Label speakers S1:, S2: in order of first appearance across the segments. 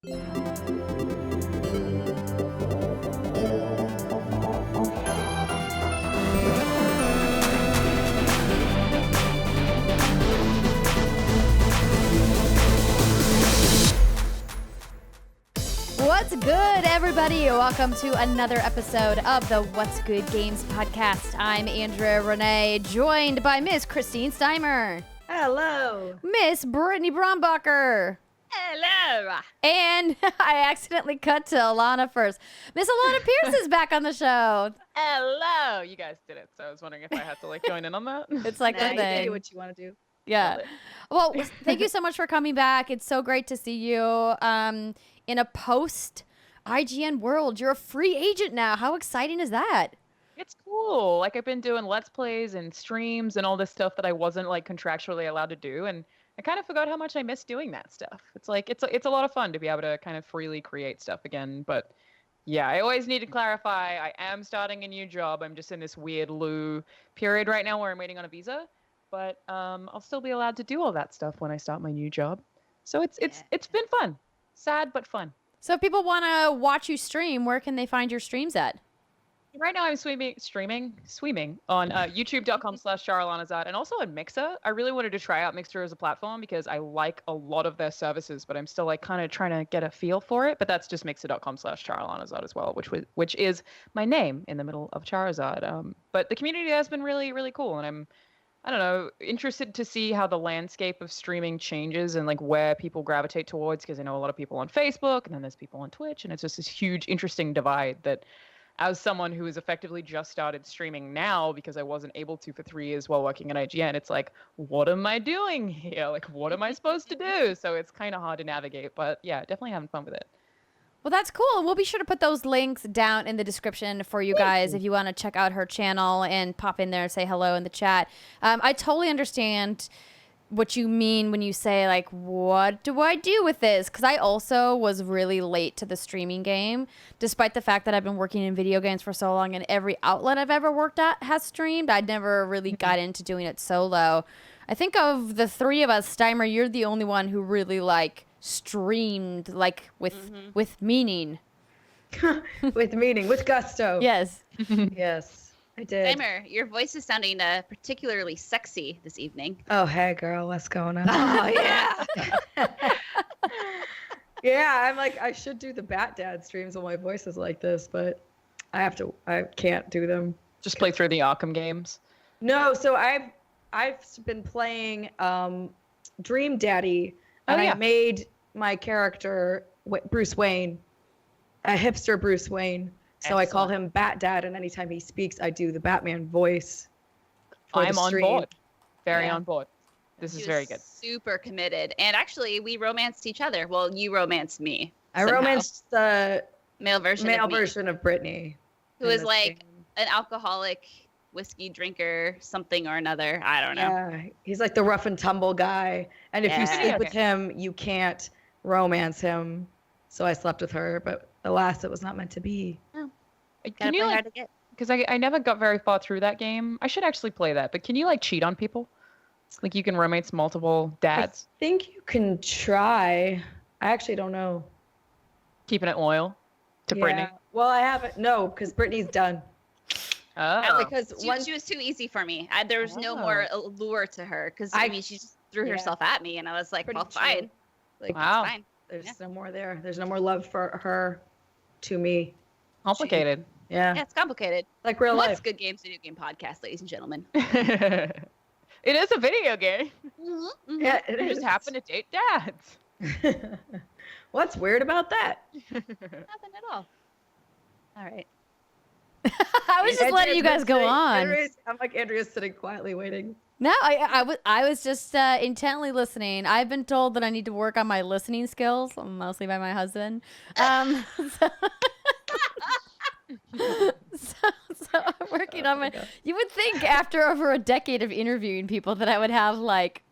S1: What's good, everybody? Welcome to another episode of the What's Good Games podcast. I'm Andrea Renee, joined by Miss Christine Steimer.
S2: Hello.
S1: Miss Brittany Brombacher.
S3: Hello.
S1: And I accidentally cut to Alanah Pearce. Miss Alanah Pearce is back on the show.
S3: Hello. You guys did it, so I was wondering if I had to join in on that.
S1: It's like
S2: Nah,
S1: a
S2: you can
S1: thing.
S2: do what you want to do.
S1: Yeah. Well, thank you so much for coming back. It's so great to see you in a post-IGN world. You're a free agent now. How exciting is that?
S3: It's cool. I've been doing Let's Plays and streams and all this stuff that I wasn't contractually allowed to do, and I kind of forgot how much I miss doing that stuff. It's it's a lot of fun to be able to kind of freely create stuff again. But yeah, I always need to clarify, I am starting a new job. I'm just in this weird lieu period right now where I'm waiting on a visa, but I'll still be allowed to do all that stuff when I start my new job. So it's been fun. Sad but fun.
S1: So if people want to watch you stream, where can they find your streams at?
S3: Right now I'm streaming on youtube.com/Charalanahzad and also on Mixer. I really wanted to try out Mixer as a platform because I like a lot of their services, but I'm still kind of trying to get a feel for it. But that's just mixer.com/Charalanahzad as well, which is my name in the middle of Charizard. But the community has been really, really cool, and I don't know, interested to see how the landscape of streaming changes and where people gravitate towards, because I know a lot of people on Facebook and then there's people on Twitch, and it's just this huge, interesting divide that, as someone who has effectively just started streaming now because I wasn't able to for 3 years while working at IGN, it's what am I doing here? What am I supposed to do? So it's kind of hard to navigate, but yeah, definitely having fun with it.
S1: Well, that's cool. We'll be sure to put those links down in the description for you guys if you want to check out her channel and pop in there and say hello in the chat. I totally understand what you mean when you say, what do I do with this? Because I also was really late to the streaming game, despite the fact that I've been working in video games for so long and every outlet I've ever worked at has streamed. I never really got into doing it solo. I think of the 3 of us, Steimer, you're the only one who really streamed with meaning.
S2: With meaning, with gusto.
S1: Yes.
S2: Yes, I did.
S4: Steimer, your voice is sounding particularly sexy this evening.
S2: Oh, hey, girl, what's going on?
S4: Oh, yeah.
S2: Yeah, I should do the Bat Dad streams when my voice is like this, but I can't do them.
S3: Just play through the Arkham games.
S2: No, so I've been playing Dream Daddy, and I made my character Bruce Wayne, a hipster Bruce Wayne. So I call him Bat Dad, and anytime he speaks, I do the Batman voice.
S3: I'm on board. Very on board. This is very good.
S4: Super committed. And actually, we romanced each other. Well, you romanced me.
S2: I romanced the
S4: male version
S2: of Brittany.
S4: Who is an alcoholic whiskey drinker, something or another. I don't know.
S2: Yeah, he's the rough and tumble guy. And if you sleep with him, you can't romance him. So I slept with her, but alas, it was not meant to be.
S4: Oh.
S3: Can you because I never got very far through that game. I should actually play that, but can you cheat on people? You can romance multiple dads.
S2: I think you can try. I actually don't know.
S3: Keeping it loyal to Brittany.
S2: Well, I haven't. No, because Brittany's done.
S3: Oh.
S4: Because she was too easy for me. There was no more allure to her because she just threw herself at me, and I was like, well, fine.
S3: Wow.
S4: Fine.
S2: There's no more there. There's no more love for her to me.
S3: Complicated.
S2: Yeah,
S4: it's complicated.
S2: Real life.
S4: What's Good Games Video Game Podcast, ladies and gentlemen.
S3: It is a video game.
S4: Mm-hmm.
S2: Yeah,
S3: you just happen to date dads.
S2: What's weird about that?
S4: Nothing at all. All right.
S1: I was just letting you guys go on.
S2: I'm Andrea's sitting quietly waiting.
S1: No, I was just intently listening. I've been told that I need to work on my listening skills, mostly by my husband. So I'm working on my. You would think after over a decade of interviewing people that I would have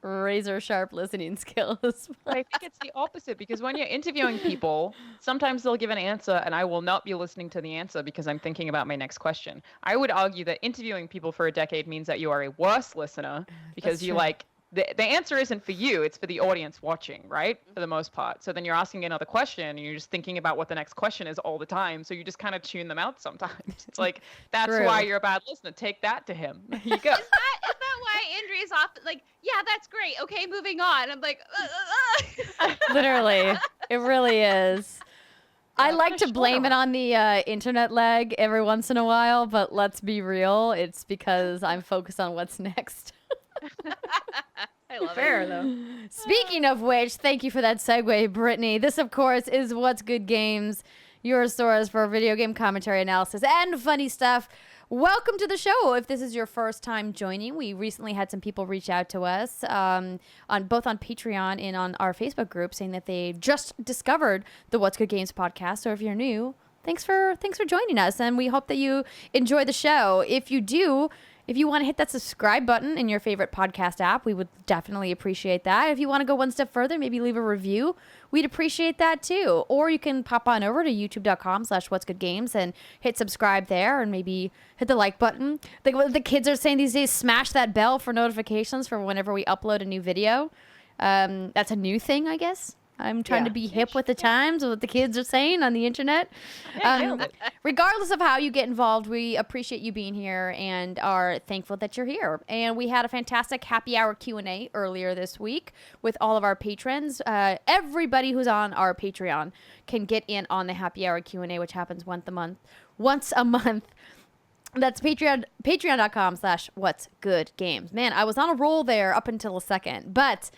S1: razor sharp listening skills.
S3: I think it's the opposite, because when you're interviewing people, sometimes they'll give an answer and I will not be listening to the answer because I'm thinking about my next question. I would argue that interviewing people for a decade means that you are a worse listener because you the answer isn't for you, it's for the audience watching, right? For the most part. So then you're asking another question and you're just thinking about what the next question is all the time. So you just kind of tune them out sometimes. It's like, that's
S1: True.
S3: why you're a bad listener. Take that to him. There you go.
S4: Is that why Andrea's often like, yeah, that's great. Okay, moving on. I'm like,
S1: Literally, it really is. I
S3: Yeah,
S1: like to
S3: sure.
S1: blame it on the internet lag every once in a while, but let's be real, it's because I'm focused on what's next.
S4: I love
S2: Fair
S4: it.
S2: though.
S1: Speaking of which, thank you for that segue, Brittany. This, of course, is What's Good Games, your source for video game commentary, analysis, and funny stuff. Welcome to the show. If this is your first time joining, we recently had some people reach out to us on both on Patreon and on our Facebook group saying that they just discovered the What's Good Games podcast. So if you're new, thanks for joining us, and we hope that you enjoy the show. If you do, if you want to hit that subscribe button in your favorite podcast app, we would definitely appreciate that. If you want to go one step further, maybe leave a review, we'd appreciate that too. Or you can pop on over to youtube.com/whatsgoodgames and hit subscribe there, and maybe hit the like button. Like what the kids are saying these days, smash that bell for notifications for whenever we upload a new video. That's a new thing, I guess. I'm trying to be hip with the times, what the kids are saying on the internet. Regardless of how you get involved, we appreciate you being here and are thankful that you're here. And we had a fantastic happy hour Q&A earlier this week with all of our patrons. Everybody who's on our Patreon can get in on the happy hour Q&A, which happens once a month. That's patreon.com/whatsgoodgames. Man, I was on a roll there up until a second, but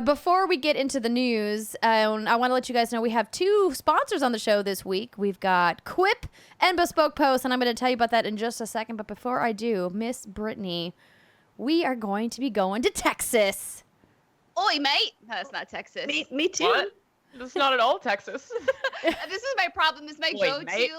S1: before we get into the news, I want to let you guys know we have two sponsors on the show this week. We've got Quip and Bespoke Post, and I'm going to tell you about that in just a second. But before I do, Miss Brittany, we are going to be going to Texas.
S4: Oi, mate. No, that's not Texas.
S2: Me too.
S3: What? That's not at all Texas.
S4: This is my problem. Is my
S3: Oi, mate.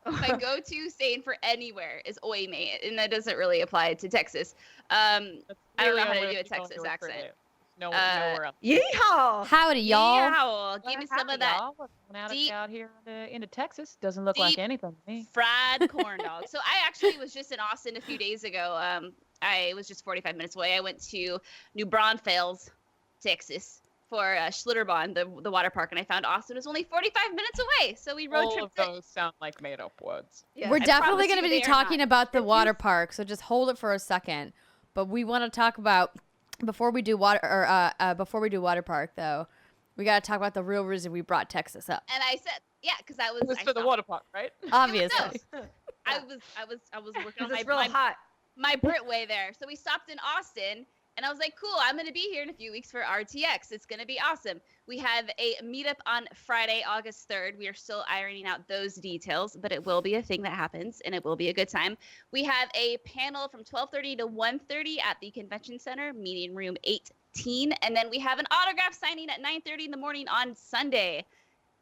S4: my go-to saying for anywhere is "oi, mate," and that doesn't really apply to Texas. I don't know how to do a Texas accent.
S3: Nowhere else.
S2: Yeehaw!
S1: Howdy, y'all.
S4: Yeah, give me some of that
S3: Out here into Texas doesn't look like
S4: deep
S3: anything to me.
S4: fried corn dog. So I actually was just in Austin a few days ago. I was just 45 minutes away. I went to New Braunfels, Texas, for Schlitterbahn, the water park, and I found Austin was only 45 minutes away. So we road
S3: All of
S4: tripped.
S3: those sound like made-up words.
S2: Yeah.
S1: We're
S4: I
S1: definitely
S4: promise
S1: going to
S4: you
S1: be
S4: they are
S1: talking
S4: not.
S1: about the water park, so just hold it for a second. But we want to talk about before we do water park though. We got to talk about the real reason we brought Texas up.
S4: And I said, yeah, because I was.
S3: It was for the water park, right?
S1: Obviously.
S4: I was working on
S2: It's real hot.
S4: my Brit way there. So we stopped in Austin, and I was like, cool, I'm going to be here in a few weeks for RTX. It's going to be awesome. We have a meetup on Friday, August 3rd. We are still ironing out those details, but it will be a thing that happens, and it will be a good time. We have a panel from 12:30 to 1:30 at the Convention Center, meeting room 18. And then we have an autograph signing at 9:30 in the morning on Sunday.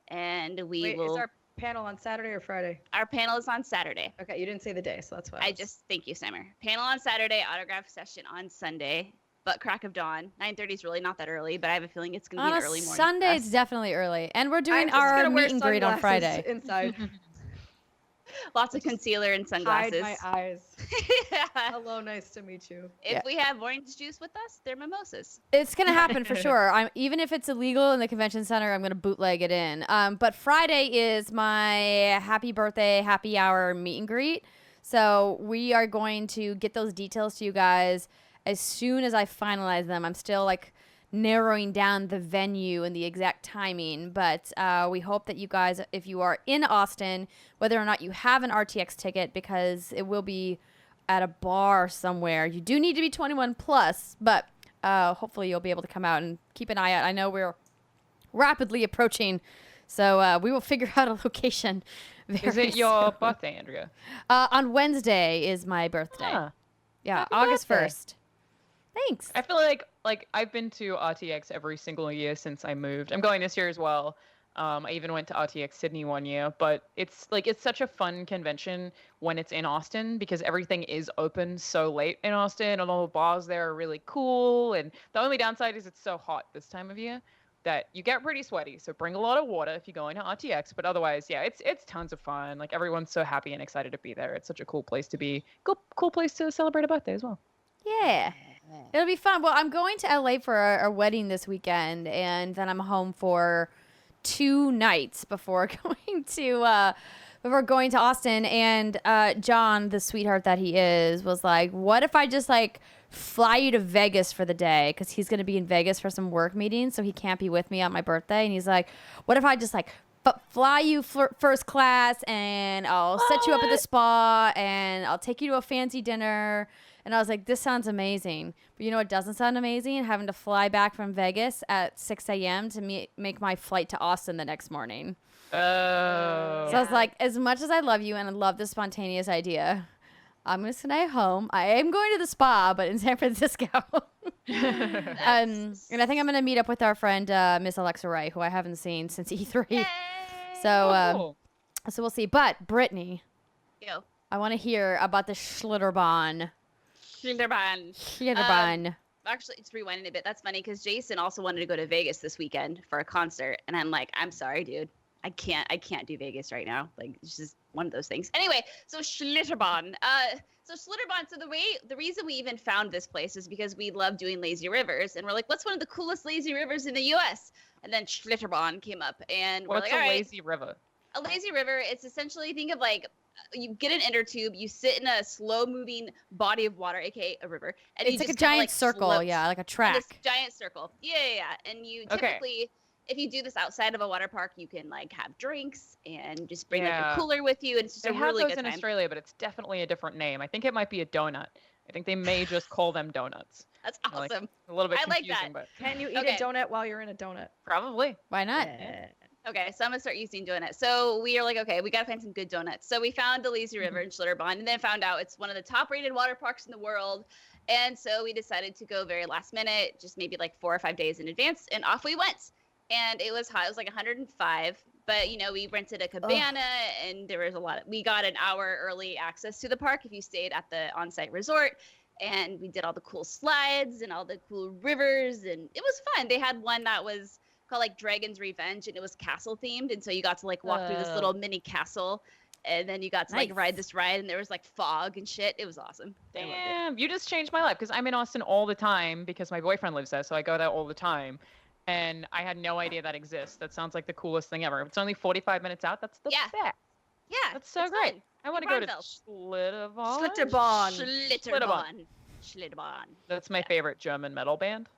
S4: And
S2: Wait, is our panel on Saturday or Friday?
S4: Our panel is on Saturday.
S2: Okay, you didn't say the day, so that's why.
S4: Thank you, Summer. Panel on Saturday, autograph session on Sunday. But crack of dawn. 9:30 is really not that early, but I have a feeling it's going to be
S1: On
S4: an
S1: a
S4: early morning.
S1: Sunday, it's definitely early. And we're doing
S2: I'm just
S1: our
S2: gonna wear
S1: meet and greet on
S2: sunglasses
S1: Friday.
S2: Inside.
S4: Lots of concealer and sunglasses.
S2: Hide my eyes. Hello, nice to meet you.
S4: If we have orange juice with us, they're mimosas.
S1: It's going to happen for sure. Even if it's illegal in the convention center, I'm going to bootleg it in. But Friday is my happy birthday, happy hour meet and greet. So we are going to get those details to you guys as soon as I finalize them. I'm still narrowing down the venue and the exact timing, but we hope that you guys, if you are in Austin, whether or not you have an RTX ticket, because it will be at a bar somewhere. You do need to be 21 plus, but hopefully you'll be able to come out and keep an eye out. I know we're rapidly approaching, so we will figure out a location very
S3: Is it your
S1: soon.
S3: birthday, Andrea?
S1: On Wednesday is my birthday.
S3: Huh.
S1: Yeah,
S3: Happy
S1: August
S3: birthday.
S1: 1st. Thanks.
S3: I feel like I've been to RTX every single year since I moved. I'm going this year as well. I even went to RTX Sydney one year, but it's such a fun convention when it's in Austin because everything is open so late in Austin and all the bars there are really cool. And the only downside is it's so hot this time of year that you get pretty sweaty. So bring a lot of water if you're going to RTX. But otherwise, yeah, it's tons of fun. Like everyone's so happy and excited to be there. It's such a cool place to be. Cool place to celebrate a birthday as well.
S1: Yeah. It'll be fun. Well, I'm going to LA for a wedding this weekend, and then I'm home for 2 nights before going to Austin. And John, the sweetheart that he is, was like, "What if I just like fly you to Vegas for the day?" Because he's going to be in Vegas for some work meetings, so he can't be with me on my birthday. And he's like, "What if I just like fly you first class, and I'll set you up at the spa, and I'll take you to a fancy dinner." And I was like, this sounds amazing. But you know what doesn't sound amazing? Having to fly back from Vegas at 6 a.m. to make my flight to Austin the next morning.
S3: Oh.
S1: So I was like, as much as I love you and I love this spontaneous idea, I'm going to stay home. I am going to the spa, but in San Francisco. And I think I'm going to meet up with our friend, Miss Alexa Ray, who I haven't seen since E3.
S4: Yay!
S1: So,
S3: Cool.
S1: so we'll see. But, Brittany,
S4: Yo.
S1: I want to hear about the Schlitterbahn. Schlitterbahn.
S4: Actually, it's rewinding a bit. That's funny because Jason also wanted to go to Vegas this weekend for a concert, and I'm like, I'm sorry, dude. I can't do Vegas right now. Like, it's just one of those things. Anyway, so Schlitterbahn. So the reason we even found this place is because we love doing lazy rivers, and we're like, what's one of the coolest lazy rivers in the U.S.? And then Schlitterbahn came up, and we're
S3: What's
S4: like,
S3: a
S4: all right.
S3: lazy river?
S4: A lazy river, it's essentially, think of like, you get an inner tube, you sit in a slow-moving body of water, aka a river, and
S1: It's
S4: you
S1: like a
S4: just kinda,
S1: giant circle,
S4: float
S1: yeah, like a
S4: in
S1: track.
S4: this giant circle. Yeah. And you typically, if you do this outside of a water park, you can like have drinks and just bring like your cooler with you, and it's just
S3: They
S4: a really
S3: have
S4: good
S3: those in
S4: time.
S3: Australia, but it's definitely a different name. I think it might be a donut. I think they may just call them donuts.
S4: That's
S3: Like,
S4: awesome.
S3: a little bit
S4: I like
S3: confusing,
S4: that.
S3: but
S2: Can you eat
S4: Okay.
S2: a donut while you're in a donut?
S3: probably.
S1: Why not?
S2: Yeah.
S4: Okay, so I'm gonna start using donuts. So we are like, okay, we gotta find some good donuts. So we found the lazy river in Schlitterbahn, and then found out it's one of the top-rated water parks in the world. And so we decided to go very last minute, just maybe like 4 or 5 days in advance, and off we went. And it was hot. It was like 105. But we rented a cabana, and there was we got an hour early access to the park if you stayed at the on-site resort. And we did all the cool slides and all the cool rivers, and it was fun. They had one that was called like Dragon's Revenge, and it was castle themed, and so you got to like walk through this little mini castle, and then you got to like
S1: Nice.
S4: ride this ride, and there was like fog and shit. It was awesome. I loved it.
S3: Damn, you just changed my life because I'm in Austin all the time because my boyfriend lives there, so I go there all the time. And I had no idea that exists. That sounds like the coolest thing ever. It's only 45 minutes out. That's the
S4: Yeah.
S3: best.
S4: Yeah,
S3: That's so
S4: it's
S3: great.
S4: fun.
S3: I want to go to
S4: Braunfels.
S3: Schlitterbahn.
S2: Schlitterbahn.
S4: Schlitterbahn.
S3: That's my favorite German metal band.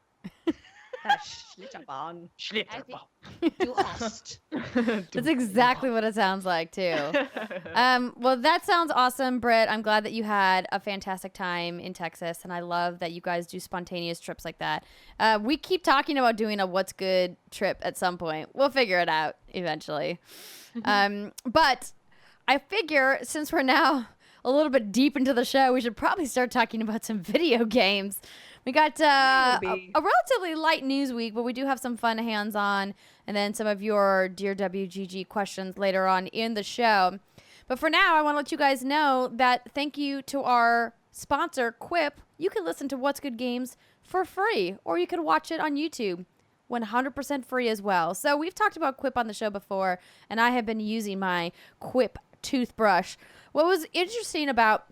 S2: Schlitterbahn.
S3: Schlitterbahn.
S4: Du hast.
S1: That's exactly what it sounds like, too. Well, that sounds awesome, Britt. I'm glad that you had a fantastic time in Texas, and I love that you guys do spontaneous trips like that. We keep talking about doing a What's Good trip at some point. We'll figure it out eventually. But I figure since we're now a little bit deep into the show, we should probably start talking about some video games. We got a relatively light news week, but we do have some fun hands-on and then some of your Dear WGG questions later on in the show. But for now, I want to let you guys know that thank you to our sponsor, Quip. You can listen to What's Good Games for free, or you can watch it on YouTube. 100% free as well. So we've talked about Quip on the show before, and I have been using my Quip toothbrush. What was interesting about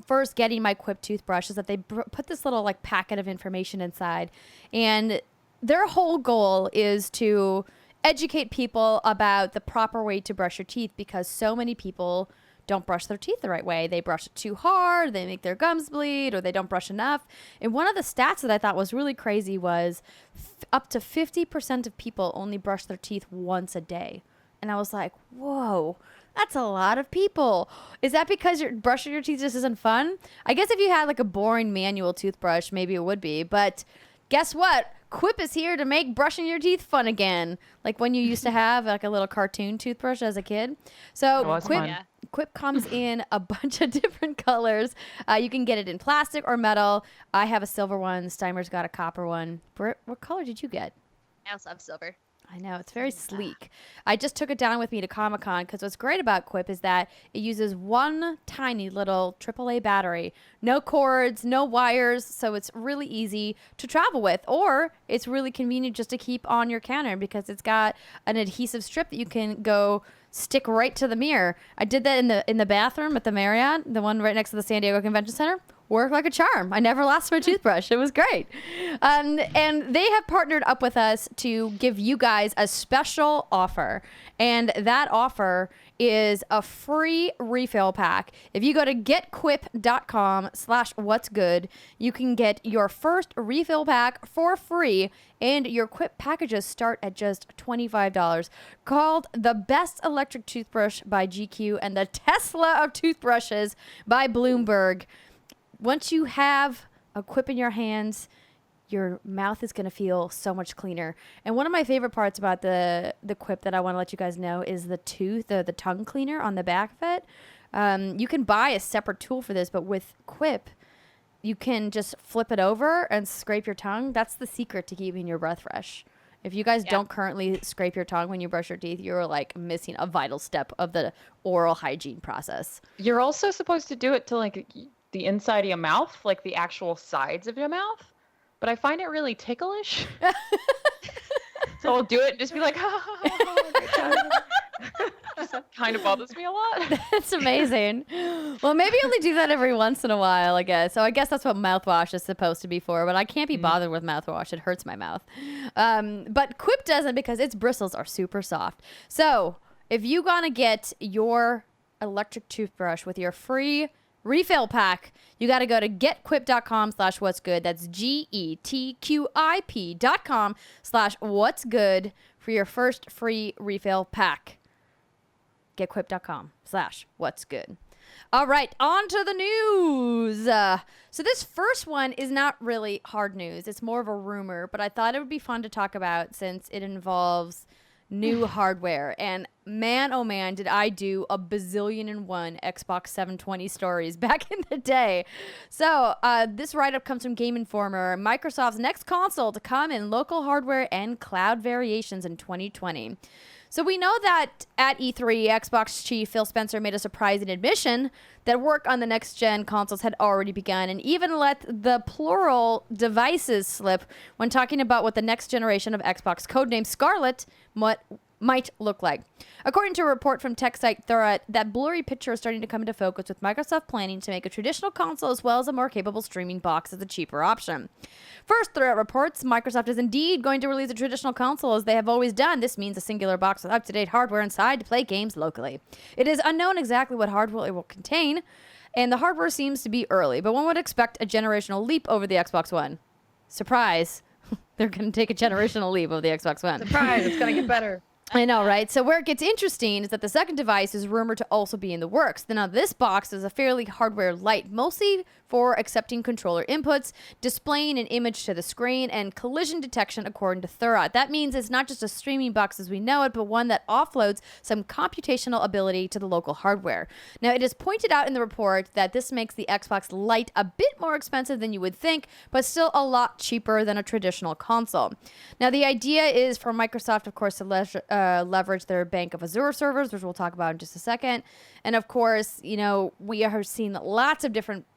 S1: first getting my Quip toothbrush is that they put this little like packet of information inside, and their whole goal is to educate people about the proper way to brush your teeth, because so many people don't brush their teeth the right way. They brush it too hard, they make their gums bleed, or they don't brush enough. And one of the stats that I thought was really crazy was up to 50% of people only brush their teeth once a day. And I was like, whoa, that's a lot of people. Is that because brushing your teeth just isn't fun? I guess if you had like a boring manual toothbrush, maybe it would be. But guess what? Quip is here to make brushing your teeth fun again. Like when you used to have like a little cartoon toothbrush as a kid. So Quip comes in a bunch of different colors. You can get it in plastic or metal. I have a silver one. Steimer's got a copper one. Britt, what color did you get?
S4: I also have silver.
S1: I know, it's very sleek. I just took it down with me to Comic-Con because what's great about Quip is that it uses one tiny little AAA battery. No cords, no wires, so it's really easy to travel with. Or it's really convenient just to keep on your counter because it's got an adhesive strip that you can go stick right to the mirror. I did that in the bathroom at the Marriott, the one right next to the San Diego Convention Center. worked like a charm. I never lost my toothbrush. It was great. And they have partnered up with us to give you guys a special offer. And that offer is a free refill pack. If you go to getquip.com/whatsgood, you can get your first refill pack for free, and your Quip packages start at just $25. Called the best electric toothbrush by GQ and the Tesla of toothbrushes by Bloomberg. Once you have a Quip in your hands, your mouth is going to feel so much cleaner. And one of my favorite parts about the Quip that I want to let you guys know is the tongue cleaner on the back of it. You can buy a separate tool for this, but with Quip, you can just flip it over and scrape your tongue. That's the secret to keeping your breath fresh. If you guys don't currently scrape your tongue when you brush your teeth, you're like missing a vital step of the oral hygiene process.
S3: You're also supposed to do it to like the inside of your mouth, like the actual sides of your mouth. But I find it really ticklish. So I'll do it and just be like, just kind of bothers me a lot.
S1: That's amazing. Well, maybe only do that every once in a while, I guess. So I guess that's what mouthwash is supposed to be for, but I can't be bothered with mouthwash. It hurts my mouth. But Quip doesn't because its bristles are super soft. So if you want to get your electric toothbrush with your free refill pack, you got to go to getquip.com/whatsgood. That's GETQIP.com/whatsgood for your first free refill pack. Getquip.com/whatsgood. All right, on to the news. So this first one is not really hard news. It's more of a rumor, but I thought it would be fun to talk about since it involves new hardware. And man, oh man, did I do a bazillion and one Xbox 720 stories back in the day. So this write-up comes from Game Informer. Microsoft's next console to come in local hardware and cloud variations in 2020. So we know that at E3, Xbox chief Phil Spencer made a surprising admission that work on the next-gen consoles had already begun, and even let the plural devices slip when talking about what the next generation of Xbox, codenamed Scarlett, might look like. According to a report from tech site Thurrott, that blurry picture is starting to come into focus, with Microsoft planning to make a traditional console as well as a more capable streaming box as a cheaper option. First, Thurrott reports Microsoft is indeed going to release a traditional console as they have always done. This means a singular box with up-to-date hardware inside to play games locally. It is unknown exactly what hardware it will contain, and the hardware seems to be early, but one would expect a generational leap over the Xbox One. Surprise. They're going to take a generational leap over the Xbox One.
S2: Surprise, it's going to get better.
S1: I know, right? So where it gets interesting is that the second device is rumored to also be in the works. Now, this box is a fairly hardware light, mostly for accepting controller inputs, displaying an image to the screen, and collision detection, according to Thurrott. That means it's not just a streaming box as we know it, but one that offloads some computational ability to the local hardware. Now, it is pointed out in the report that this makes the Xbox Lite a bit more expensive than you would think, but still a lot cheaper than a traditional console. Now, the idea is for Microsoft, of course, to leverage their bank of Azure servers, which we'll talk about in just a second. And of course, you know, we are seeing lots of different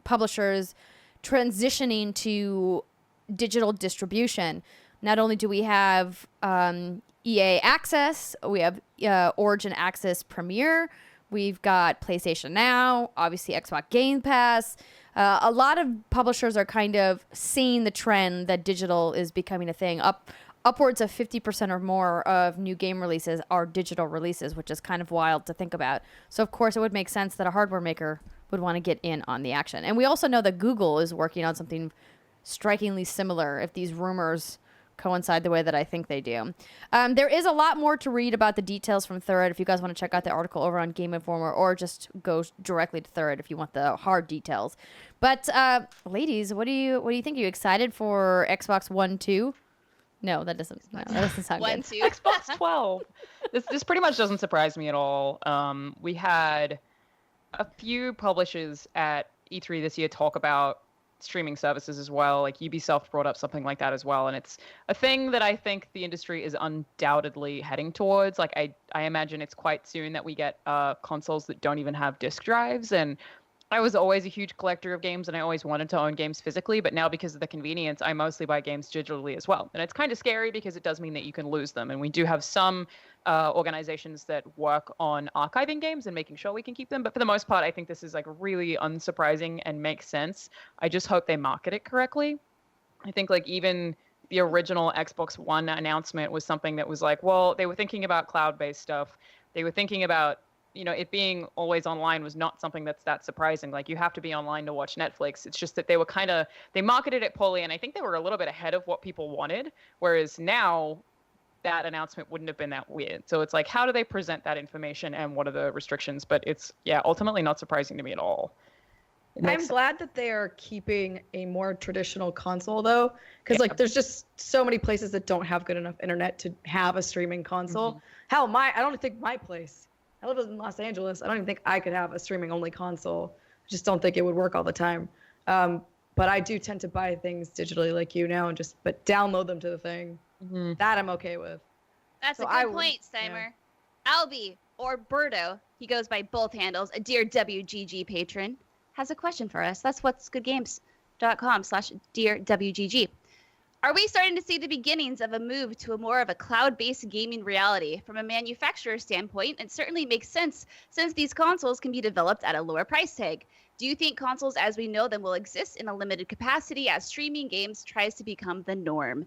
S1: publishers transitioning to digital distribution. Not only do we have EA Access, we have Origin Access Premier, we've got PlayStation Now, obviously Xbox Game Pass. A lot of publishers are kind of seeing the trend that digital is becoming a thing. Upwards of 50% or more of new game releases are digital releases, which is kind of wild to think about. So, of course, it would make sense that a hardware maker would want to get in on the action. And we also know that Google is working on something strikingly similar if these rumors coincide the way that I think they do. There is a lot more to read about the details from Thurrott if you guys want to check out the article over on Game Informer, or just go directly to Thurrott if you want the hard details. But, ladies, what do you think? Are you excited for Xbox One 2? No, that doesn't sound
S4: One,
S1: good.
S4: two.
S3: Xbox 12. This pretty much doesn't surprise me at all. We had a few publishers at E3 this year talk about streaming services as well. Like Ubisoft brought up something like that as well. And it's a thing that I think the industry is undoubtedly heading towards. Like I imagine it's quite soon that we get consoles that don't even have disk drives. And I was always a huge collector of games and I always wanted to own games physically, but now because of the convenience, I mostly buy games digitally as well. And it's kind of scary because it does mean that you can lose them. And we do have some organizations that work on archiving games and making sure we can keep them. But for the most part, I think this is like really unsurprising and makes sense. I just hope they market it correctly. I think like even the original Xbox One announcement was something that was like, well, they were thinking about cloud-based stuff. They were thinking about it being always online was not something that's that surprising. Like you have to be online to watch Netflix. It's just that they marketed it poorly, and I think they were a little bit ahead of what people wanted. Whereas now that announcement wouldn't have been that weird. So it's like, how do they present that information and what are the restrictions? But it's, ultimately not surprising to me at all.
S2: I'm glad that they are keeping a more traditional console though, because like there's just so many places that don't have good enough internet to have a streaming console. Hell, I don't think my place. I live in Los Angeles. I don't even think I could have a streaming only console. I just don't think it would work all the time. But I do tend to buy things digitally like you now and but download them to the thing. That I'm okay with.
S4: That's a good point, Steimer. Yeah. Albie or Birdo, he goes by both handles, a dear WGG patron, has a question for us. That's what's goodgames.com/dearwgg. Are we starting to see the beginnings of a move to more of a cloud-based gaming reality? From a manufacturer standpoint, it certainly makes sense since these consoles can be developed at a lower price tag. Do you think consoles as we know them will exist in a limited capacity as streaming games tries to become the norm?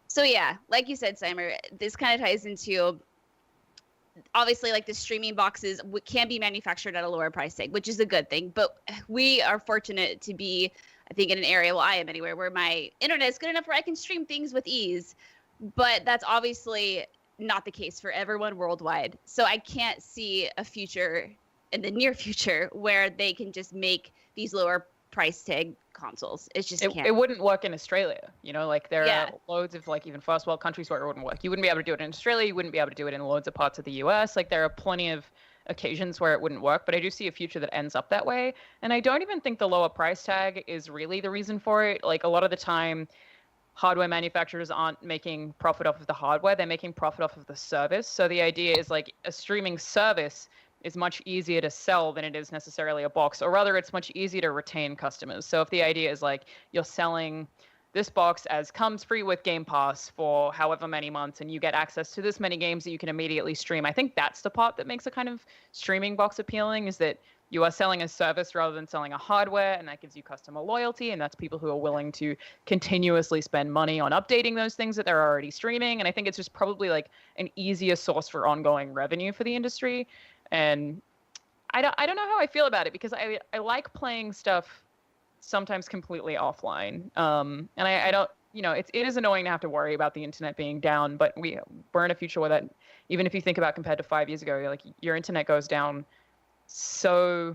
S4: So yeah, like you said, Seimer, this kind of ties into obviously like the streaming boxes can be manufactured at a lower price tag, which is a good thing. But we are fortunate to be, I think, in an area, well, I am anywhere, where my internet is good enough where I can stream things with ease. But that's obviously not the case for everyone worldwide. So I can't see a future in the near future where they can just make these lower price tag consoles. It's just can't.
S3: It wouldn't work in Australia. Like there are loads of like even first world countries where it wouldn't work. You wouldn't be able to do it in Australia. You wouldn't be able to do it in loads of parts of the US. Like there are plenty of occasions where it wouldn't work, but I do see a future that ends up that way. And I don't even think the lower price tag is really the reason for it. Like a lot of the time, hardware manufacturers aren't making profit off of the hardware. They're making profit off of the service. So the idea is like a streaming service is much easier to sell than it is necessarily a box, or rather it's much easier to retain customers. So if the idea is like you're selling this box as comes free with Game Pass for however many months and you get access to this many games that you can immediately stream, I think that's the part that makes a kind of streaming box appealing, is that you are selling a service rather than selling a hardware, and that gives you customer loyalty, and that's people who are willing to continuously spend money on updating those things that they're already streaming. And I think it's just probably like an easier source for ongoing revenue for the industry. And I don't know how I feel about it, because I like playing stuff sometimes completely offline. And I don't, it is annoying to have to worry about the internet being down, but we're in a future where that, even if you think about compared to 5 years ago, like your internet goes down so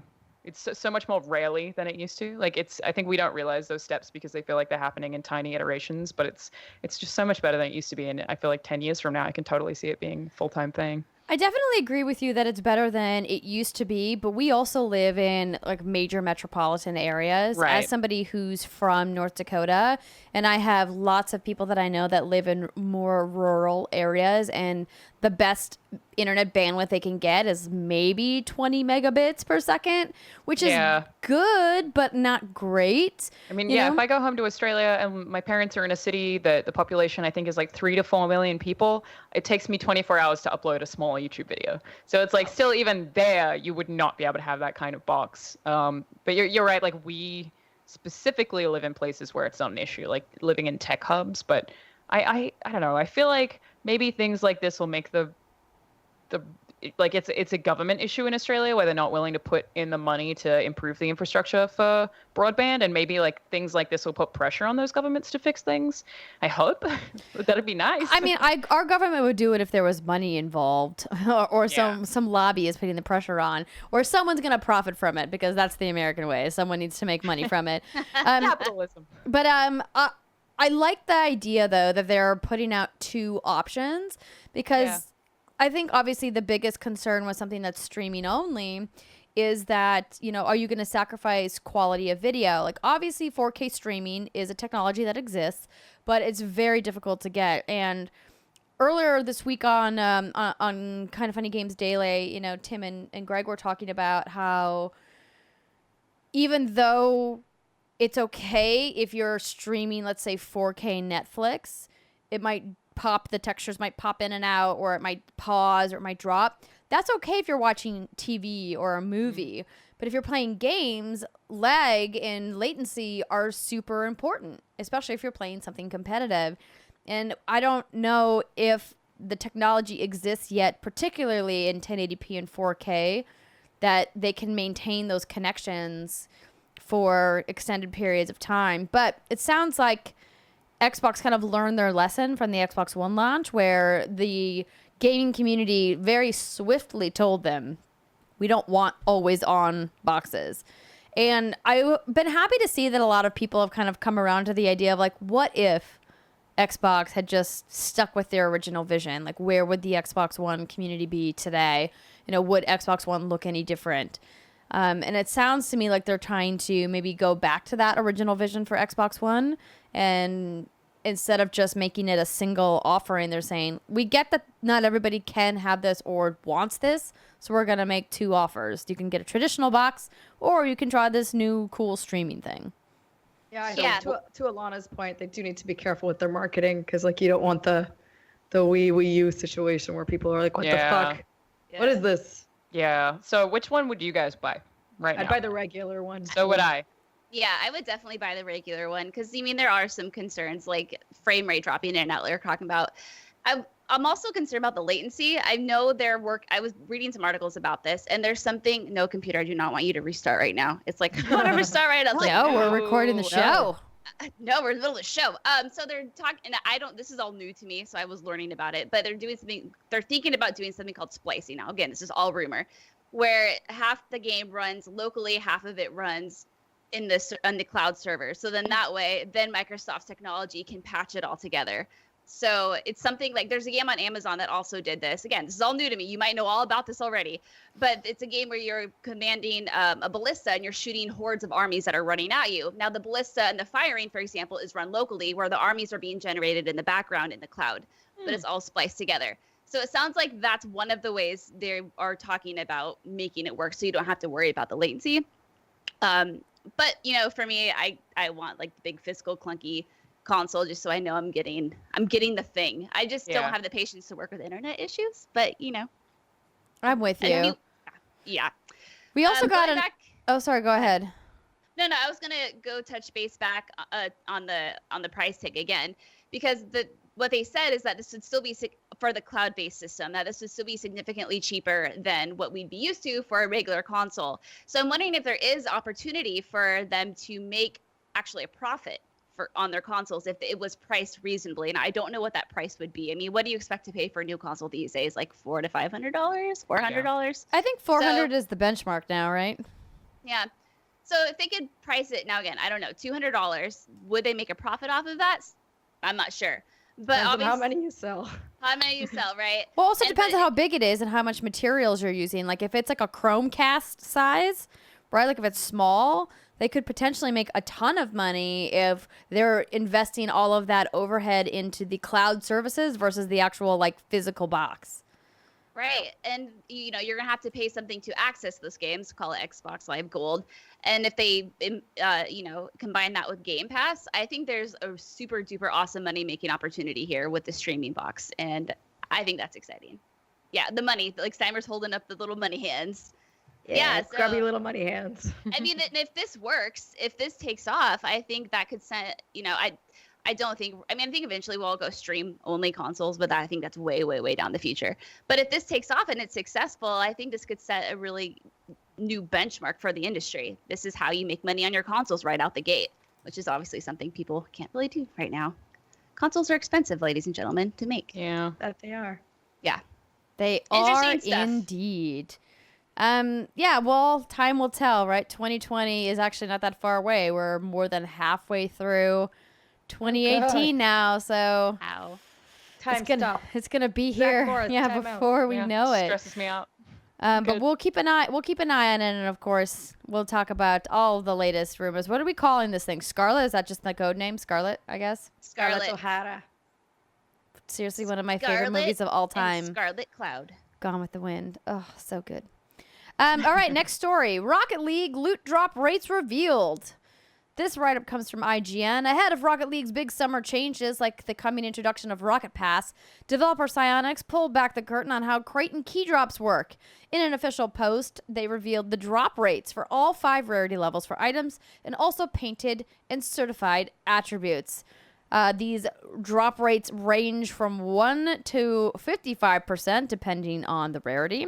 S3: much more rarely than it used to. Like I think we don't realize those steps because they feel like they're happening in tiny iterations, but it's just so much better than it used to be. And I feel like 10 years from now, I can totally see it being a full-time thing.
S1: I definitely agree with you that it's better than it used to be, but we also live in like major metropolitan areas.
S3: Right.
S1: As somebody who's from North Dakota, and I have lots of people that I know that live in more rural areas, and the best internet bandwidth they can get is maybe 20 megabits per second, which is good, but not great.
S3: I mean, if I go home to Australia and my parents are in a city that the population I think is like 3 to 4 million people, it takes me 24 hours to upload a small YouTube video. So it's like still even there, you would not be able to have that kind of box. But you're right. Like we specifically live in places where it's not an issue, like living in tech hubs. But I don't know. I feel like maybe things like this will make it's a government issue in Australia where they're not willing to put in the money to improve the infrastructure for broadband, and maybe like things like this will put pressure on those governments to fix things. I hope. That'd be nice.
S1: I mean, our government would do it if there was money involved, or some lobby is putting the pressure on, or someone's gonna profit from it, because that's the American way. Someone needs to make money from it.
S3: Capitalism.
S1: But I like the idea though that they're putting out two options, because I think obviously the biggest concern with something that's streaming only is that, are you going to sacrifice quality of video? Like obviously 4K streaming is a technology that exists, but it's very difficult to get. And earlier this week on Kind of Funny Games Daily, Tim and Greg were talking about how even though it's okay if you're streaming, let's say 4K Netflix, the textures might pop in and out, or it might pause, or it might drop. That's okay if you're watching TV or a movie. But if you're playing games, lag and latency are super important, especially if you're playing something competitive. And I don't know if the technology exists yet, particularly in 1080p and 4K, that they can maintain those connections for extended periods of time. But it sounds like Xbox kind of learned their lesson from the Xbox One launch, where the gaming community very swiftly told them, we don't want always on boxes. And I've been happy to see that a lot of people have kind of come around to the idea of like, what if Xbox had just stuck with their original vision? Like, where would the Xbox One community be today? Would Xbox One look any different? And it sounds to me like they're trying to maybe go back to that original vision for Xbox One, and instead of just making it a single offering, they're saying, we get that not everybody can have this or wants this, so we're going to make 2 offers. You can get a traditional box, or you can try this new cool streaming thing.
S2: Yeah, I think to Alanah's point, they do need to be careful with their marketing, because like you don't want the Wii U situation where people are like, what the fuck? Yeah. What is this?
S3: Yeah. So which one would you guys buy right now?
S2: I'd buy the regular one.
S3: So would I.
S4: Yeah, I would definitely buy the regular one, because there are some concerns like frame rate dropping in and out like you're talking about. I'm also concerned about the latency. I know I was reading some articles about this, and there's something. No, computer, I do not want you to restart right now. It's like, whatever, restart right now.
S1: No, we're recording the show.
S4: No, we're in the middle of the show. So they're talking, and this is all new to me, so I was learning about it. But they're thinking about doing something called splicing. Now, again, this is all rumor, where half the game runs locally, half of it runs on the cloud server. So then that way, Microsoft's technology can patch it all together. So it's something like, there's a game on Amazon that also did this. Again, this is all new to me. You might know all about this already, but it's a game where you're commanding a ballista and you're shooting hordes of armies that are running at you. Now the ballista and the firing, for example, is run locally, where the armies are being generated in the background in the cloud, but it's all spliced together. So it sounds like that's one of the ways they are talking about making it work, so you don't have to worry about the latency. But for me, I want like the big physical clunky console, just so I know I'm getting the thing. I just don't have the patience to work with internet issues, but
S1: I'm with you.
S4: Yeah.
S1: We also got oh, sorry, go ahead.
S4: No, I was gonna go touch base back on the price tag again, because what they said is that this would still be for the cloud-based system, that this would still be significantly cheaper than what we'd be used to for a regular console. So I'm wondering if there is opportunity for them to make actually a profit on their consoles if it was priced reasonably. And I don't know what that price would be. I mean, what do you expect to pay for a new console these days? Like $400 to $500, $400?
S1: I think 400 is the benchmark now, right?
S4: Yeah. So if they could price it now, again, I don't know, $200, would they make a profit off of that? I'm not sure. But obviously,
S2: how many you sell?
S4: How many you sell, right?
S1: Well, also depends on how big it is and how much materials you're using. Like if it's like a Chromecast size, right? Like if it's small, they could potentially make a ton of money if they're investing all of that overhead into the cloud services versus the actual like physical box.
S4: Right. And, you're going to have to pay something to access those games, call it Xbox Live Gold. And if they, combine that with Game Pass, I think there's a super duper awesome money making opportunity here with the streaming box. And I think that's exciting. Yeah. The money, like Steimer's holding up the little money hands. Yeah,
S2: grubby little money hands.
S4: I mean, if this works, if this takes off, I think that could set, I think eventually we'll all go stream only consoles, but I think that's way, way, way down the future. But if this takes off and it's successful, I think this could set a really new benchmark for the industry. This is how you make money on your consoles right out the gate, which is obviously something people can't really do right now. Consoles are expensive, ladies and gentlemen, to make.
S3: Yeah.
S2: That they are.
S4: Yeah.
S1: They are indeed. Well, time will tell, right? 2020 is actually not that far away. We're more than halfway through 2018 now, so
S4: Ow.
S1: it's gonna be here, before we know it.
S3: Stresses me out.
S1: But we'll keep an eye on it, and of course, we'll talk about all the latest rumors. What are we calling this thing? Scarlett? Is that just the code name? Scarlett, I guess.
S4: Scarlett
S2: O'Hara.
S1: Seriously, one of my favorite movies of all time.
S4: Scarlet Cloud.
S1: Gone with the Wind. Oh, so good. All right, next story. Rocket League loot drop rates revealed. This write-up comes from IGN. Ahead of Rocket League's big summer changes, like the coming introduction of Rocket Pass, developer Psyonix pulled back the curtain on how crate and key drops work. In an official post, they revealed the drop rates for all 5 rarity levels for items and also painted and certified attributes. These drop rates range from 1 to 55% depending on the rarity.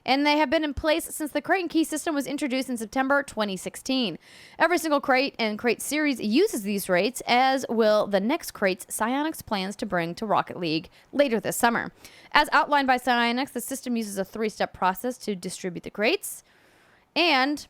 S1: And they have been in place since the crate and key system was introduced in September 2016. Every single crate and crate series uses these rates, as will the next crates Psyonix plans to bring to Rocket League later this summer. As outlined by Psyonix, the system uses a 3-step process to distribute the crates. And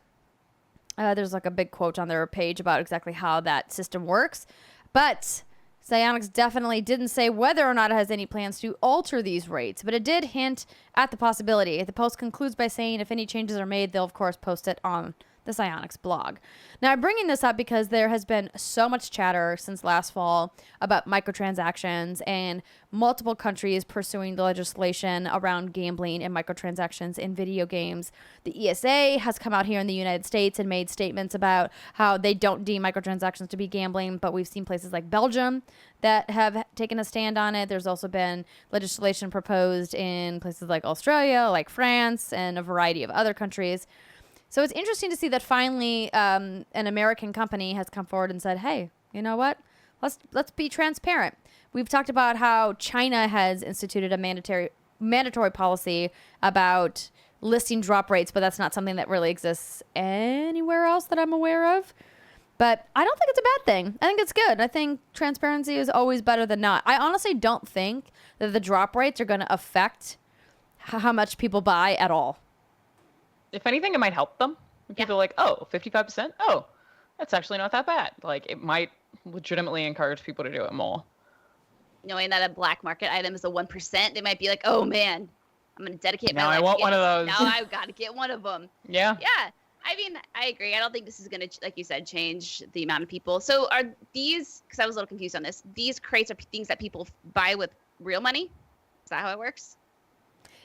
S1: there's like a big quote on their page about exactly how that system works. But Psyonix definitely didn't say whether or not it has any plans to alter these rates, but it did hint at the possibility. The post concludes by saying if any changes are made, they'll of course post it on the Psyonix blog. Now, I'm bringing this up because there has been so much chatter since last fall about microtransactions and multiple countries pursuing the legislation around gambling and microtransactions in video games. The ESA has come out here in the United States and made statements about how they don't deem microtransactions to be gambling, but we've seen places like Belgium that have taken a stand on it. There's also been legislation proposed in places like Australia, like France, and a variety of other countries. So it's interesting to see that finally an American company has come forward and said, hey, you know what? Let's be transparent. We've talked about how China has instituted a mandatory policy about listing drop rates, but that's not something that really exists anywhere else that I'm aware of. But I don't think it's a bad thing. I think it's good. I think transparency is always better than not. I honestly don't think that the drop rates are going to affect how much people buy at all.
S3: If anything, it might help them. People are like, oh, 55%? Oh, that's actually not that bad. Like, it might legitimately encourage people to do it more.
S4: Knowing that a black market item is a 1%, they might be like, oh man, I'm going to dedicate my life.
S3: Now I want one of those.
S4: Now I've got to get one of them.
S3: Yeah.
S4: Yeah. I mean, I agree. I don't think this is going to, like you said, change the amount of people. So are these, because I was a little confused on this, these crates are things that people buy with real money? Is that how it works?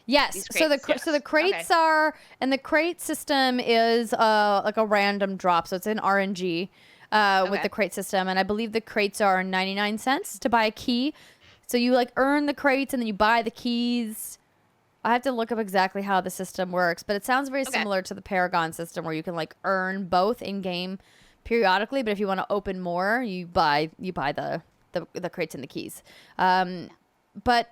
S1: Yes. So the crates are, and the crate system is like a random drop. So it's an RNG with the crate system, and I believe the crates are 99 cents to buy a key. So you like earn the crates and then you buy the keys. I have to look up exactly how the system works, but it sounds very similar to the Paragon system, where you can like earn both in game periodically. But if you want to open more, you buy the crates and the keys. But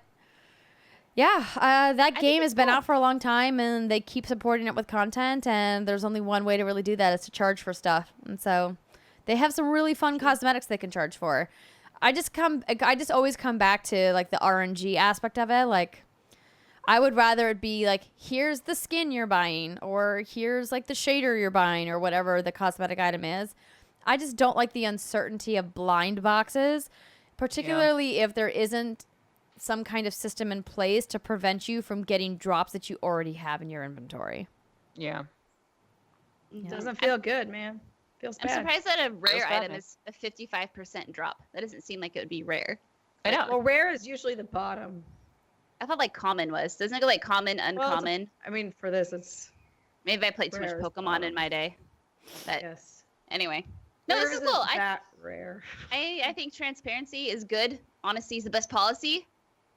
S1: yeah, that game has been out for a long time, and they keep supporting it with content, and there's only one way to really do that, is to charge for stuff. And so they have some really fun cosmetics they can charge for. I just always come back to like the RNG aspect of it. Like, I would rather it be like, here's the skin you're buying, or here's like the shader you're buying, or whatever the cosmetic item is. I just don't like the uncertainty of blind boxes, particularly if there isn't some kind of system in place to prevent you from getting drops that you already have in your inventory.
S3: Yeah.
S2: It doesn't feel good, man. Feels bad.
S4: I'm surprised that a rare item is a 55% drop. That doesn't seem like it would be rare.
S3: I know.
S2: Well, rare is usually the bottom.
S4: I thought like common was. Doesn't it go like common, uncommon?
S2: Well, for this, it's...
S4: Maybe I played too much Pokemon in my day. But
S2: yes.
S4: Anyway. No, this is cool.
S2: That rare.
S4: I think transparency is good. Honesty is the best policy.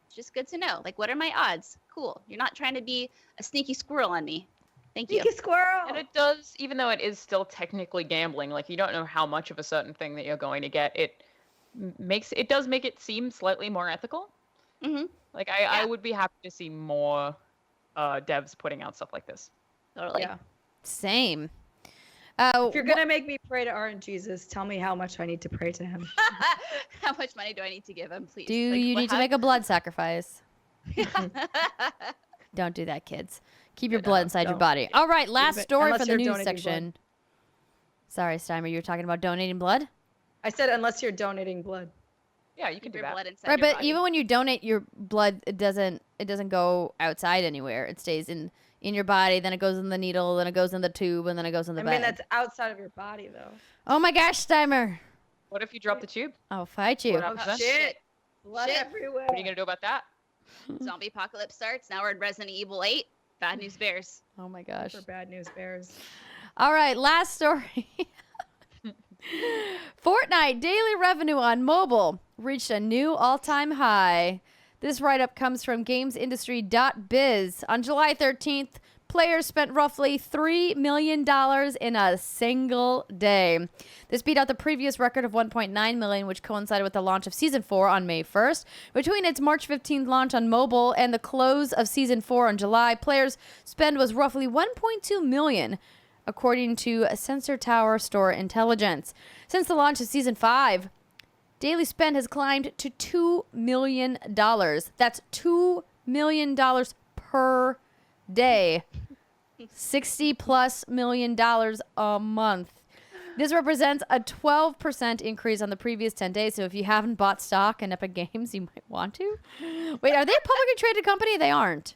S4: It's just good to know. Like, what are my odds? Cool. You're not trying to be a sneaky squirrel on me. Thank you.
S2: Sneaky squirrel.
S3: And it does, even though it is still technically gambling, like you don't know how much of a certain thing that you're going to get, it does make it seem slightly more ethical.
S4: Mm-hmm.
S3: Like I would be happy to see more devs putting out stuff like this.
S4: Totally.
S2: Yeah.
S1: Same.
S2: If you're going to make me pray to RNGesus, tell me how much I need to pray to him.
S4: How much money do I need to give him, please?
S1: Do you need to make a blood sacrifice? Don't do that, kids. Keep your blood inside your body. All right, last story for the news section.
S2: Blood.
S1: Sorry, Steimer, you were talking about donating blood?
S2: I said unless you're donating blood.
S3: Yeah, you can do that.
S4: Blood inside
S1: right,
S4: your
S1: but
S4: body.
S1: even when you donate your blood, it doesn't go outside anywhere. It stays in your body, then it goes in the needle, then it goes in the tube, and then it goes in the bag.
S2: I mean, that's outside of your body, though.
S1: Oh my gosh, Steimer.
S3: What if you drop the tube?
S1: I'll fight you.
S2: Oh, shit. Blood
S4: Shit.
S2: everywhere.
S3: What are you going to do about that?
S4: Zombie apocalypse starts. Now we're in Resident Evil 8. Bad news bears.
S1: Oh my gosh.
S2: For bad news bears.
S1: All right, last story. Fortnite daily revenue on mobile reached a new all-time high. This write-up comes from gamesindustry.biz. On July 13th, players spent roughly $3 million in a single day. This beat out the previous record of $1.9 million, which coincided with the launch of Season 4 on May 1st. Between its March 15th launch on mobile and the close of Season 4 on July, players' spend was roughly $1.2 million, according to Sensor Tower Store Intelligence. Since the launch of Season 5, daily spend has climbed to $2 million. That's $2 million per day. $60+ million a month. This represents a 12% increase on the previous 10 days. So if you haven't bought stock in Epic Games, you might want to. Wait, are they a publicly traded company? They aren't.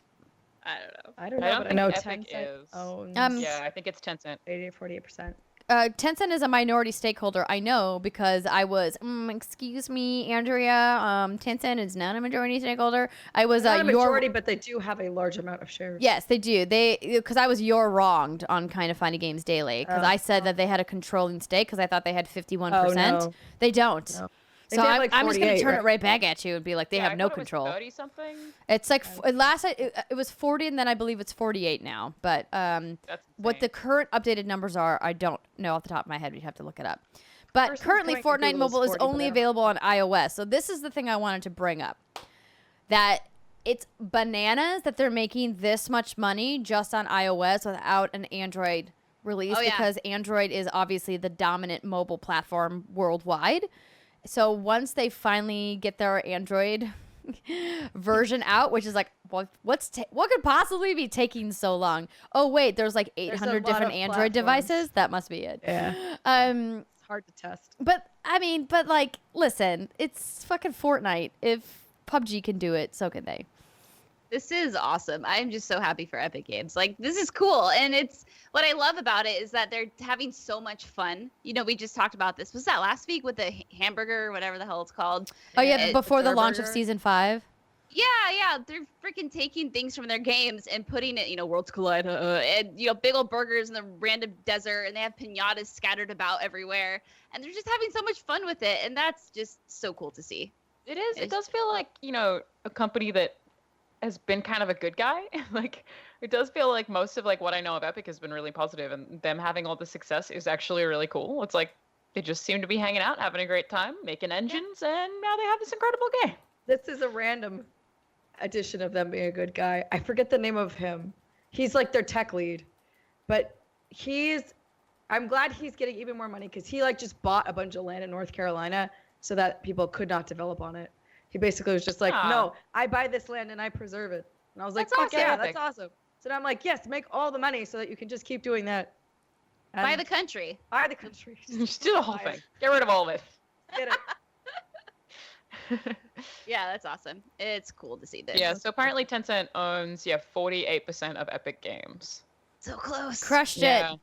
S4: I don't know.
S2: I don't know, but I know
S3: Epic
S2: Tencent
S3: is.
S2: owns
S3: Yeah, I think it's Tencent.
S2: 48%.
S1: Tencent is a minority stakeholder. I know because I was, excuse me, Andrea, Tencent is not a majority stakeholder. I was
S2: Not a majority, but they do have a large amount of shares.
S1: Yes, they do. Because I was wronged on Kind of Funny Games Daily because I said that they had a controlling stake because I thought they had 51%.
S2: Oh, no.
S1: They don't.
S2: No.
S1: So
S2: They did,
S1: I'm,
S2: like,
S1: I'm just going to
S2: 48,
S1: turn it
S2: right?
S1: right back at you and be like, they
S3: Yeah,
S1: have no
S3: I thought
S1: control.
S3: It was 30 something.
S1: It's like it was 40 and then I believe it's 48 now. But
S3: That's
S1: what the
S3: insane.
S1: current updated numbers are, I don't know off the top of my head. We'd have to look it up. But
S2: First one's
S1: currently,
S2: coming to
S1: Fortnite
S2: Google is
S1: Mobile is
S2: 40, but
S1: only
S2: I don't-
S1: available on iOS. So this is the thing I wanted to bring up. That it's bananas that they're making this much money just on iOS without an Android release
S4: Oh, yeah.
S1: because Android is obviously the dominant mobile platform worldwide. So once they finally get their Android version out, which is like, what could possibly be taking so long? Oh wait, there's like 800
S2: lot
S1: different
S2: of
S1: Android
S2: platforms.
S1: devices. That must be it.
S2: Yeah.
S1: Um,
S2: It's hard to test.
S1: but like, listen, it's fucking Fortnite. If PUBG can do it, so can they.
S4: This is awesome. I'm just so happy for Epic Games. Like, this is cool. And it's what I love about it is that they're having so much fun. You know, we just talked about this. Was that last week with the hamburger or whatever the hell it's called?
S1: Oh yeah, before the launch of
S2: Burger.
S1: Season 5.
S4: Yeah. They're freaking taking things from their games and putting it, Worlds Collide, and, big old burgers in the random desert, and they have pinatas scattered about everywhere. And they're just having so much fun with it. And that's just so cool to see.
S3: It is. It
S4: It's-
S3: does feel like, a company that has been kind of a good guy. Like, it does feel like most of what I know of Epic has been really positive, and them having all the success is actually really cool. It's like they just seem to be hanging out, having a great time, making engines, and now they have this incredible game.
S2: This is a random addition of them being a good guy. I forget the name of him. He's like their tech lead, but I'm glad he's getting even more money because he just bought a bunch of land in North Carolina so that people could not develop on it. He basically was just like,
S3: Aw.
S2: no, I buy this land and I preserve it. And I was like,
S3: That's
S2: fuck
S3: awesome.
S2: yeah,
S3: Epic.
S2: that's awesome. So now I'm like, yes, make all the money so that you can just keep doing that.
S4: Buy
S2: And
S4: the country.
S2: buy the country.
S3: Just do the whole
S2: Buy
S3: thing.
S2: it.
S3: Get rid of all of
S2: Get it.
S3: it.
S4: Yeah, that's awesome. It's cool to see this.
S3: Yeah, so apparently Tencent owns 48% of Epic Games.
S4: So close.
S1: Crushed
S3: Yeah.
S1: it.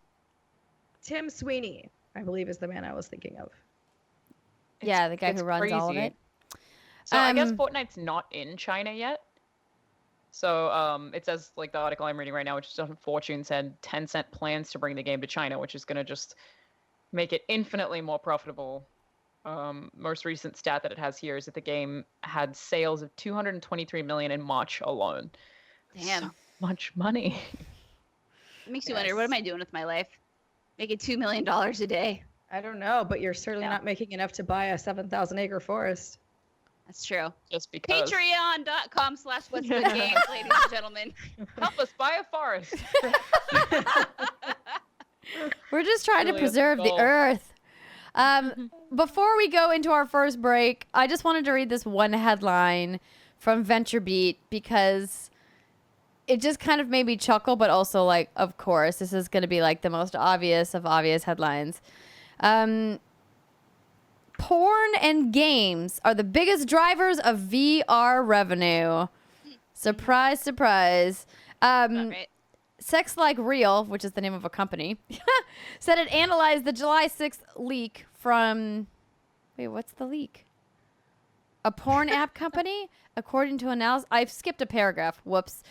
S2: Tim Sweeney, I believe, is the man I was thinking of.
S1: Yeah, the guy
S3: It's
S1: who runs all of
S3: crazy.
S1: it.
S3: So I guess
S1: Um,
S3: Fortnite's not in China yet. So it says the article I'm reading right now, which is on Fortune, said Tencent plans to bring the game to China, which is going to just make it infinitely more profitable. Most recent stat that it has here is that the game had sales of 223 million in March alone.
S4: Damn.
S3: So much money.
S4: It makes you wonder, what am I doing with my life? Making $2 million a day.
S2: I don't know, but you're certainly
S4: Yeah.
S2: not making enough to buy a 7,000-acre forest.
S4: That's true.
S3: Just because.
S4: Patreon.com/what'sgoodgames, ladies and gentlemen.
S3: Help us buy a forest.
S1: We're just trying to
S3: Really is the
S1: preserve the
S3: goal.
S1: earth. Before we go into our first break, I just wanted to read this one headline from VentureBeat because it just kind of made me chuckle, but also of course, this is going to be the most obvious of obvious headlines. Porn and games are the biggest drivers of VR revenue. Surprise, surprise.
S4: All right.
S1: Sex Like Real, which is the name of a company, said it analyzed the July 6th leak from... Wait, what's the leak? A porn app company, according to analysis, I've skipped a paragraph. Whoops.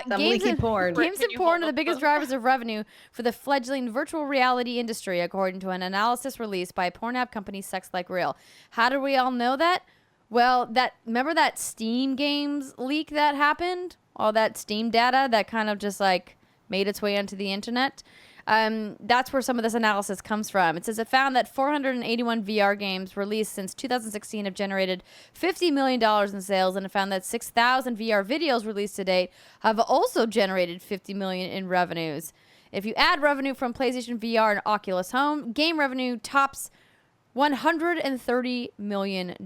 S1: Games and
S2: porn.
S1: Games and porn are the biggest drivers of revenue for the fledgling virtual reality industry, according to an analysis released by porn app company Sex Like Real. How do we all know that? Well, remember that Steam games leak that happened? All that Steam data that kind of just like made its way onto the internet? That's where some of this analysis comes from. It says it found that 481 VR games released since 2016 have generated $50 million in sales, and it found that 6,000 VR videos released to date have also generated $50 million in revenues. If you add revenue from PlayStation VR and Oculus Home, game revenue tops $130 million.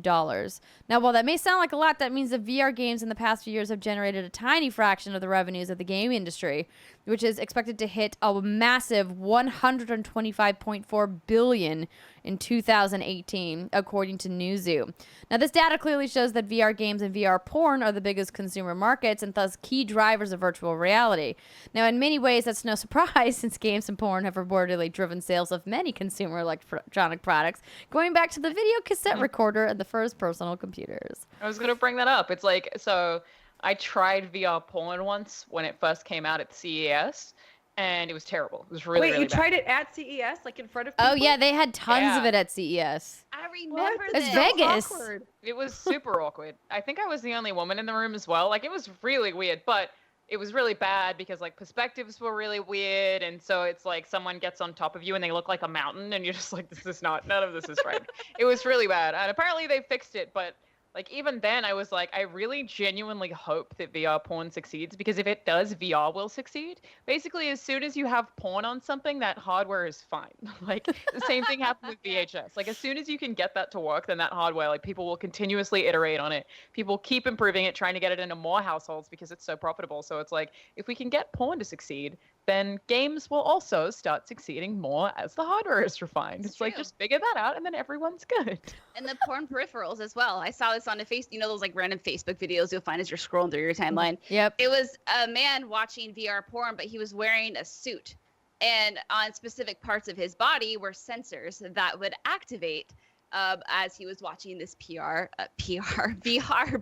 S1: Now, while that may sound like a lot, that means that VR games in the past few years have generated a tiny fraction of the revenues of the game industry, which is expected to hit a massive $125.4 billion in 2018, according to Newzoo. Now, this data clearly shows that VR games and VR porn are the biggest consumer markets and thus key drivers of virtual reality. Now, in many ways, that's no surprise since games and porn have reportedly driven sales of many consumer electronic products, going back to the video cassette recorder and the first personal computers.
S3: I was going to bring that up. It's like, so I tried VR porn once when it first came out at CES, and it was terrible. It was really, really
S2: you
S3: bad.
S2: tried it at CES, like in front of people?
S1: Oh, yeah, they had tons of it at CES.
S4: I remember
S1: It's
S4: this.
S1: Vegas.
S2: Awkward.
S3: It was super awkward. I think I was the only woman in the room as well. Like, it was really weird, but it was really bad because, like, perspectives were really weird, and so it's like someone gets on top of you and they look like a mountain, and you're just like, none of this is right. It was really bad, and apparently they fixed it, but like, even then, I was like, I really genuinely hope that VR porn succeeds, because if it does, VR will succeed. Basically, as soon as you have porn on something, that hardware is fine. Like, the same thing happened with VHS. Like, as soon as you can get that to work, then that hardware, like, people will continuously iterate on it. People keep improving it, trying to get it into more households because it's so profitable. So it's like, if we can get porn to succeed, then games will also start succeeding more as the hardware is refined. It's like, just figure that out, and then everyone's good.
S4: And the porn peripherals as well. I saw this on a those like random Facebook videos you'll find as you're scrolling through your timeline.
S1: Yep.
S4: It was a man watching VR porn, but he was wearing a suit. And on specific parts of his body were sensors that would activate as he was watching this VR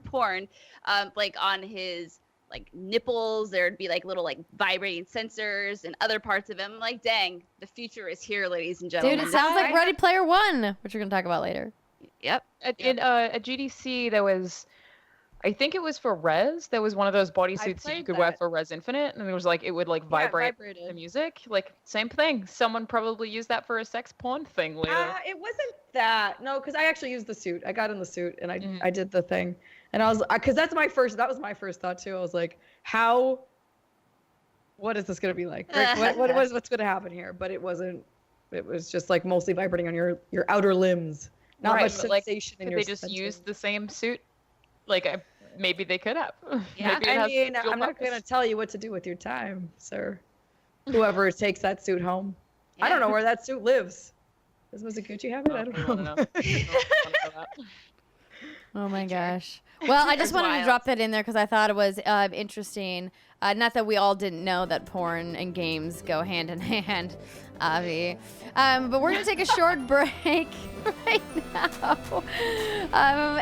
S4: porn, like on his like nipples, there'd be like little like vibrating sensors and other parts of him. Like, dang, the future is here, ladies and gentlemen.
S1: Dude, it sounds like Ready Player One, which we're going to talk about later.
S4: Yep.
S3: At GDC, there was, I think it was for Res, there was one of those bodysuits that you could wear for Res Infinite, and it was like, it would like vibrate the music. Like, same thing. Someone probably used that for a sex porn thing later.
S2: It wasn't that. No, because I actually used the suit. I got in the suit and I did the thing. And I was, because that was my first thought too. I was like, what is this going to be like? What's going to happen here? But it wasn't, it was just like mostly vibrating on your outer limbs. Not much sensation in your
S3: Could they just use the same suit? Like, maybe they could have.
S4: Yeah,
S2: I mean, I'm not going to tell you what to do with your time, sir. Whoever takes that suit home. Yeah. I don't know where that suit lives. Does Mr. Gucci have it? I don't know.
S1: Oh my gosh. Well, I just wanted to drop that in there because I thought it was interesting. Not that we all didn't know that porn and games go hand in hand, Avi. But we're going to take a short break right now.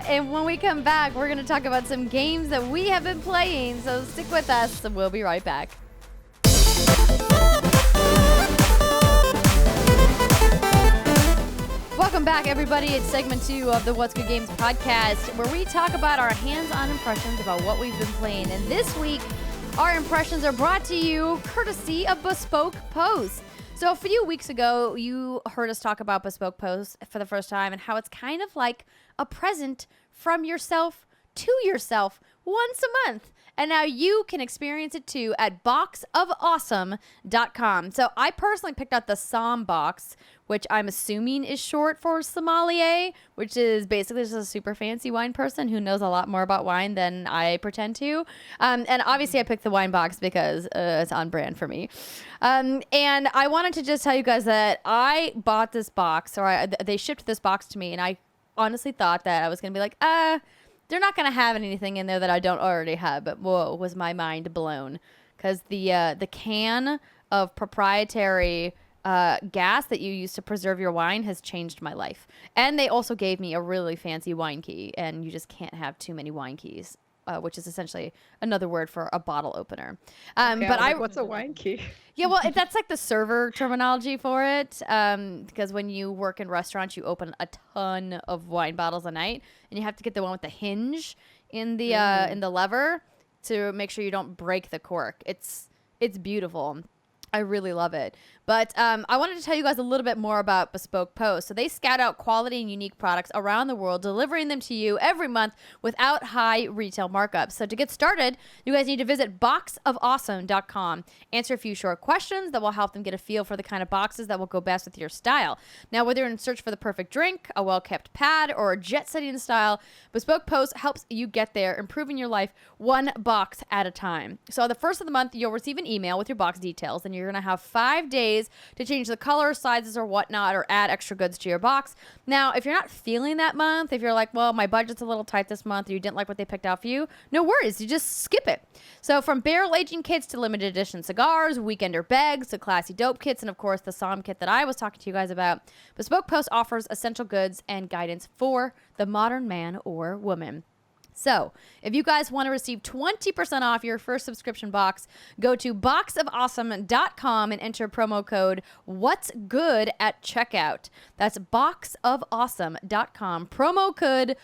S1: And when we come back, we're going to talk about some games that we have been playing. So stick with us, and we'll be right back. Welcome back, everybody. It's segment 2 of the What's Good Games podcast, where we talk about our hands-on impressions about what we've been playing. And this week, our impressions are brought to you courtesy of Bespoke Post. So a few weeks ago, you heard us talk about Bespoke Post for the first time and how it's kind of like a present from yourself to yourself once a month. And now you can experience it too at boxofawesome.com. So I personally picked out the Som box, which I'm assuming is short for sommelier, which is basically just a super fancy wine person who knows a lot more about wine than I pretend to. And obviously I picked the wine box because it's on brand for me. And I wanted to just tell you guys that I bought this box, or they shipped this box to me, and I honestly thought that I was going to be like, they're not going to have anything in there that I don't already have. But whoa, was my mind blown. Because the can of proprietary gas that you use to preserve your wine has changed my life. And they also gave me a really fancy wine key, and you just can't have too many wine keys. Which is essentially another word for a bottle opener.
S2: What's a wine key?
S1: Yeah, well, that's like the server terminology for it. Because when you work in restaurants, you open a ton of wine bottles a night, and you have to get the one with the hinge in the lever to make sure you don't break the cork. It's beautiful. I really love it. But I wanted to tell you guys a little bit more about Bespoke Post. So they scout out quality and unique products around the world, delivering them to you every month without high retail markups. So to get started, you guys need to visit boxofawesome.com. Answer a few short questions that will help them get a feel for the kind of boxes that will go best with your style. Now, whether you're in search for the perfect drink, a well-kept pad, or a jet-setting style, Bespoke Post helps you get there, improving your life one box at a time. So the first of the month, you'll receive an email with your box details, and you're going to have 5 days to change the color, sizes, or whatnot, or add extra goods to your box. Now, if you're not feeling that month, if you're like, well, my budget's a little tight this month, or you didn't like what they picked out for you, no worries. You just skip it. So from barrel-aging kits to limited edition cigars, weekender bags to classy dope kits, and of course the Somm kit that I was talking to you guys about, Bespoke Post offers essential goods and guidance for the modern man or woman. So, if you guys want to receive 20% off your first subscription box, go to boxofawesome.com and enter promo code What's Good at checkout. That's boxofawesome.com. Promo code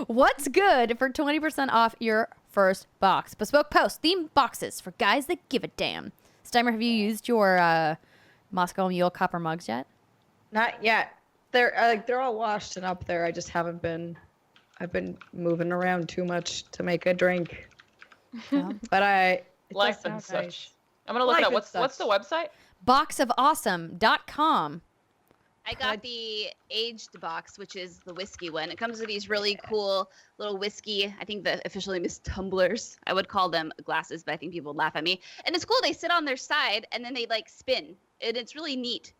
S1: What's Good for 20% off your first box. Bespoke Post, themed boxes for guys that give a damn. Steimer, have you used your Moscow Mule copper mugs yet?
S2: Not yet. They're all washed and up there. I just haven't been. I've been moving around too much to make a drink.
S1: Yeah.
S2: But
S3: Life and such. Nice. I'm gonna look it up. What's the website?
S1: Boxofawesome.com.
S4: I got the aged box, which is the whiskey one. It comes with these really cool little whiskey. I think the official name is tumblers. I would call them glasses, but I think people would laugh at me. And it's cool. They sit on their side and then they like spin, and it's really neat.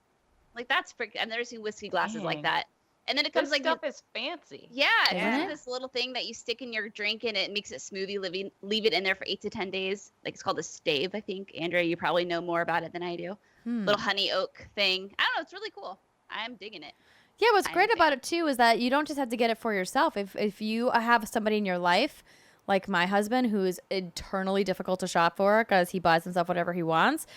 S4: Like that's I've never seen whiskey glasses like that. And then it comes
S3: this
S4: like
S3: stuff is fancy.
S4: Yeah, it comes with this little thing that you stick in your drink and it makes it smoothie. Leave it in there for 8 to 10 days. Like it's called a stave, I think. Andrea, you probably know more about it than I do. Little honey oak thing. I don't know. It's really cool. I'm digging it.
S1: Yeah, what's great about it too is that you don't just have to get it for yourself. If you have somebody in your life, like my husband, who is eternally difficult to shop for because he buys himself whatever he wants,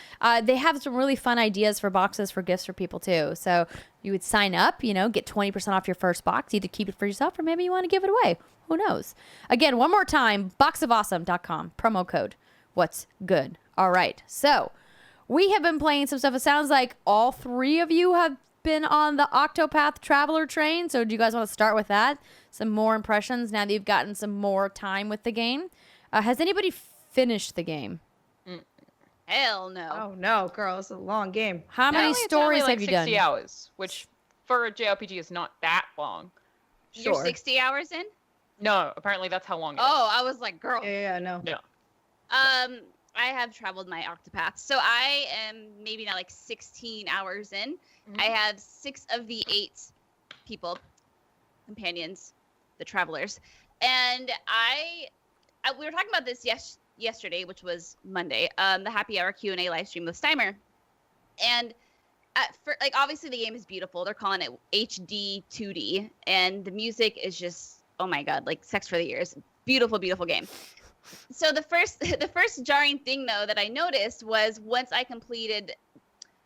S1: they have some really fun ideas for boxes for gifts for people too. So you would sign up, get 20% off your first box, either keep it for yourself or maybe you want to give it away. Who knows? Again, one more time, boxofawesome.com, promo code What's Good. All right. So we have been playing some stuff. It sounds like all three of you have been on the Octopath Traveler train. So do you guys want to start with that? Some more impressions now that you've gotten some more time with the game. Has anybody finished the game?
S4: Hell no.
S2: Oh no, girl, it's a long game.
S1: How many stories have you done?
S3: 60 hours, which for a JRPG is not that long.
S4: Sure. You're 60 hours in?
S3: No, apparently that's how long it is.
S4: Oh, I was like, girl.
S2: Yeah, no.
S3: Yeah.
S4: I have traveled my Octopath. So I am maybe now like 16 hours in. Mm-hmm. I have 6 of the 8 people, companions, the travelers. And we were talking about this yesterday, which was Monday, the happy hour Q&A live stream with Steimer. And obviously the game is beautiful. They're calling it HD 2D. And the music is just, oh my God, like sex for the ears. Beautiful, beautiful game. So the first jarring thing though that I noticed was once I completed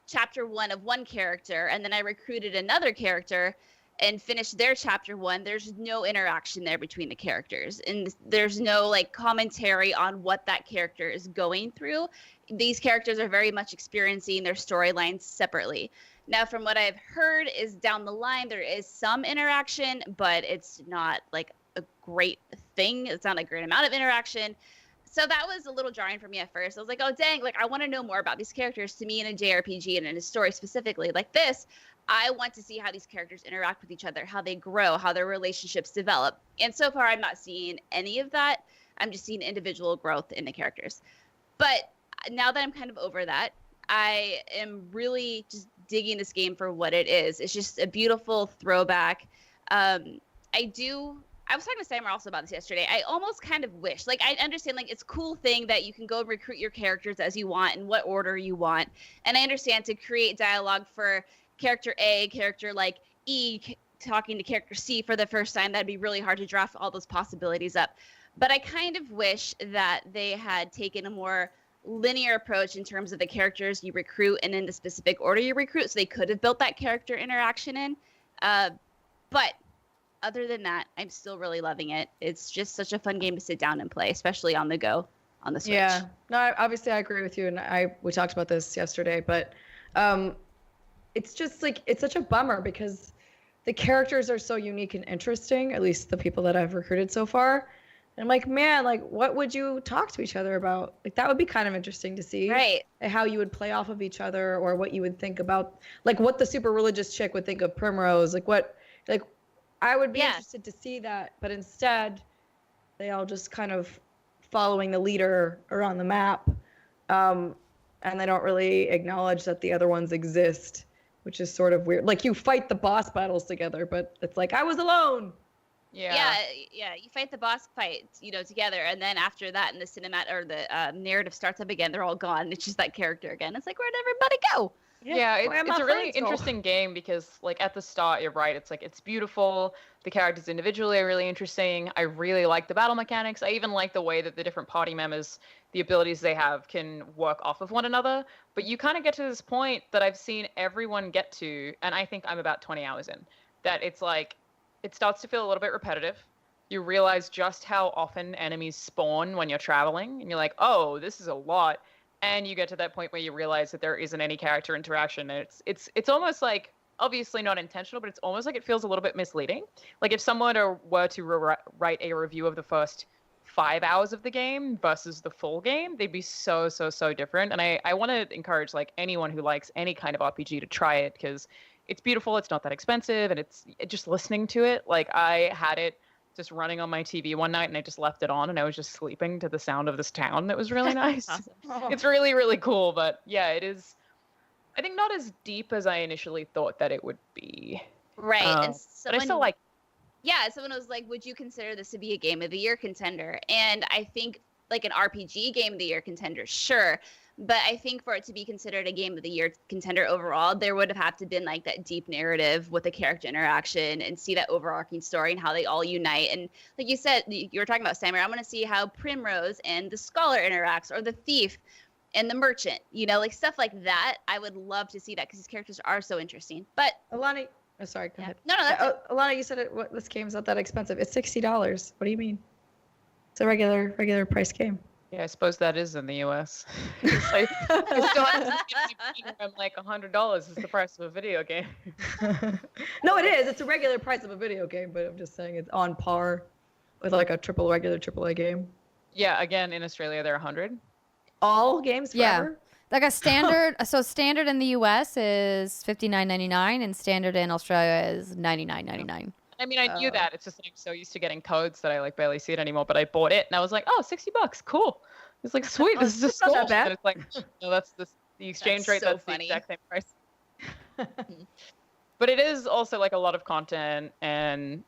S4: chapter 1 of one character and then I recruited another character and finished their chapter 1, there's no interaction there between the characters, and there's no like commentary on what that character is going through. These characters are very much experiencing their storylines separately. Now, from what I've heard is down the line, there is some interaction, but it's not like a great thing. It's not a great amount of interaction. So that was a little jarring for me at first. I was like, oh, dang, like I want to know more about these characters. To me in a JRPG and in a story specifically like this, I want to see how these characters interact with each other, how they grow, how their relationships develop. And so far, I'm not seeing any of that. I'm just seeing individual growth in the characters. But now that I'm kind of over that, I am really just digging this game for what it is. It's just a beautiful throwback. I I was talking to Samar also about this yesterday. I almost kind of wish, like, I understand, like, it's a cool thing that you can go recruit your characters as you want in what order you want. And I understand to create dialogue for character A, character like E, talking to character C for the first time, that'd be really hard to draft all those possibilities up. But I kind of wish that they had taken a more linear approach in terms of the characters you recruit and in the specific order you recruit, so they could have built that character interaction in. But other than that, I'm still really loving it. It's just such a fun game to sit down and play, especially on the go on the Switch.
S2: Yeah, no, obviously I agree with you, and we talked about this yesterday, but it's just like, it's such a bummer because the characters are so unique and interesting, at least the people that I've recruited so far. And I'm like, man, like, what would you talk to each other about? Like, that would be kind of interesting to see.
S4: Right.
S2: How you would play off of each other, or what you would think about, like, what the super religious chick would think of Primrose. Like, I would be interested to see that, but instead, they all just kind of following the leader around the map, and they don't really acknowledge that the other ones exist, which is sort of weird. Like, you fight the boss battles together, but it's like, I was alone.
S4: Yeah. You fight the boss fight, together, and then after that, in the the narrative starts up again. They're all gone. It's just that character again. It's like, where'd everybody go?
S3: Yeah, it's a really interesting game because, like, at the start, you're right. It's like, it's beautiful. The characters individually are really interesting. I really like the battle mechanics. I even like the way that the different party members, the abilities they have, can work off of one another. But you kind of get to this point that I've seen everyone get to, and I think I'm about 20 hours in, that it's like, it starts to feel a little bit repetitive. You realize just how often enemies spawn when you're traveling, and you're like, oh, this is a lot. And you get to that point where you realize that there isn't any character interaction. And it's almost like, obviously not intentional, but it's almost like it feels a little bit misleading. Like, if someone were to write a review of the first 5 hours of the game versus the full game, they'd be so different. And I want to encourage, like, anyone who likes any kind of RPG to try it, because it's beautiful, it's not that expensive, and it's just listening to it. Like, I had it just running on my TV one night, and I just left it on, and I was just sleeping to the sound of this town. That was really nice.
S4: Awesome.
S3: It's really cool, but yeah, it is, I think, not as deep as I initially thought that it would be.
S4: Right. And
S3: but I still like.
S4: Yeah, someone was like, would you consider this to be a Game of the Year contender? And I think, like, an RPG Game of the Year contender, sure. But I think for it to be considered a Game of the Year contender overall, there would have had to been, like, that deep narrative with the character interaction and see that overarching story and how they all unite. And like you said, you were talking about Samurai, I want to see how Primrose and the Scholar interacts, or the Thief and the Merchant, like, stuff like that. I would love to see that because these characters are so interesting. But
S2: Alanah, oh, sorry, go ahead.
S4: No, that's
S2: Alanah, you said this game's not that expensive. It's $60. What do you mean? It's a regular price game.
S3: Yeah, I suppose that is in the U.S. I still have to get I'm like, $100 is the price of a video game.
S2: No, it is. It's a regular price of a video game, but I'm just saying it's on par with, like, a regular AAA game.
S3: Yeah, again, in Australia, they're 100.
S2: All games forever?
S1: Yeah. Like a standard, so standard in the US is $59.99 and standard in Australia is $99.99.
S3: I mean, I knew that. It's just that I'm so used to getting codes that I, like, barely see it anymore. But I bought it, and I was like, oh, $60, cool. It's like, sweet, this is just
S2: not
S3: cool.
S2: that bad.
S3: And it's like, no, that's the exchange rate.
S4: So
S3: That's
S4: funny.
S3: the exact same price. But it is also, like, a lot of content, and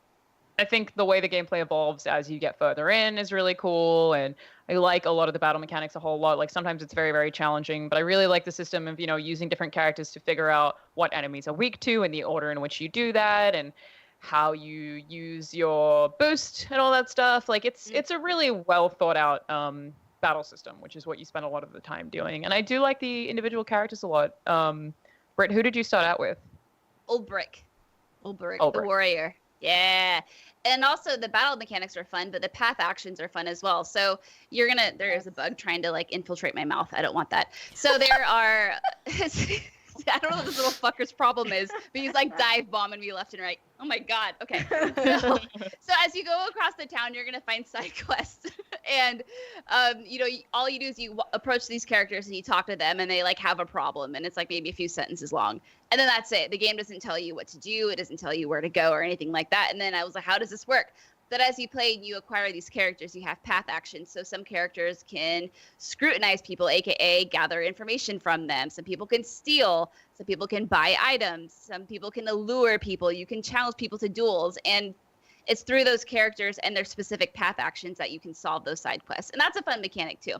S3: I think the way the gameplay evolves as you get further in is really cool. And I like a lot of the battle mechanics a whole lot. Like, sometimes it's very challenging, but I really like the system of, using different characters to figure out what enemies are weak to and the order in which you do that, and how you use your boost and all that stuff. Like, it's a really well thought out battle system, which is what you spend a lot of the time doing. And I do like the individual characters a lot. Britt, who did you start out with?
S4: Ulbrich, the warrior. Yeah. And also the battle mechanics are fun, but the path actions are fun as well. So there is a bug trying to, like, infiltrate my mouth. I don't want that. So there are, I don't know what this little fucker's problem is, but he's, like, dive bombing me left and right. Oh my God. Okay. So as you go across the town, you're going to find side quests. And, all you do is you approach these characters and you talk to them, and they, like, have a problem. And it's, like, maybe a few sentences long. And then that's it. The game doesn't tell you what to do. It doesn't tell you where to go or anything like that. And then I was like, how does this work? That as you play and you acquire these characters, you have path actions. So some characters can scrutinize people, aka gather information from them. Some people can steal. Some people can buy items. Some people can allure people. You can challenge people to duels. And it's through those characters and their specific path actions that you can solve those side quests, and that's a fun mechanic too.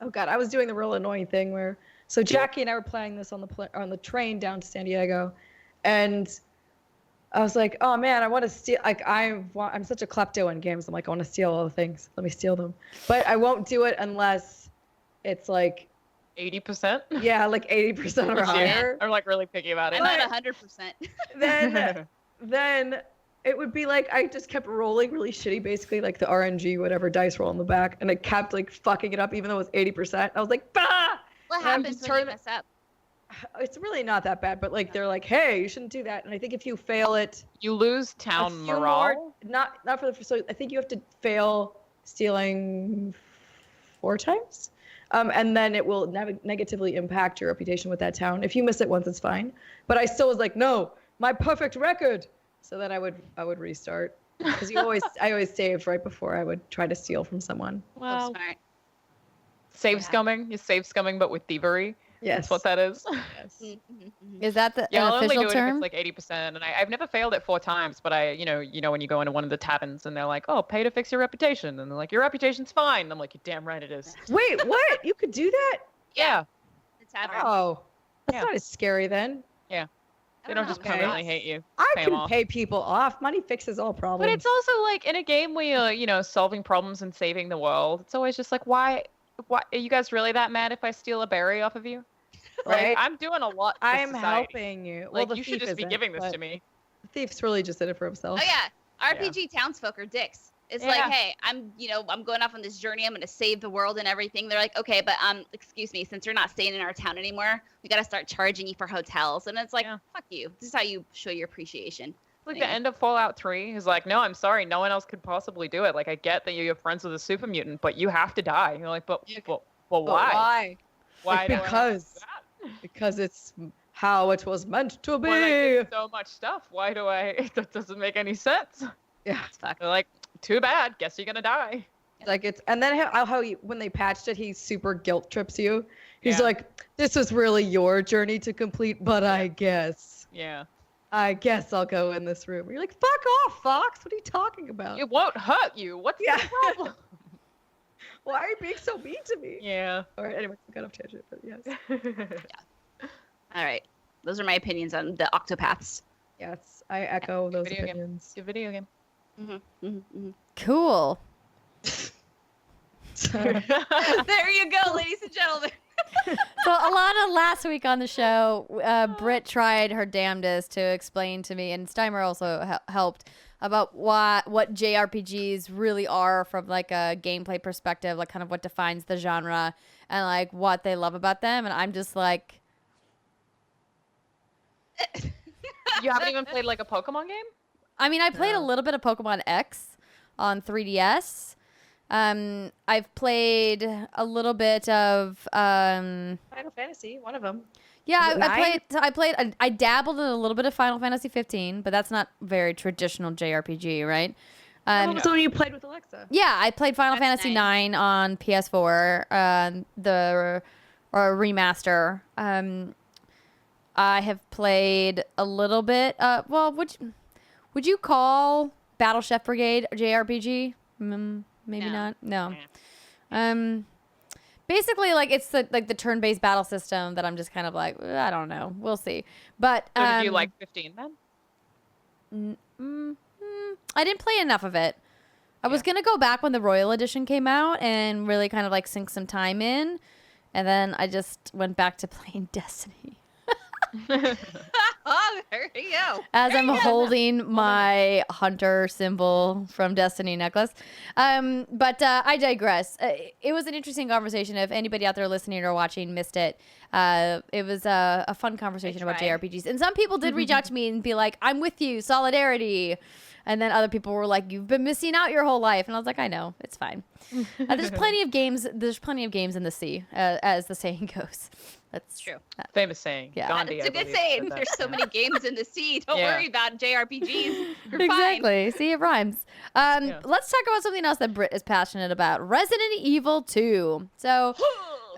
S2: Oh god, I was doing the real annoying thing where so Jackie and I were playing this on the train down to San Diego, and I was like, oh man, I want to steal. Like I'm such a klepto in games. I'm like, I want to steal all the things. Let me steal them, but I won't do it unless it's like
S3: 80%.
S2: Yeah, like 80% or higher.
S3: I'm like really picky about it.
S4: I'm at 100%.
S2: Then it would be like I just kept rolling really shitty, basically like the RNG whatever dice roll in the back, and I kept like fucking it up even though it was 80%. I was like, bah!
S4: What happens when you mess up?
S2: It's really not that bad, but like they're like, hey, you shouldn't do that. And I think if you fail it,
S3: you lose town morale.
S2: Not for the. So I think you have to fail stealing 4 times, and then it will negatively impact your reputation with that town. If you miss it once, it's fine. But I still was like, no, my perfect record. So then I would restart because I always saved right before I would try to steal from someone.
S3: Well, save scumming. You save scumming, but with thievery.
S2: Yes.
S3: That's what that is.
S2: Yes.
S1: Is that the
S3: I'll only
S1: official
S3: do it
S1: term?
S3: if it's like 80%, and I've never failed it 4 times. But you know when you go into one of the taverns and they're like, "Oh, pay to fix your reputation," and they're like, "Your reputation's fine." And I'm like, "You're damn right it is."
S2: Wait, what? You could do that?
S3: Yeah.
S4: The tavern.
S2: Oh, that's not as scary then.
S3: Yeah. They don't just
S2: Okay.
S3: permanently hate you.
S2: I
S3: Pay 'em
S2: can
S3: off.
S2: pay people off. Money fixes all problems.
S3: But it's also like in a game where you're, solving problems and saving the world. It's always just like, why are you guys really that mad if I steal a berry off of you?
S2: right.
S3: Like, I'm doing a lot for
S2: I'm
S3: society.
S2: helping you.
S3: Like,
S2: the
S3: you should
S2: thief
S3: just be
S2: isn't,
S3: giving this
S2: but
S3: to me.
S2: The thief's really just in it for himself.
S4: Oh yeah, RPG townsfolk are dicks. It's like, hey, I'm going off on this journey. I'm going to save the world and everything. They're like, okay, but excuse me, since you're not staying in our town anymore, we got to start charging you for hotels. And it's like, fuck you. This is how you show your appreciation.
S3: Like the end of Fallout 3 is like, no, I'm sorry, no one else could possibly do it. Like, I get that you're friends with a super mutant, but you have to die. You're like, but why? Why?
S2: Like, because it's how it was meant to be.
S3: When I did so much stuff, why do I? That doesn't make any sense.
S2: Yeah,
S3: they're like, too bad. Guess you're gonna die.
S2: Like and then how when they patched it, he super guilt trips you. He's like, this was really your journey to complete, but I guess.
S3: Yeah.
S2: I guess I'll go in this room. You're like, fuck off, Fox. What are you talking about?
S3: It won't hurt you. What's the problem?
S2: Why are you being so mean to me?
S3: Yeah.
S2: All right. Anyway, we got off tangent, but yes.
S4: All right. Those are my opinions on the Octopaths.
S2: Yes, I echo those
S3: video
S2: opinions.
S3: Game. Good video game.
S1: Cool.
S4: There you go, ladies and gentlemen.
S1: So Alanah, last week on the show, Britt tried her damnedest to explain to me, and Steimer also helped about what JRPGs really are from like a gameplay perspective, like kind of what defines the genre and like what they love about them. And I'm just like,
S3: You haven't even played like a Pokemon game?
S1: I mean, I played a little bit of Pokemon X on 3DS. I've played a little bit of
S2: Final Fantasy, one of them.
S1: Yeah, I dabbled in a little bit of Final Fantasy 15, but that's not very traditional JRPG, right?
S2: What was the one you played with Alexa?
S1: Yeah, I played Final Fantasy 9 on PS4, the remaster. I have played a little bit. Well, would you call Battle Chef Brigade a JRPG? Maybe not. No. Basically, like it's the turn-based battle system that I'm just kind of like, I don't know. We'll see. But
S3: So did you like 15 then?
S1: I didn't play enough of it. I was gonna go back when the Royal Edition came out and really kind of like sink some time in, and then I just went back to playing Destiny.
S4: Oh, there you go.
S1: As I'm holding my hunter symbol from Destiny necklace. But I digress. It was an interesting conversation. If anybody out there listening or watching missed it, it was a fun conversation about JRPGs. And some people did reach out to me and be like, I'm with you, solidarity. And then other people were like, you've been missing out your whole life. And I was like, I know, it's fine. There's plenty of games in the sea, as the saying goes. That's
S4: true.
S3: Famous saying.
S1: Yeah.
S3: Gandhi,
S4: It's a good saying. There's so many games in the sea. Don't worry about JRPGs. You're
S1: exactly. See, it rhymes. Let's talk about something else that Britt is passionate about. Resident Evil 2. So,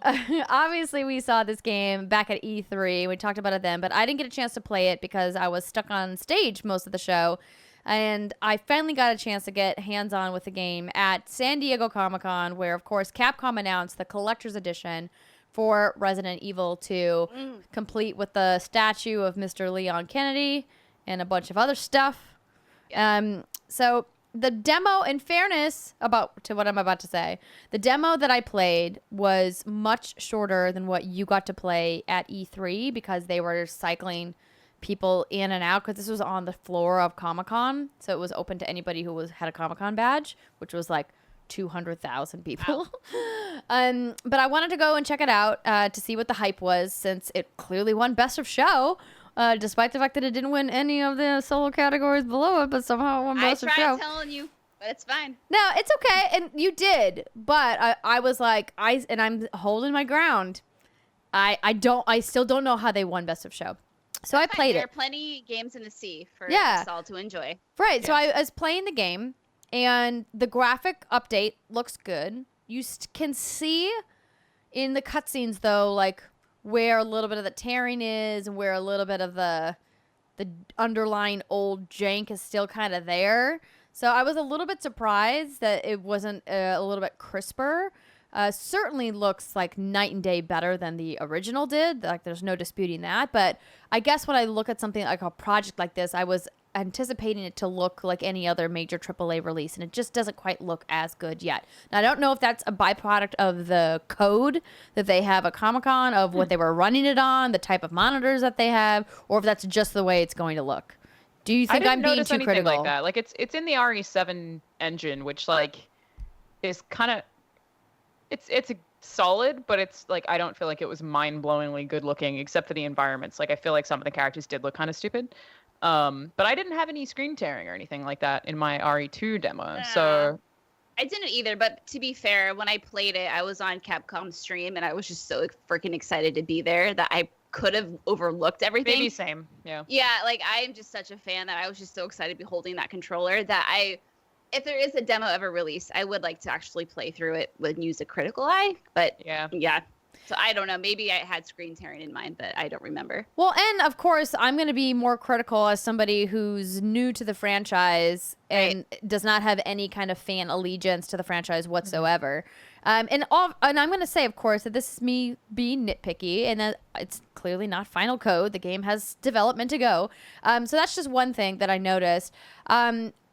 S1: obviously, we saw this game back at E3. We talked about it then, but I didn't get a chance to play it because I was stuck on stage most of the show. And I finally got a chance to get hands-on with the game at San Diego Comic-Con, where, of course, Capcom announced the collector's edition for Resident Evil 2, complete with the statue of Mr. Leon Kennedy and a bunch of other stuff. So the demo, in fairness to what I'm about to say, the demo that I played was much shorter than what you got to play at E3 because they were cycling people in and out because this was on the floor of Comic-Con. So it was open to anybody who had a Comic-Con badge, which was like 200,000 people. Wow. But I wanted to go and check it out to see what the hype was, since it clearly won Best of Show, despite the fact that it didn't win any of the solo categories below it, but somehow it won Best of Show.
S4: I tried telling you, but it's fine.
S1: No, it's okay, and you did, but I was like, I'm holding my ground. I still don't know how they won Best of Show. So I played it.
S4: There are plenty games in the sea for us all to enjoy.
S1: Right. Yeah. So I was playing the game, and the graphic update looks good. You can see in the cutscenes, though, like where a little bit of the tearing is and where a little bit of the underlying old jank is still kind of there. So I was a little bit surprised that it wasn't a little bit crisper. Certainly looks like night and day better than the original did. Like, there's no disputing that. But I guess when I look at something like a project like this, I was anticipating it to look like any other major AAA release, and it just doesn't quite look as good yet. Now, I don't know if that's a byproduct of the code that they have at Comic-Con, of what they were running it on, the type of monitors that they have, or if that's just the way it's going to look. Do you think I'm being too critical?
S3: Like that. Like, it's in the RE7 engine, which like is kind of it's solid, but it's like I don't feel like it was mind-blowingly good looking, except for the environments. Like, I feel like some of the characters did look kind of stupid. But I didn't have any screen tearing or anything like that in my RE2 demo. So
S4: I didn't either, but to be fair, when I played it, I was on Capcom's stream and I was just so freaking excited to be there that I could have overlooked everything.
S3: Maybe same. Yeah.
S4: Yeah, like I'm just such a fan that I was just so excited to be holding that controller that if there is a demo ever released, I would like to actually play through it and use a critical eye. But yeah. So I don't know. Maybe I had screen tearing in mind, but I don't remember.
S1: Well, and of course, I'm going to be more critical as somebody who's new to the franchise and does not have any kind of fan allegiance to the franchise whatsoever. And I'm going to say, of course, that this is me being nitpicky, and that it's clearly not final code. The game has development to go. So that's just one thing that I noticed.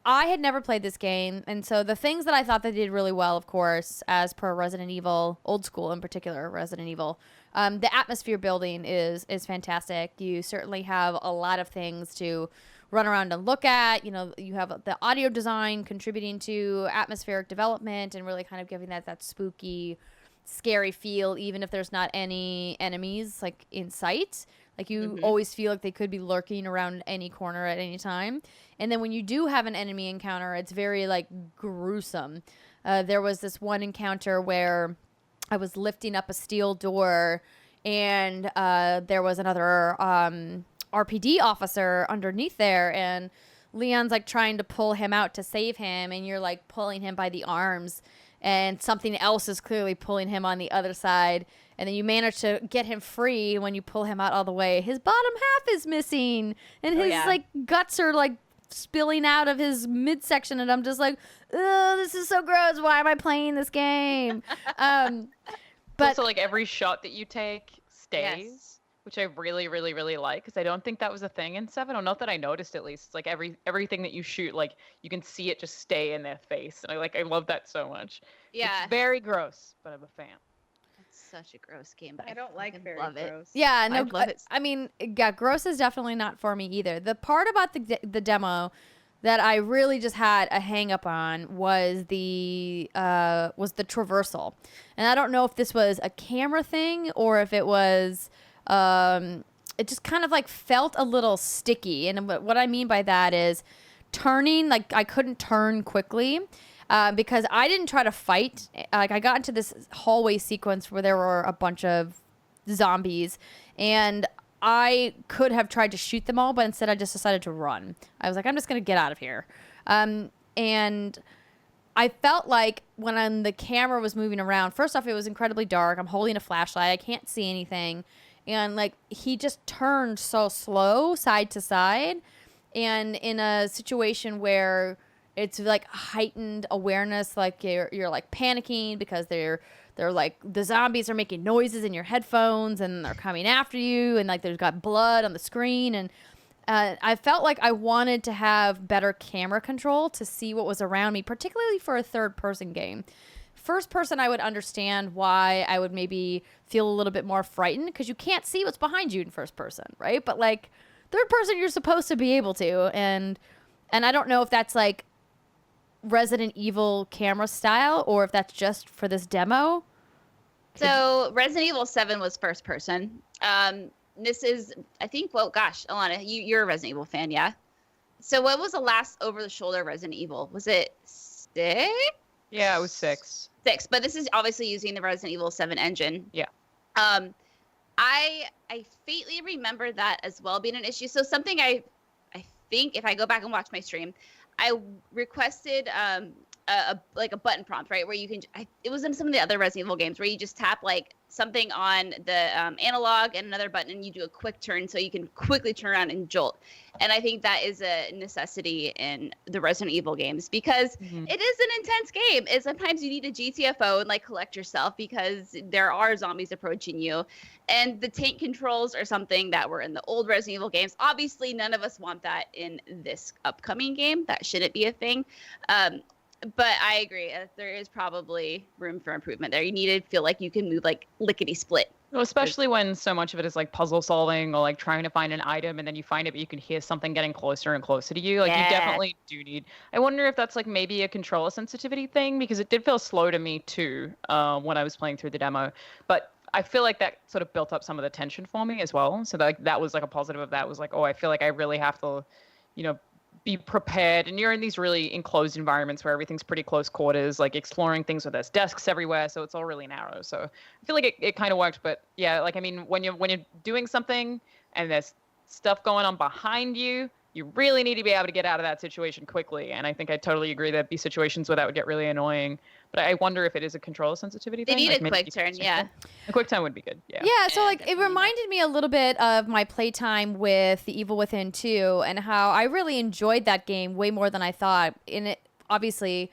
S1: I had never played this game, and so the things that I thought they did really well, of course, as per Resident Evil, old school in particular, Resident Evil, the atmosphere building is fantastic. You certainly have a lot of things to run around and look at. You know, you have the audio design contributing to atmospheric development and really kind of giving that spooky, scary feel, even if there's not any enemies like in sight. Like, you always feel like they could be lurking around any corner at any time. And then when you do have an enemy encounter, it's very, like, gruesome. There was this one encounter where I was lifting up a steel door, and there was another RPD officer underneath there, and Leon's, like, trying to pull him out to save him, and you're, like, pulling him by the arms, and something else is clearly pulling him on the other side. And then you manage to get him free. When you pull him out all the way, his bottom half is missing, and his like guts are like spilling out of his midsection. And I'm just like, oh, this is so gross. Why am I playing this game? But
S3: also, like, every shot that you take stays, which I really, really, really like, because I don't think that was a thing in 7, or not that I noticed at least. It's like everything that you shoot, like, you can see it just stay in their face, and I love that so much.
S4: Yeah,
S3: it's very gross, but I'm a fan.
S4: Such a gross game, but
S2: I don't like very
S4: love
S2: gross.
S4: It.
S1: Yeah, no,
S4: I love it.
S1: I mean, gross is definitely not for me either. The part about the demo that I really just had a hang up on was the traversal, and I don't know if this was a camera thing or if it was it just kind of like felt a little sticky. And what I mean by that is turning, like, I couldn't turn quickly. Because I didn't try to fight. Like, I got into this hallway sequence where there were a bunch of zombies, and I could have tried to shoot them all, but instead I just decided to run. I was like, I'm just going to get out of here. And I felt like when the camera was moving around, first off, it was incredibly dark. I'm holding a flashlight. I can't see anything. And, like, he just turned so slow side to side. and in a situation where it's like heightened awareness, like you're like panicking because they're like the zombies are making noises in your headphones and they're coming after you, and like there's got blood on the screen, and I felt like I wanted to have better camera control to see what was around me, particularly for a third-person game. First person, I would understand why I would maybe feel a little bit more frightened, because you can't see what's behind you in first person, right? But like third person, you're supposed to be able to, and I don't know if that's like Resident Evil camera style or if that's just for this demo.
S4: So Resident Evil 7 was first person. This is, I think, well, gosh, Alanah, you're a Resident Evil fan, yeah? So what was the last over-the-shoulder Resident Evil? Was it 6?
S3: Yeah, it was 6.
S4: 6, but this is obviously using the Resident Evil 7 engine.
S3: Yeah.
S4: I faintly remember that as well being an issue. So something I think, if I go back and watch my stream, I requested like a button prompt, right, where you can. It was in some of the other Resident Evil games where you just tap like something on the analog and another button, and you do a quick turn, so you can quickly turn around and jolt. And I think that is a necessity in the Resident Evil games, because it is an intense game. And sometimes you need a GTFO and like collect yourself, because there are zombies approaching you. And the tank controls are something that were in the old Resident Evil games. Obviously, none of us want that in this upcoming game. That shouldn't be a thing. But I agree. There is probably room for improvement there. You need to feel like you can move like lickety split.
S3: Well, especially when so much of it is like puzzle solving or like trying to find an item, and then you find it, but you can hear something getting closer and closer to you. Like you definitely do need. I wonder if that's like maybe a controller sensitivity thing, because it did feel slow to me too when I was playing through the demo. But I feel like that sort of built up some of the tension for me as well. So that was like a positive of that, was like, oh, I feel like I really have to, be prepared. And you're in these really enclosed environments where everything's pretty close quarters, like exploring things where there's desks everywhere, so it's all really narrow. So I feel like it kind of worked. But yeah, like I mean, when you're doing something and there's stuff going on behind you, you really need to be able to get out of that situation quickly. And I think I totally agree there'd be situations where that would get really annoying. But I wonder if it is a controller sensitivity thing.
S4: They need
S3: like
S4: a quick turn, yeah.
S3: A quick turn would be good, yeah.
S1: Yeah, so like it reminded me a little bit of my playtime with The Evil Within 2, and how I really enjoyed that game way more than I thought. In it, obviously,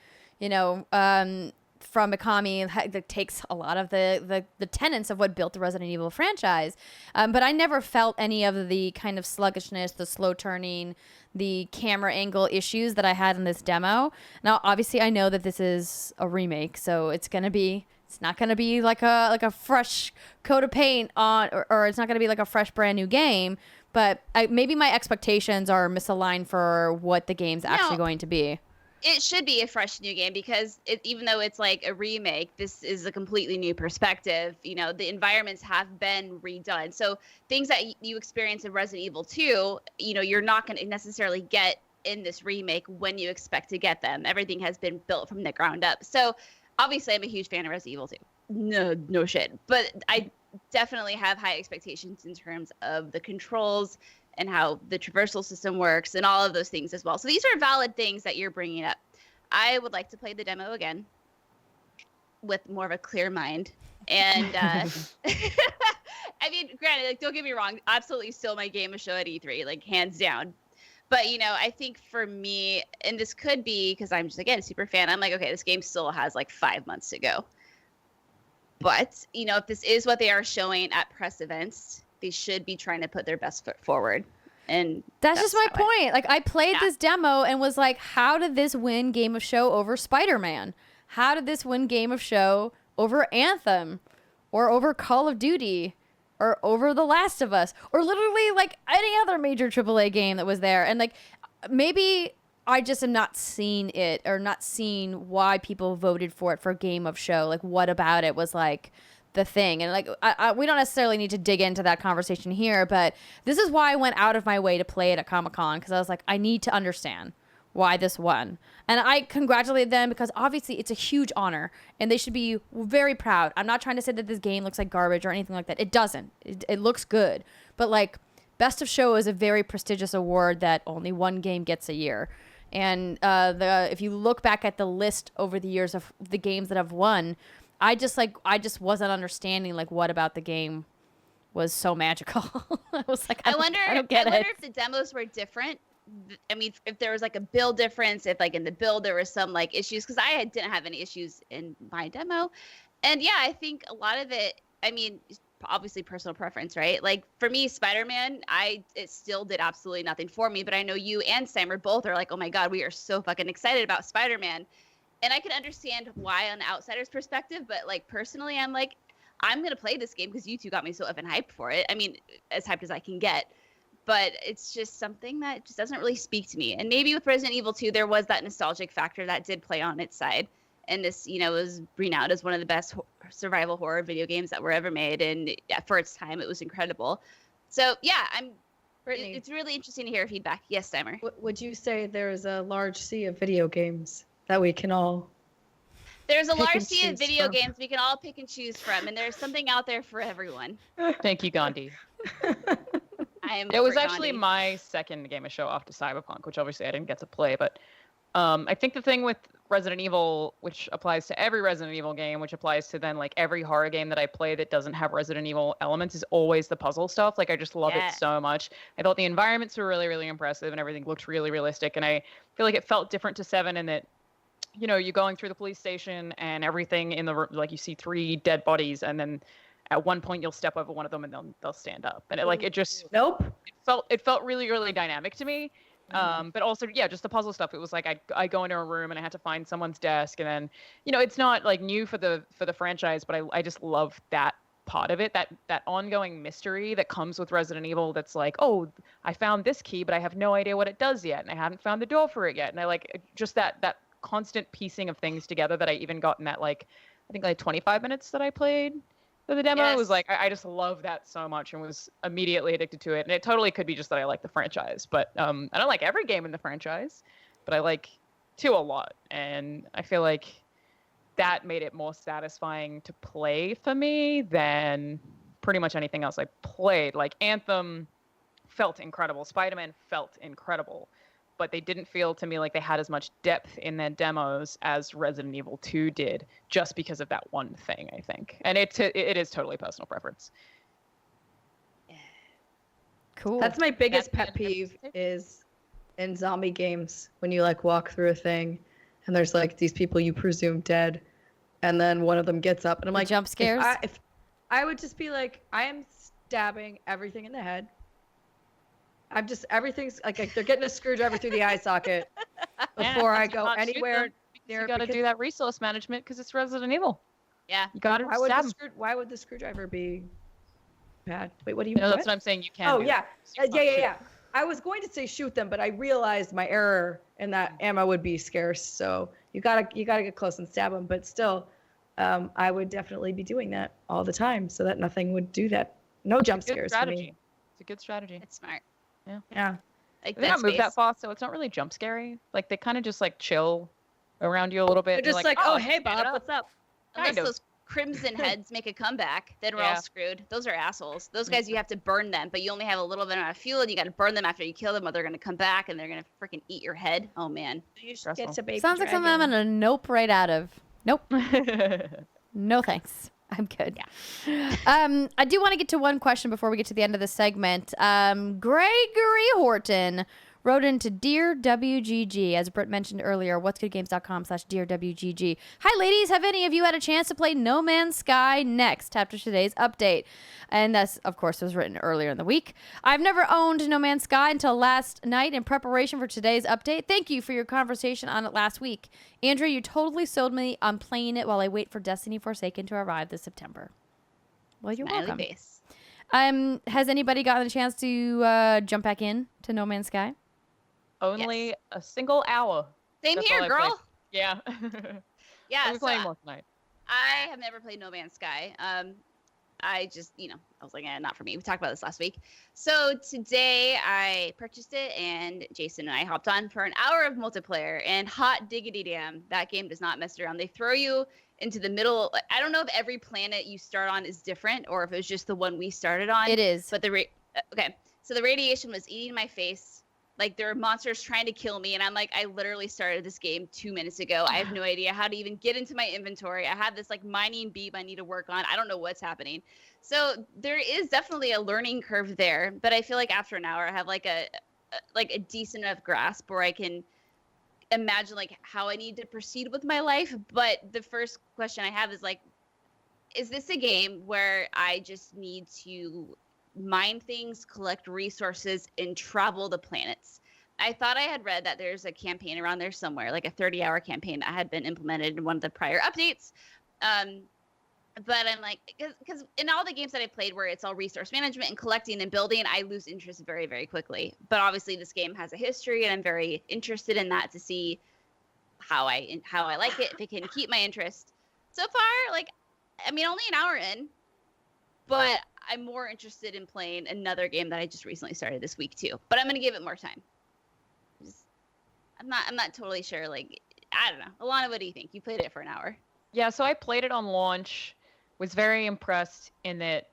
S1: from Mikami, that takes a lot of the tenets of what built the Resident Evil franchise. But I never felt any of the kind of sluggishness, the slow turning, the camera angle issues that I had in this demo. Now, obviously, I know that this is a remake, so it's not gonna be like a fresh coat of paint on, or it's not gonna be like a fresh brand new game. But maybe my expectations are misaligned for what the game's actually going to be.
S4: It should be a fresh new game, because even though it's like a remake, this is a completely new perspective. The environments have been redone. So things that you experience in Resident Evil 2, you're not going to necessarily get in this remake when you expect to get them. Everything has been built from the ground up. So obviously I'm a huge fan of Resident Evil 2. No shit. But I definitely have high expectations in terms of the controls and how the traversal system works and all of those things as well. So these are valid things that you're bringing up. I would like to play the demo again with more of a clear mind. And I mean, granted, like, don't get me wrong, absolutely still my game of show at E3, like hands down. But, I think for me, and this could be because I'm just, again, a super fan, I'm like, okay, this game still has like 5 months to go. But, if this is what they are showing at press events, they should be trying to put their best foot forward. And
S1: that's just my point. Like, I played this demo and was like, how did this win Game of Show over Spider-Man? How did this win Game of Show over Anthem? Or over Call of Duty? Or over The Last of Us? Or literally, like, any other major AAA game that was there. And, like, maybe I just am not seeing it, or not seeing why people voted for it for Game of Show. Like, what about it was, like, the thing? And like we don't necessarily need to dig into that conversation here, but this is why I went out of my way to play it at Comic-Con, because I was like, I need to understand why this won. And I congratulated them, because obviously it's a huge honor and they should be very proud. I'm not trying to say that this game looks like garbage or anything like that. It doesn't. It looks good, but like Best of Show is a very prestigious award that only one game gets a year. And if you look back at the list over the years of the games that have won, I just wasn't understanding, like, what about the game was so magical. I was like, I wonder
S4: if the demos were different I mean, if there was like a build difference, if like in the build there was some like issues, because didn't have any issues in my demo. And yeah, I think a lot of it, I mean, obviously personal preference, right? Like for me, Spider-Man, it still did absolutely nothing for me, but I know you and Steimer both are like, oh my God, we are so fucking excited about Spider-Man. And I can understand why on the outsider's perspective, but like personally, I'm like, I'm going to play this game because you two got me so effing hyped for it. I mean, as hyped as I can get. But it's just something that just doesn't really speak to me. And maybe with Resident Evil 2, there was that nostalgic factor that did play on its side. And this, was renowned as one of the best survival horror video games that were ever made. And for its time, it was incredible. So, yeah,
S2: Brittany,
S4: it's really interesting to hear feedback. Yes, Steimer.
S2: Would you say there's a large sea of video games that we can all...
S4: There's a large sea of video games we can all pick and choose from. And there's something out there for everyone.
S3: Thank you, Gandhi. It was actually my second game of show after Cyberpunk, which obviously I didn't get to play. But I think the thing with Resident Evil, which applies to every Resident Evil game, which applies to then like every horror game that I play that doesn't have Resident Evil elements, is always the puzzle stuff. Like I just love it so much. I thought the environments were really, really impressive and everything looked really realistic. And I feel like it felt different to 7 in that, you're going through the police station and everything in the room, like you see 3 dead bodies, and then at one point you'll step over one of them and they'll stand up, and it felt really, really dynamic to me. But also, just the puzzle stuff. It was like I go into a room and I had to find someone's desk, and then it's not like new for the franchise, but I just love that part of it, that ongoing mystery that comes with Resident Evil. That's like, oh, I found this key, but I have no idea what it does yet, and I haven't found the door for it yet, and I like just that constant piecing of things together that I even got in that I think 25 minutes that I played for the demo. It was like I just love that so much and was immediately addicted to it. And it totally could be just that I like the franchise, but I don't like every game in the franchise, but I like 2 a lot, and I feel like that made it more satisfying to play for me than pretty much anything else I played. Like Anthem felt incredible, Spider-Man felt incredible, but they didn't feel to me like they had as much depth in their demos as Resident Evil 2 did, just because of that one thing, I think. And it is totally personal preference.
S1: Cool.
S2: That's my biggest pet peeve is in zombie games when you like walk through a thing and there's like these people you presume dead, and then one of them gets up and I'm like,
S1: jump scares.
S2: If I would just be like, I am stabbing everything in the head. Everything's like they're getting a screwdriver through the eye socket before I go anywhere near.
S3: You got to do that resource management because it's Resident Evil.
S4: Yeah.
S3: You got to stab.
S2: Why would the screwdriver be bad? Wait, what do you?
S3: No, that's what I'm saying. You can.
S2: Oh yeah, yeah. I was going to say shoot them, but I realized my error and that ammo would be scarce. So you gotta get close and stab them. But still, I would definitely be doing that all the time so that nothing would do that. No jump scares for me.
S3: It's a good strategy.
S4: It's smart.
S2: Yeah.
S4: Like
S3: they don't move that fast, so it's not really jump scary. Like they kind of just like chill around you a little bit.
S2: They're just like, oh hey Bob, what's up?
S4: Unless those crimson heads make a comeback, then we're all screwed. Those are assholes. Those guys, you have to burn them, but you only have a little bit of fuel, and you got to burn them after you kill them, or they're gonna come back and they're gonna freaking eat your head. Oh man.
S2: You should get to baby
S1: Sounds like something I'm gonna nope right out of. Nope. No thanks. I'm good. Yeah. I do want to get to one question before we get to the end of the segment. Gregory Horton wrote into Dear WGG, as Britt mentioned earlier, what'sgoodgames.com/DearWGG. Hi, ladies. Have any of you had a chance to play No Man's Sky next after today's update? And that's, of course, was written earlier in the week. I've never owned No Man's Sky until last night in preparation for today's update. Thank you for your conversation on it last week. Andrea, you totally sold me on playing it while I wait for Destiny Forsaken to arrive this September. Well, you're welcome.
S4: Base.
S1: Has anybody gotten a chance to jump back in to No Man's Sky?
S3: Only a single hour.
S4: Same here, girl.
S3: Yeah.
S4: Yeah.
S3: I'll be playing more tonight.
S4: I have never played No Man's Sky. I just, I was like, not for me. We talked about this last week. So today I purchased it, and Jason and I hopped on for an hour of multiplayer, and hot diggity damn, that game does not mess around. They throw you into the middle. I don't know if every planet you start on is different or if it was just the one we started on.
S1: It is.
S4: But okay. So the radiation was eating my face. Like, there were monsters trying to kill me, and I'm like, I literally started this game 2 minutes ago. I have no idea how to even get into my inventory. I have this, like, mining beam I need to work on. I don't know what's happening. So there is definitely a learning curve there, but I feel like after an hour, I have, like, like a decent enough grasp where I can imagine like how I need to proceed with my life. But the first question I have is like, is this a game where I just need to mine things, collect resources, and travel the planets? I thought I had read that there's a campaign around there somewhere, like a 30-hour campaign that had been implemented in one of the prior updates. But I'm like, because in all the games that I played where it's all resource management and collecting and building, I lose interest very, very quickly. But obviously this game has a history, and I'm very interested in that to see how I like it, if it can keep my interest. So far, like, I mean, only an hour in, but I'm more interested in playing another game that I just recently started this week too. But I'm gonna give it more time. I'm not totally sure. Like, I don't know. Alanah, what do you think? You played it for an hour.
S3: Yeah, so I played it on launch. Was very impressed in that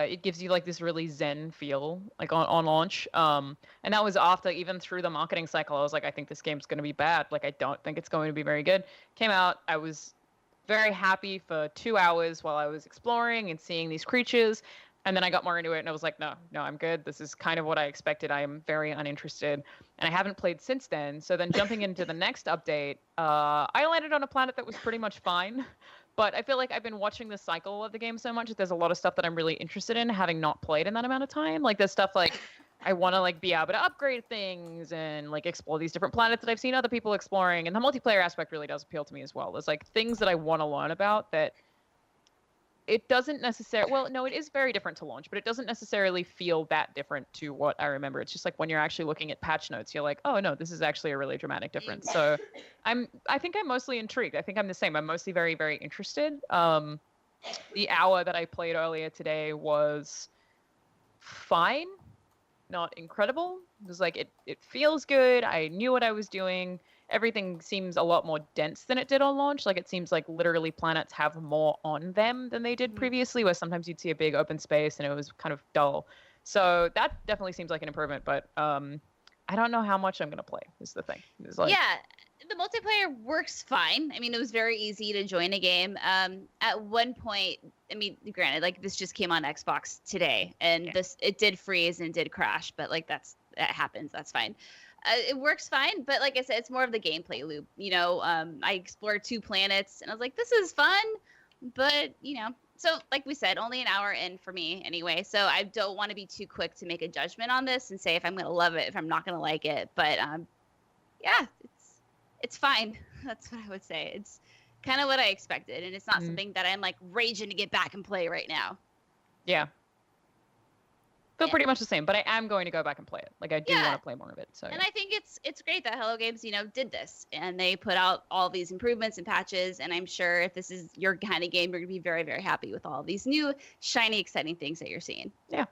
S3: it gives you like this really zen feel like on launch. And that was after, even through the marketing cycle, I was like, I think this game's going to be bad. Like, I don't think it's going to be very good. Came out, I was very happy for 2 hours while I was exploring and seeing these creatures. And then I got more into it and I was like, no, I'm good. This is kind of what I expected. I am very uninterested. And I haven't played since then. So then jumping into the next update, I landed on a planet that was pretty much fine. But I feel like I've been watching the cycle of the game so much that there's a lot of stuff that I'm really interested in, having not played in that amount of time. Like, there's stuff like I want to like be able to upgrade things and like explore these different planets that I've seen other people exploring. And the multiplayer aspect really does appeal to me as well. There's like things that I want to learn about that it doesn't necessarily, well, no, it is very different to launch, but it doesn't necessarily feel that different to what I remember. It's just like when you're actually looking at patch notes, you're like, oh no, this is actually a really dramatic difference. So I think I'm mostly intrigued. I think I'm the same. I'm mostly very, very interested. The hour that I played earlier today was fine, not incredible. It was like, it feels good. I knew what I was doing. Everything seems a lot more dense than it did on launch. Like, it seems like literally planets have more on them than they did previously, where sometimes you'd see a big open space and it was kind of dull. So that definitely seems like an improvement, but I don't know how much I'm going to play is the thing. It's like,
S4: yeah, the multiplayer works fine. I mean, it was very easy to join a game. At one point, I mean, granted, like, this just came on Xbox today, and it did freeze and did crash, but like that happens. That's fine. It works fine, but like I said, it's more of the gameplay loop. You know, I explored 2 planets, and I was like, this is fun, but, you know, so like we said, only an hour in for me anyway, so I don't want to be too quick to make a judgment on this and say if I'm going to love it, if I'm not going to like it, but yeah, it's fine. That's what I would say. It's kind of what I expected, and it's not something that I'm like raging to get back and play right now.
S3: Yeah. Feel pretty much the same, but I am going to go back and play it. Like, I do want to play more of it. So,
S4: and I think it's great that Hello Games, you know, did this, and they put out all these improvements and patches. And I'm sure if this is your kind of game, you're gonna be very, very happy with all these new, shiny, exciting things that you're seeing.
S3: Yeah.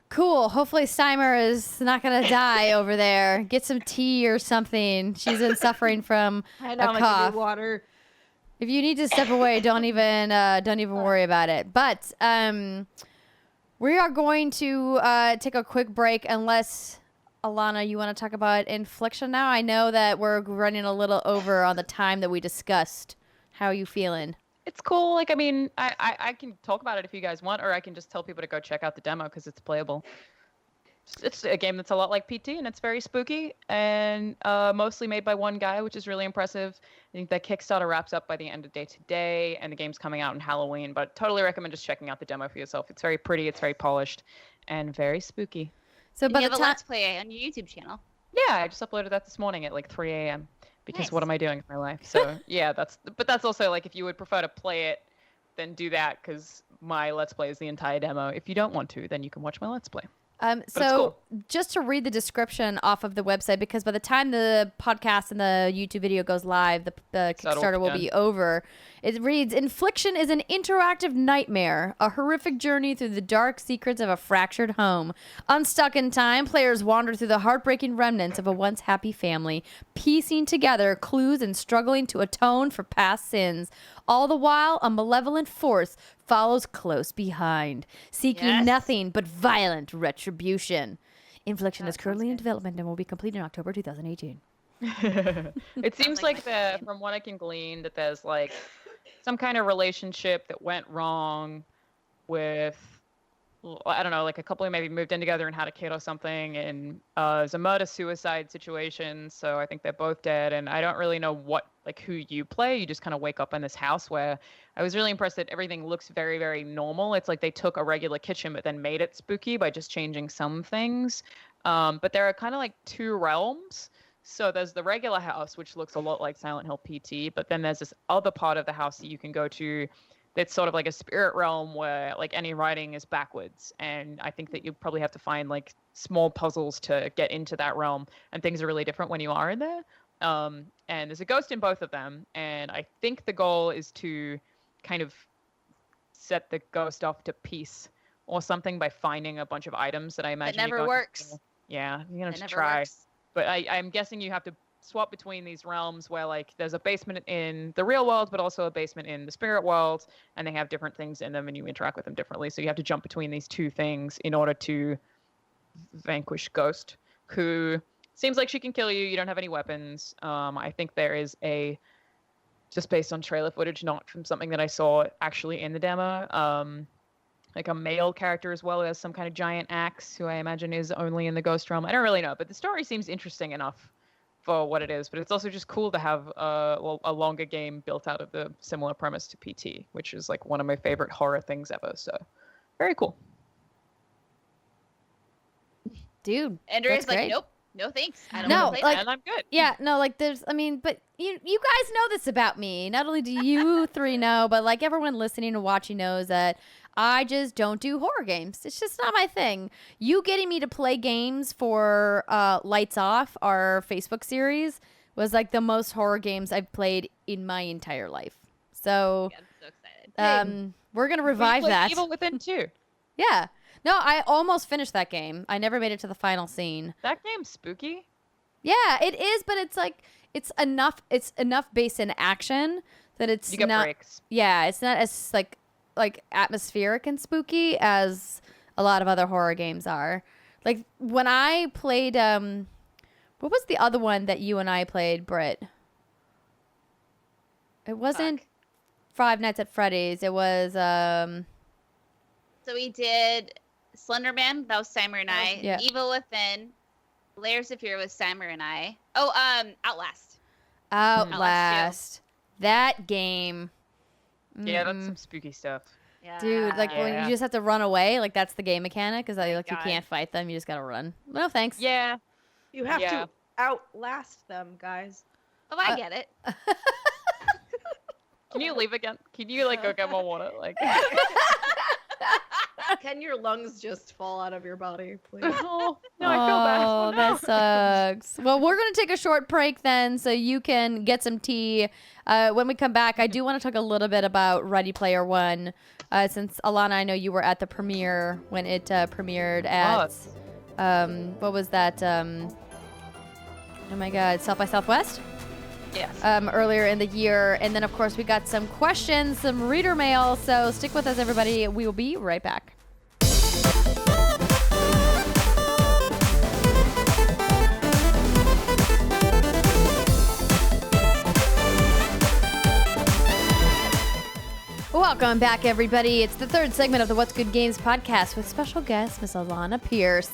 S1: Cool. Hopefully Steimer is not going to die over there. Get some tea or something. She's been suffering from a cough.
S2: Water.
S1: If you need to step away, don't even worry about it. But we are going to take a quick break, unless Alanah, you want to talk about Infliction now? I know that we're running a little over on the time that we discussed. How are you feeling?
S3: It's cool. Like, I mean, I can talk about it if you guys want, or I can just tell people to go check out the demo because it's playable. It's a game that's a lot like PT, and it's very spooky, and mostly made by one guy, which is really impressive. I think that Kickstarter wraps up by the end of day today, and the game's coming out on Halloween, but totally recommend just checking out the demo for yourself. It's very pretty, it's very polished, and very spooky.
S4: So by you have a Let's Play on your YouTube channel.
S3: Yeah, I just uploaded that this morning at like 3 a.m. because what am I doing with my life? So yeah, but that's also like, if you would prefer to play it, then do that, because my Let's Play is the entire demo. If you don't want to, then you can watch my Let's Play.
S1: So just to read the description off of the website, because by the time the podcast and the YouTube video goes live, the Kickstarter will be over. It reads, Infliction is an interactive nightmare, a horrific journey through the dark secrets of a fractured home. Unstuck in time, players wander through the heartbreaking remnants of a once happy family, piecing together clues and struggling to atone for past sins. All the while, a malevolent force follows close behind, seeking nothing but violent retribution. Infliction is currently in development and will be complete in October 2018.
S3: It seems like from what I can glean, that there's like some kind of relationship that went wrong with I don't know, like a couple who maybe moved in together and had a kid or something, and there's a murder-suicide situation, so I think they're both dead, and I don't really know who you play. You just kind of wake up in this house where I was really impressed that everything looks very, very normal. It's like they took a regular kitchen but then made it spooky by just changing some things. But there are kind of like two realms. So there's the regular house, which looks a lot like Silent Hill PT, but then there's this other part of the house that you can go to that's sort of like a spirit realm where like any writing is backwards. And I think that you probably have to find like small puzzles to get into that realm, and things are really different when you are in there. And there's a ghost in both of them, and I think the goal is to kind of set the ghost off to peace or something by finding a bunch of items that I imagine
S4: It never works.
S3: Yeah, you're gonna have to
S4: It never
S3: try.
S4: works.
S3: But I'm guessing you have to swap between these realms where like there's a basement in the real world, but also a basement in the spirit world, and they have different things in them and you interact with them differently. So you have to jump between these two things in order to vanquish Ghost, who seems like she can kill you. You don't have any weapons. I think there is just based on trailer footage, not from something that I saw actually in the demo, like a male character as well as some kind of giant axe who I imagine is only in the ghost realm. I don't really know, but the story seems interesting enough for what it is. But it's also just cool to have a longer game built out of the similar premise to PT, which is like one of my favorite horror things ever. So very cool.
S1: Dude,
S4: Andrea's
S1: that's
S4: like,
S1: great.
S4: nope, no thanks. I don't
S1: No,
S4: want to play
S1: like-
S4: that.
S3: And I'm good.
S1: Yeah, no, like there's, I mean, but you guys know this about me. Not only do you three know, but like everyone listening and watching knows that I just don't do horror games. It's just not my thing. You getting me to play games for Lights Off, our Facebook series, was like the most horror games I've played in my entire life. So,
S4: I'm so excited.
S1: we're gonna
S3: We
S1: revive
S3: played
S1: that.
S3: Evil Within 2.
S1: Yeah. No, I almost finished that game. I never made it to the final scene.
S3: That game's spooky.
S1: Yeah, it is, but it's like it's enough based in action that it's
S3: You get
S1: not
S3: breaks.
S1: Yeah, it's not as like atmospheric and spooky as a lot of other horror games are. Like when I played what was the other one that you and I played, Britt? It wasn't
S4: Fuck.
S1: Five Nights at Freddy's. It was
S4: So we did Slender Man. That was Simon and I.
S1: Yeah.
S4: Evil Within. Layers of Fear was Simon and I. Oh, Outlast.
S1: Outlast. That game.
S3: Yeah, that's
S1: Mm-mm.
S3: some spooky stuff.
S4: Yeah.
S1: Dude, like when
S3: Yeah.
S1: you just have to run away, like that's the game mechanic, is that like you
S4: God.
S1: can't fight them, you just gotta run. No thanks.
S3: Yeah.
S2: You have
S3: Yeah.
S2: to outlast them, guys.
S4: Oh, I get it.
S3: Can you leave again? Can you like go get more water? Like,
S2: Can your lungs just fall out of your body, please?
S3: oh, no, I feel bad.
S1: Oh, that sucks. Well, we're gonna take a short break then, so you can get some tea. When we come back, I do want to talk a little bit about Ready Player One, since Alanah, I know you were at the premiere when it premiered at what was that? Oh my God, South by Southwest.
S3: Yes.
S1: Earlier in the year. And then, of course, we got some questions, some reader mail. So stick with us, everybody. We will be right back. Welcome back, everybody. It's the third segment of the What's Good Games podcast with special guest, Miss Alanah Pearce.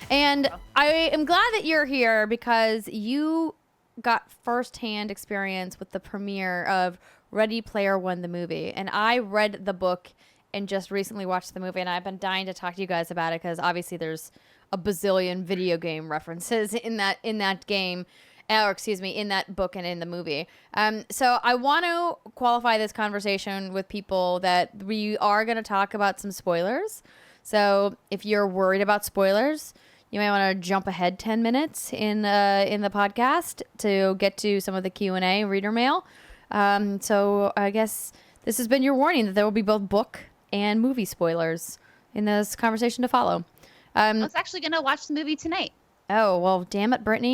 S1: And I am glad that you're here because you got firsthand experience with the premiere of Ready Player One, the movie. And I read the book and just recently watched the movie, and I've been dying to talk to you guys about it because obviously there's a bazillion video game references in that game, or excuse me, in that book and in the movie. So I want to qualify this conversation with people that we are going to talk about some spoilers. So if you're worried about spoilers, you might want to jump ahead 10 minutes in the podcast to get to some of the Q&A reader mail. So I guess this has been your warning that there will be both book and movie spoilers in this conversation to follow.
S4: I was actually gonna watch the movie tonight.
S1: Oh, well, damn it, Brittany.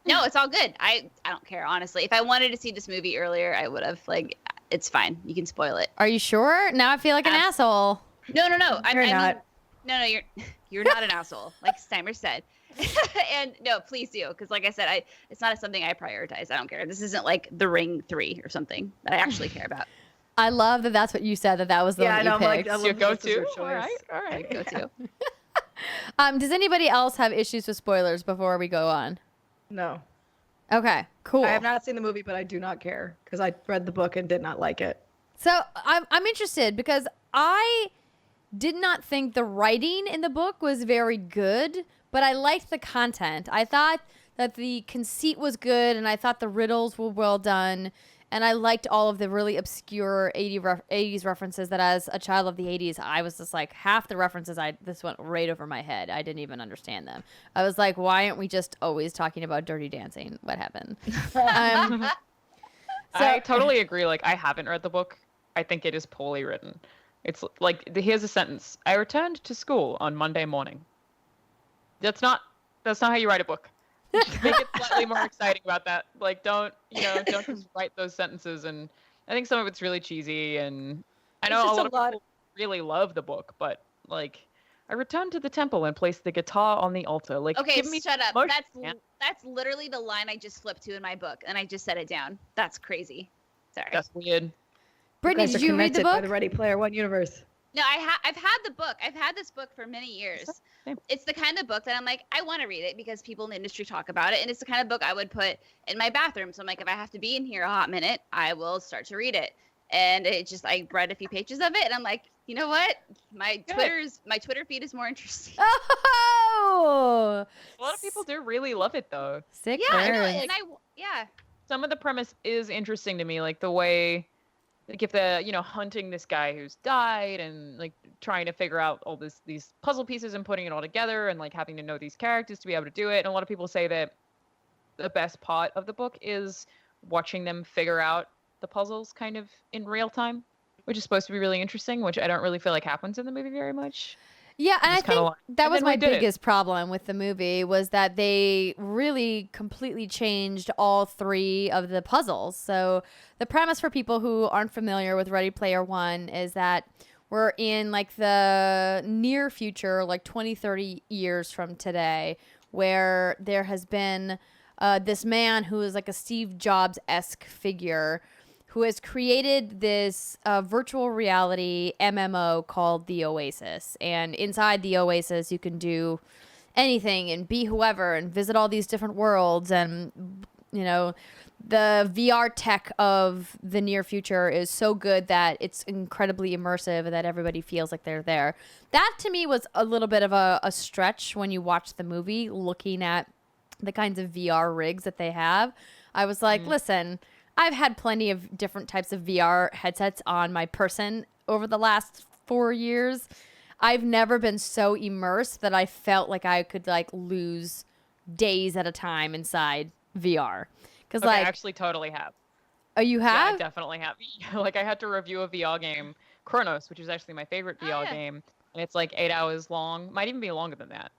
S4: No, it's all good. I don't care, honestly. If I wanted to see this movie earlier, I would have. Like, it's fine. You can spoil it.
S1: Are you sure? Now I feel like an asshole.
S4: No.
S2: You're not.
S4: No, you're not an asshole, like Steimer said. And no, please do, because like I said, it's not something I prioritize. I don't care. This isn't like The Ring 3 or something that I actually care about.
S1: I love that that's what you said, that was the one you
S2: I'm like,
S1: picked.
S2: I love
S3: Your
S2: that this is
S3: go-to?
S2: her choice.
S3: All right.
S4: Go-to.
S1: Does anybody else have issues with spoilers before we go on?
S2: No.
S1: Okay, cool.
S2: I have not seen the movie, but I do not care because I read the book and did not like it.
S1: So I'm interested because I did not think the writing in the book was very good, but I liked the content. I thought that the conceit was good, and I thought the riddles were well done, and I liked all of the really obscure 80s references that as a child of the 80s, I was just like, half the references, this went right over my head. I didn't even understand them. I was like, why aren't we just always talking about Dirty Dancing? What happened?
S3: I totally agree. Like, I haven't read the book. I think it is poorly written. It's like, here's a sentence. I returned to school on Monday morning. That's not how you write a book. Make it slightly more exciting about that. Like, don't just write those sentences. And I think some of it's really cheesy. And I know a lot of people really love the book, but like, I returned to the temple and placed the guitar on the altar. Like,
S4: Okay,
S3: give me
S4: shut up.
S3: emotion,
S4: That's literally the line I just flipped to in my book, and I just set it down. That's crazy. Sorry.
S3: That's weird.
S1: Brittany, did you read the
S2: By
S1: book?
S2: the Ready Player One universe.
S4: No, I've had the book. I've had this book for many years.
S3: Same.
S4: It's the kind of book that I'm like, I want to read it because people in the industry talk about it, and it's the kind of book I would put in my bathroom. So I'm like, if I have to be in here a hot minute, I will start to read it. And I read a few pages of it, and I'm like, you know what? My Twitter feed is more interesting.
S1: Oh,
S3: A lot of people do really love it, though.
S1: sick.
S4: Yeah, I know,
S1: birds.
S4: and
S3: Some of the premise is interesting to me, like the way, like if they're, hunting this guy who's died and like trying to figure out all these puzzle pieces and putting it all together and like having to know these characters to be able to do it. And a lot of people say that the best part of the book is watching them figure out the puzzles kind of in real time, which is supposed to be really interesting, which I don't really feel like happens in the movie very much.
S1: Yeah, and I
S3: Just kinda
S1: think
S3: like-
S1: that
S3: and
S1: was
S3: then
S1: my
S3: we did it.
S1: biggest problem with the movie was that they really completely changed all three of the puzzles. So the premise for people who aren't familiar with Ready Player One is that we're in like the near future, like 20, 30 years from today, where there has been this man who is like a Steve Jobs-esque figure who has created this virtual reality MMO called The Oasis. And inside The Oasis, you can do anything and be whoever and visit all these different worlds. And, the VR tech of the near future is so good that it's incredibly immersive and that everybody feels like they're there. That, to me, was a little bit of a stretch when you watch the movie, looking at the kinds of VR rigs that they have. I was like, listen, I've had plenty of different types of VR headsets on my person over the last 4 years. I've never been so immersed that I felt like I could like lose days at a time inside VR. Because
S3: I actually totally have.
S1: Oh, you
S3: Yeah,
S1: have?
S3: I definitely have. Like, I had to review a VR game, Chronos, which is actually my favorite VR
S4: yeah.
S3: game, and it's like 8 hours long. Might even be longer than that.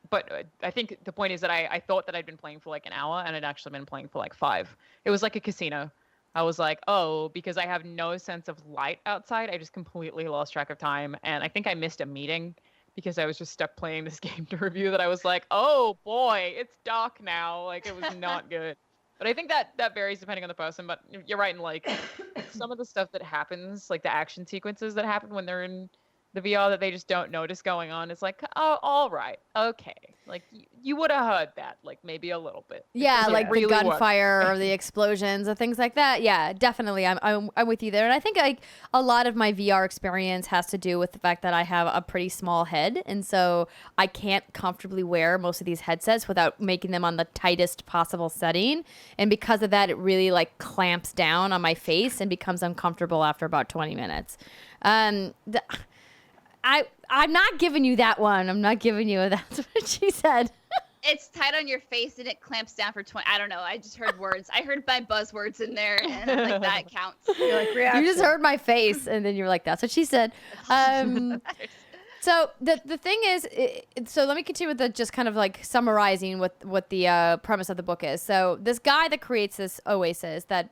S3: But I think the point is that I thought that I'd been playing for like an hour, and I'd actually been playing for like 5. It was like a casino. I was like, oh, because I have no sense of light outside, I just completely lost track of time, and I think I missed a meeting because I was just stuck playing this game to review that I was like, oh boy, it's dark now. Like, it was not good. But I think that varies depending on the person. But you're right in like some of the stuff that happens, like the action sequences that happen when they're in the VR that they just don't notice going on. It's like, oh, all right, okay. Like you would have heard that, like maybe a little bit.
S1: Yeah,
S3: doesn't
S1: like
S3: really
S1: the
S3: work.
S1: gunfire or the explosions or things like that. Yeah, definitely. I'm with you there. And I think like a lot of my VR experience has to do with the fact that I have a pretty small head, and so I can't comfortably wear most of these headsets without making them on the tightest possible setting. And because of that, it really like clamps down on my face and becomes uncomfortable after about 20 minutes. I'm not giving you that one. I'm not giving you. That's what she said.
S4: It's tight on your face and it clamps down for 20. I don't know. I just heard words. I heard my buzzwords in there, and I'm like, that counts.
S2: You're like, reaction.
S1: You just heard my face, and then you were like, "That's what she said." So the thing is, so let me continue with the just kind of like summarizing what the premise of the book is. So this guy that creates this oasis that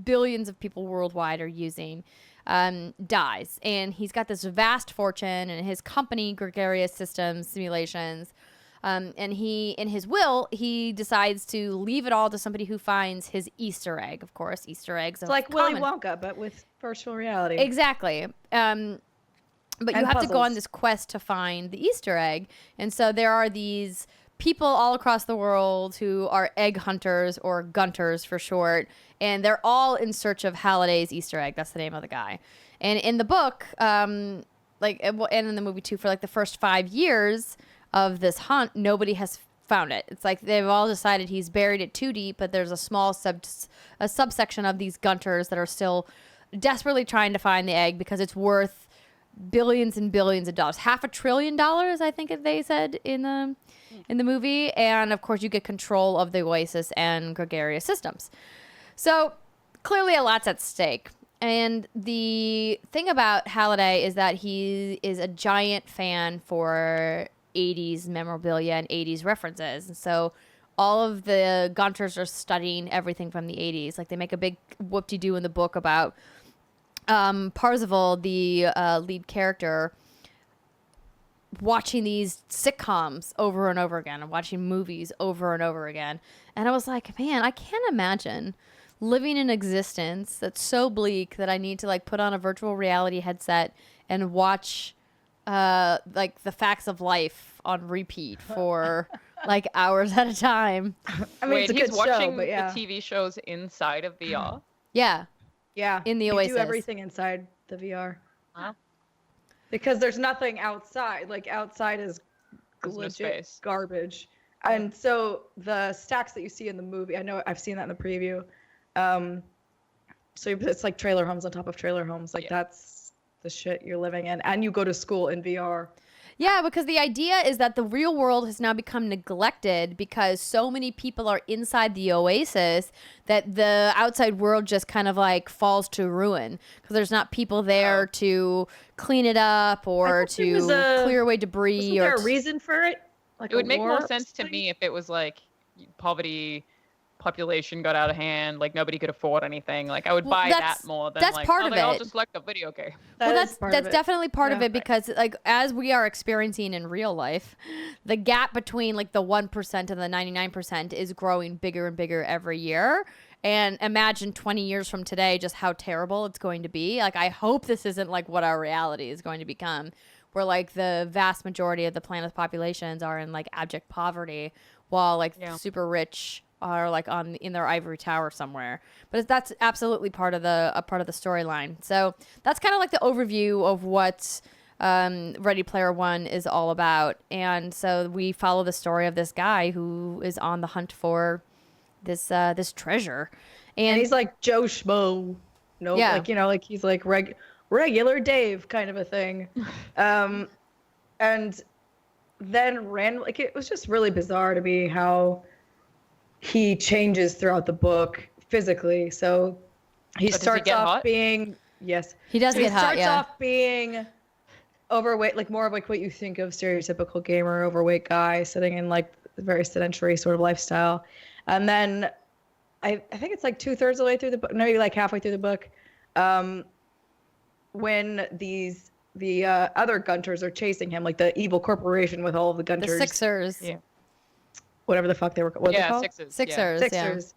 S1: billions of people worldwide are using dies, and he's got this vast fortune, and his company, Gregarious Systems Simulations, And he, in his will, he decides to leave it all to somebody who finds his Easter egg. Of course, Easter eggs.
S2: It's like Willy Wonka, but with virtual reality.
S1: Exactly. But you have to go on this quest to find the Easter egg. And so there are these people all across the world who are egg hunters, or gunters for short. And they're all in search of Halliday's Easter egg. That's the name of the guy. And in the book, and in the movie too, for like the first 5 years of this hunt, nobody has found it. It's like they've all decided he's buried it too deep, but there's a small subsection of these gunters that are still desperately trying to find the egg because it's worth billions and billions of dollars. $500 billion, I think they said in the movie. And of course you get control of the Oasis and gregarious systems. So clearly a lot's at stake. And the thing about Halliday is that he is a giant fan for 80s memorabilia and 80s references. And so all of the Gunters are studying everything from the 80s. Like they make a big whoop-de-doo in the book about Parzival, the lead character, watching these sitcoms over and over again and watching movies over and over again. And I was like, man, I can't imagine living an existence that's so bleak that I need to like put on a virtual reality headset and watch like the facts of life on repeat for like hours at a time.
S2: I mean,
S3: Wait,
S2: it's a
S3: he's
S2: good
S3: watching
S2: show, but yeah.
S3: the TV shows inside of VR?
S1: Yeah.
S2: Yeah.
S1: In the
S2: you
S1: Oasis.
S2: do everything inside the VR.
S3: Wow.
S2: Because there's nothing outside. Like outside is
S3: There's no
S2: legit
S3: space.
S2: garbage. And so the stacks that you see in the movie, I know I've seen that in the preview. So it's like trailer homes on top of trailer homes. Like that's the shit you're living in. And you go to school in VR.
S1: Yeah, because the idea is that the real world has now become neglected because so many people are inside the Oasis that the outside world just kind of like falls to ruin because there's not people there to clean it up or to clear away debris.
S2: Wasn't there a reason for it? Like
S3: It would make more
S2: war
S3: sense to
S2: thing?
S3: me if it was like poverty, population got out of hand, like nobody could afford anything. Like I would buy that more than
S1: that's
S3: like,
S1: part
S3: oh,
S1: of
S3: they all
S1: it.
S3: just like a video game.
S1: Well,
S2: That is part
S1: that's
S2: of it.
S1: definitely part of
S2: Yeah.
S1: it because like as we are experiencing in real life, the gap between like the 1% and the 99% is growing bigger and bigger every year. And imagine 20 years from today just how terrible it's going to be. Like I hope this isn't like what our reality is going to become, where like the vast majority of the planet's populations are in like abject poverty while like super rich are like in their ivory tower somewhere. But that's absolutely part of the storyline. So that's kind of like the overview of what Ready Player One is all about. And so we follow the story of this guy who is on the hunt for this treasure. And
S2: he's like Joe Schmo. No, like, you know, like he's like regular Dave kind of a thing. And then like it was just really bizarre to me how he changes throughout the book physically. So he starts off being
S1: he does get hot.
S2: He starts off being overweight, like more of like what you think of stereotypical gamer, overweight guy sitting in like a very sedentary sort of lifestyle. And then I think it's like 2/3 of the way through the book, maybe like halfway through the book, when the other Gunters are chasing him, like the evil corporation with all of the Gunters.
S1: The Sixers.
S2: Yeah. Whatever the fuck they were. What
S3: Yeah,
S2: called?
S3: Sixers.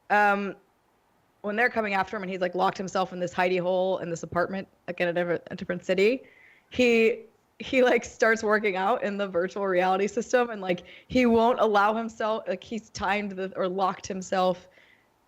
S2: When they're coming after him and he's like locked himself in this hidey hole in this apartment, like in a different city, he like starts working out in the virtual reality system and like he won't allow himself, like he's locked himself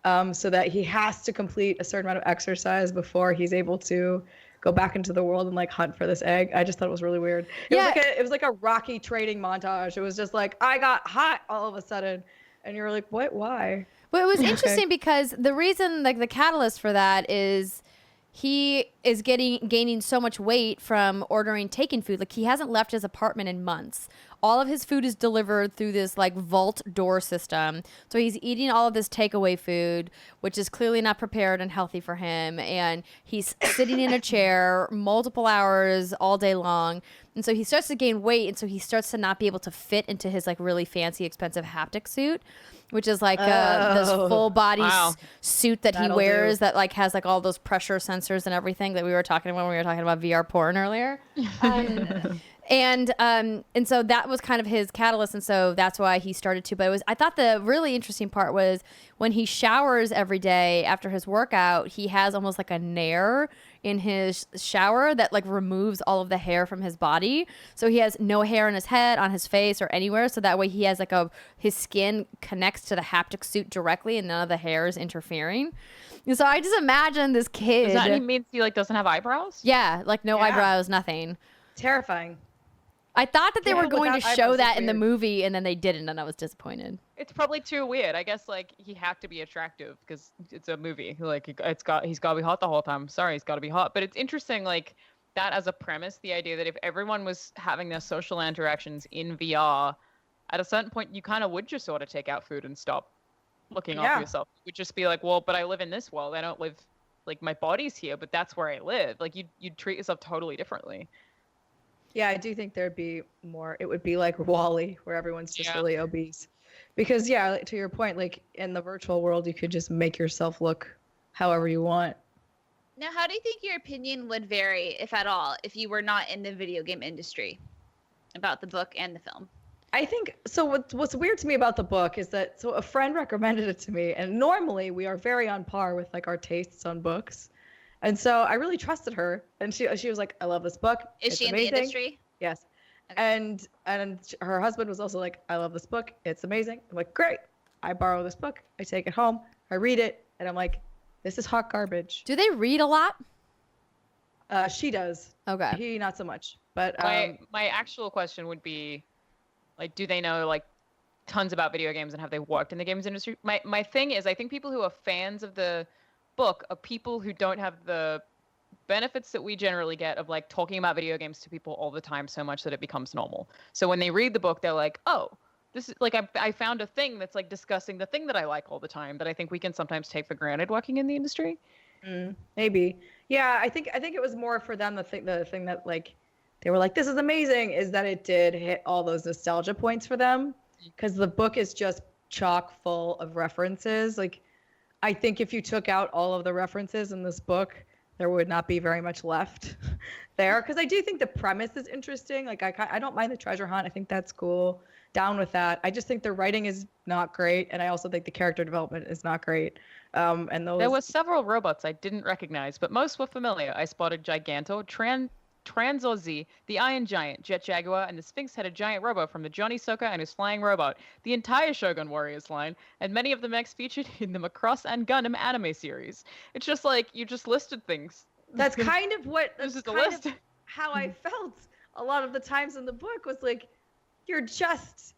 S2: so that he has to complete a certain amount of exercise before he's able to go back into the world and like hunt for this egg. I just thought it was really weird. It was like a Rocky training montage. It was just like I got hot all of a sudden, and you're like, what? Why?
S1: Well, it was interesting because the reason, like the catalyst for that is he is gaining so much weight from ordering takein food. Like he hasn't left his apartment in months. All of his food is delivered through this like vault door system. So he's eating all of this takeaway food, which is clearly not prepared and healthy for him. And he's sitting in a chair multiple hours all day long. And so he starts to gain weight. And so he starts to not be able to fit into his like really fancy, expensive haptic suit, which is like this full body suit that he wears that like has like all those pressure sensors and everything that we were talking about when we were talking about VR porn earlier. And so that was kind of his catalyst, and so that's why he started to. But I thought the really interesting part was when he showers every day after his workout, he has almost like a nair in his shower that like removes all of the hair from his body. So he has no hair on his head, on his face, or anywhere. So that way he has like his skin connects to the haptic suit directly, and none of the hair is interfering. And so I just imagine this kid.
S3: Does that mean he like doesn't have eyebrows?
S1: Yeah, like no eyebrows, nothing.
S2: Terrifying.
S1: I thought that they were going to show that in the
S2: weird.
S1: movie, and then they didn't, and I was disappointed.
S3: It's probably too weird. I guess like he had to be attractive because it's a movie. Like he's got to be hot the whole time. Sorry, he's got to be hot. But it's interesting, like that as a premise, the idea that if everyone was having their social interactions in VR, at a certain point you kind of would just sort of take out food and stop looking after yourself. You would just be like, well, but I live in this world. I don't live like my body's here, but that's where I live. Like you'd treat yourself totally differently.
S2: Yeah, I do think there'd be more. It would be like Wall-E, where everyone's just really obese. Because, yeah, to your point, like in the virtual world, you could just make yourself look however you want.
S4: Now, how do you think your opinion would vary, if at all, if you were not in the video game industry about the book and the film?
S2: I think, so what's weird to me about the book is that, so a friend recommended it to me, and normally we are very on par with like our tastes on books. And so I really trusted her, and she was like, "I love this book.
S4: Is she amazing. In the industry?"
S2: Yes. Okay. And her husband was also like, "I love this book. It's amazing." I'm like, "Great." I borrow this book. I take it home. I read it, and I'm like, "This is hot garbage."
S1: Do they read a lot?
S2: She does.
S1: Okay.
S2: He not so much. But
S3: my actual question would be, like, do they know like tons about video games and have they worked in the games industry? My thing is, I think people who are fans of the book are people who don't have the benefits that we generally get of like talking about video games to people all the time so much that it becomes normal. So when they read the book, they're like, oh, this is like I found a thing that's like discussing the thing that I like all the time that I think we can sometimes take for granted working in the industry.
S2: Maybe. Yeah, I think it was more for them the thing that like they were like, this is amazing, is that it did hit all those nostalgia points for them, because the book is just chock full of references. Like, I think if you took out all of the references in this book, there would not be very much left there. Because I do think the premise is interesting. Like, I don't mind the treasure hunt. I think that's cool. Down with that. I just think the writing is not great, and I also think the character development is not great. And there
S3: were several robots I didn't recognize, but most were familiar. I spotted Giganto, Transorzi, the Iron Giant, Jet Jaguar, and the Sphinx-headed giant robot from the Johnny Soka and his flying robot, the entire Shogun Warriors line, and many of the mechs featured in the Macross and Gundam anime series. It's just like, you just listed things.
S2: That's kind of what,
S3: that's kind of
S2: how I felt a lot of the times in the book was like, you're just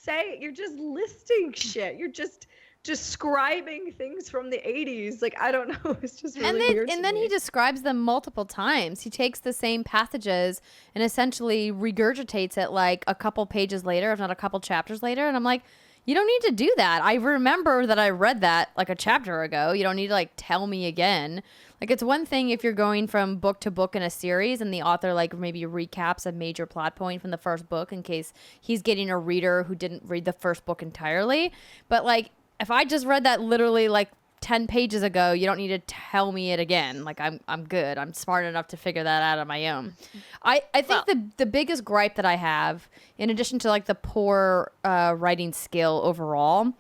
S2: listing shit. You're just describing things from the 80s. Like, I don't know. It's just really weird.
S1: And then he describes them multiple times. He takes the same passages and essentially regurgitates it like a couple pages later, if not a couple chapters later. And I'm like, you don't need to do that. I remember that I read that like a chapter ago. You don't need to like tell me again. Like, it's one thing if you're going from book to book in a series and the author like maybe recaps a major plot point from the first book in case he's getting a reader who didn't read the first book entirely. But like, if I just read that literally like 10 pages ago, you don't need to tell me it again. Like, I'm good. I'm smart enough to figure that out on my own. I think the biggest gripe that I have, in addition to like the poor writing skill overall,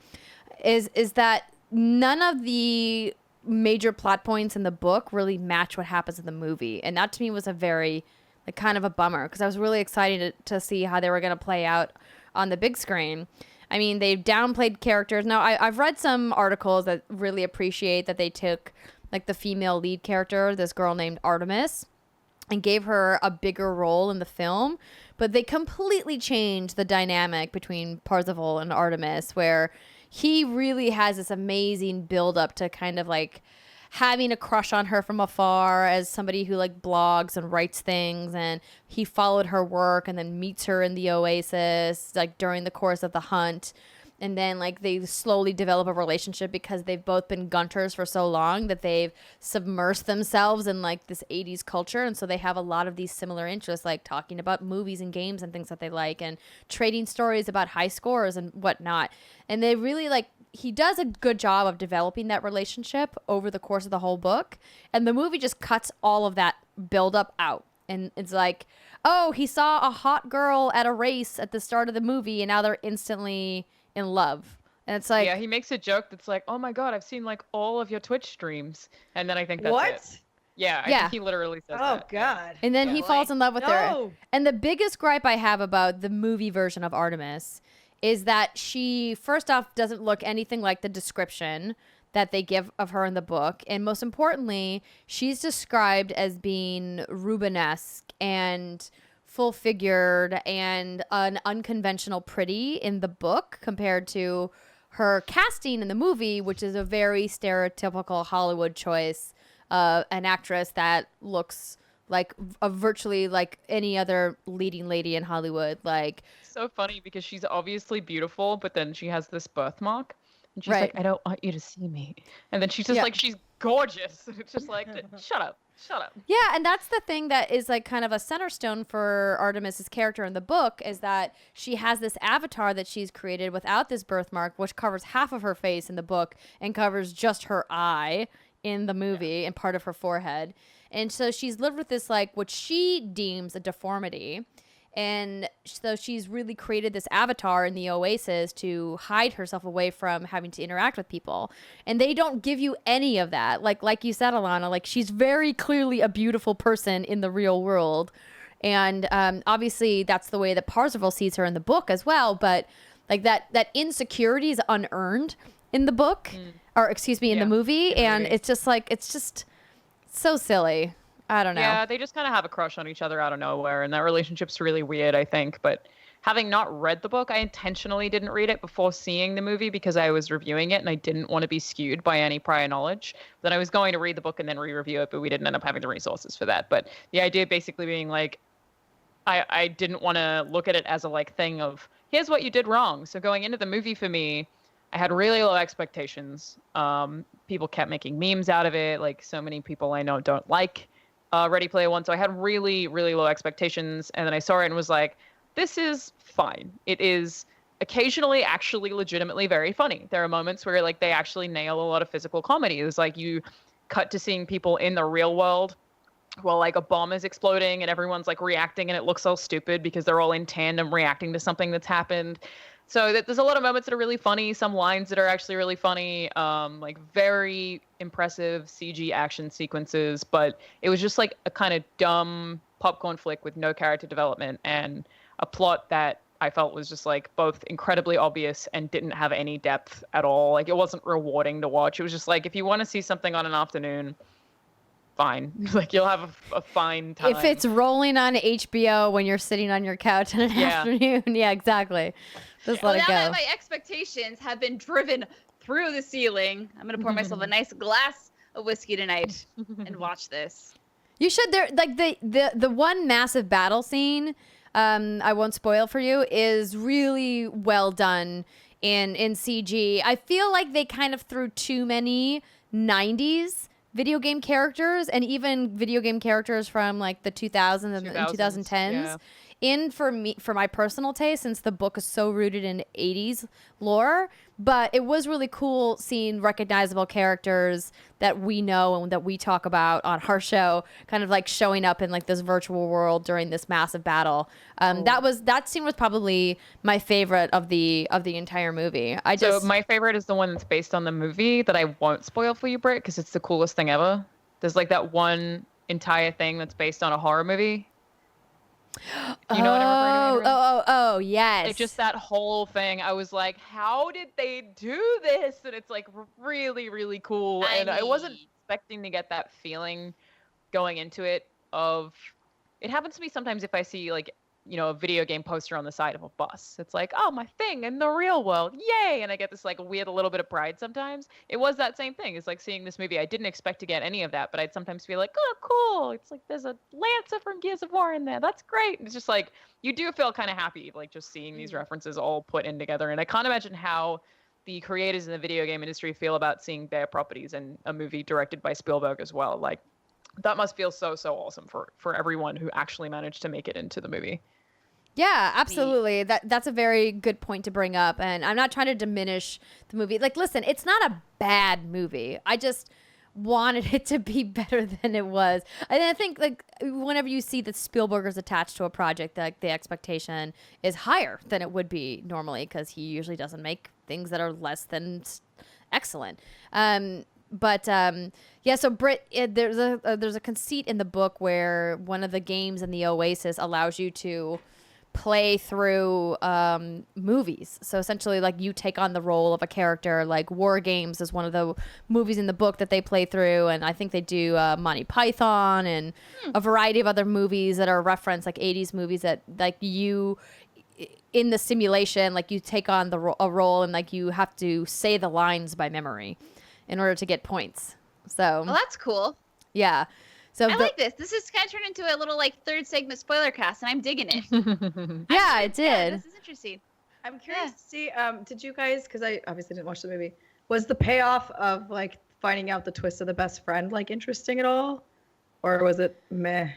S1: is that none of the major plot points in the book really match what happens in the movie. And that to me was a very like kind of a bummer, because I was really excited to see how they were going to play out on the big screen. I mean, they've downplayed characters. Now, I've read some articles that really appreciate that they took, like, the female lead character, this girl named Artemis, and gave her a bigger role in the film. But they completely changed the dynamic between Parzival and Artemis, where he really has this amazing build-up to kind of, like, having a crush on her from afar as somebody who like blogs and writes things, and he followed her work and then meets her in the oasis like during the course of the hunt, and then like they slowly develop a relationship because they've both been gunters for so long that they've submersed themselves in like this 80s culture, and so they have a lot of these similar interests, like talking about movies and games and things that they like, and trading stories about high scores and whatnot. And they really like, he does a good job of developing that relationship over the course of the whole book, and the movie just cuts all of that build up out. And it's like, oh, he saw a hot girl at a race at the start of the movie, and now they're instantly in love. And it's like,
S3: yeah, he makes a joke that's like, oh my God, I've seen like all of your Twitch streams. And then I think that's it. Yeah, I think he literally says that.
S2: Oh God.
S1: And then he falls in love with her.
S2: No.
S1: And the biggest gripe I have about the movie version of Artemis is that she, first off, doesn't look anything like the description that they give of her in the book. And most importantly, she's described as being Rubenesque and full-figured and an unconventional pretty in the book compared to her casting in the movie, which is a very stereotypical Hollywood choice. An actress that looks like virtually like any other leading lady in Hollywood. Like,
S3: so funny because she's obviously beautiful, but then she has this birthmark. And she's like, I don't want you to see me. And then she's just like, she's gorgeous. And it's just like, shut up. Yeah,
S1: and that's the thing that is like kind of a center stone for Artemis's character in the book is that she has this avatar that she's created without this birthmark, which covers half of her face in the book and covers just her eye in the movie and part of her forehead. And so she's lived with this, like, what she deems a deformity. And so she's really created this avatar in the Oasis to hide herself away from having to interact with people. And they don't give you any of that. Like you said, Alanah, like, she's very clearly a beautiful person in the real world. And obviously that's the way that Parzival sees her in the book as well. But like that insecurity is unearned in the book, or excuse me, in the movie. And it's just like, it's just so silly. I don't know.
S3: Yeah, they just kind of have a crush on each other out of nowhere, and that relationship's really weird, I think. But having not read the book, I intentionally didn't read it before seeing the movie because I was reviewing it, and I didn't want to be skewed by any prior knowledge. Then I was going to read the book and then re-review it, but we didn't end up having the resources for that. But the idea basically being like, I didn't want to look at it as a like thing of, here's what you did wrong. So going into the movie for me, I had really low expectations. People kept making memes out of it. Like, so many people I know don't like Ready Player One. So I had really, really low expectations. And then I saw it and was like, this is fine. It is occasionally actually legitimately very funny. There are moments where like they actually nail a lot of physical comedy. It's like you cut to seeing people in the real world while like a bomb is exploding and everyone's like reacting and it looks all stupid because they're all in tandem reacting to something that's happened. So there's a lot of moments that are really funny, some lines that are actually really funny, like very impressive CG action sequences, but it was just like a kind of dumb popcorn flick with no character development and a plot that I felt was just like both incredibly obvious and didn't have any depth at all. Like, it wasn't rewarding to watch. It was just like, if you want to see something on an afternoon, fine. Like, you'll have a fine time.
S1: If it's rolling on HBO when you're sitting on your couch in an afternoon, yeah, exactly. Just let it go.
S4: Now that my expectations have been driven through the ceiling, I'm gonna pour myself a nice glass of whiskey tonight and watch this.
S1: You should. There, like the one massive battle scene. I won't spoil for you. Is really well done in CG. I feel like they kind of threw too many 90s video game characters and even video game characters from like the 2000s and 2010s in for my personal taste, since the book is so rooted in 80s lore. But it was really cool seeing recognizable characters that we know and that we talk about on our show kind of like showing up in like this virtual world during this massive battle. That scene was probably my favorite of the entire movie.
S3: So my favorite is the one that's based on the movie that I won't spoil for you, Britt, because it's the coolest thing ever. There's like that one entire thing that's based on a horror movie. You know what I'm referring to?
S1: Oh, yes.
S3: Like, just that whole thing. I was like, how did they do this? And it's like really, really cool. I wasn't expecting to get that feeling going into it of, it happens to me sometimes if I see like, you know, a video game poster on the side of a bus. It's like, oh, my thing in the real world. Yay. And I get this like weird, a little bit of pride sometimes. It was that same thing. It's like seeing this movie. I didn't expect to get any of that, but I'd sometimes feel like, oh, cool. It's like, there's a Lancer from Gears of War in there. That's great. And it's just like, you do feel kind of happy, like just seeing these references all put in together. And I can't imagine how the creators in the video game industry feel about seeing their properties in a movie directed by Spielberg as well. Like, that must feel so, so awesome for everyone who actually managed to make it into the movie.
S1: Yeah, absolutely. That's a very good point to bring up. And I'm not trying to diminish the movie. Like, listen, it's not a bad movie. I just wanted it to be better than it was. And I think like whenever you see that Spielberg is attached to a project, like the expectation is higher than it would be normally because he usually doesn't make things that are less than excellent. So Britt, there's a conceit in the book where one of the games in the Oasis allows you to play through movies. So essentially, like, you take on the role of a character. Like War Games is one of the movies in the book that they play through, and I think they do Monty Python and a variety of other movies that are referenced, like 80s movies that like you in the simulation, like you take on a role and like you have to say the lines by memory in order to get points. So
S4: well, that's cool.
S1: Yeah. So
S4: I like this. This is kind of turned into a little like third segment spoiler cast, and I'm digging it.
S1: Yeah, it did.
S4: Yeah, this is interesting.
S2: I'm curious to see, did you guys, because I obviously didn't watch the movie, was the payoff of like finding out the twist of the best friend like interesting at all? Or was it meh?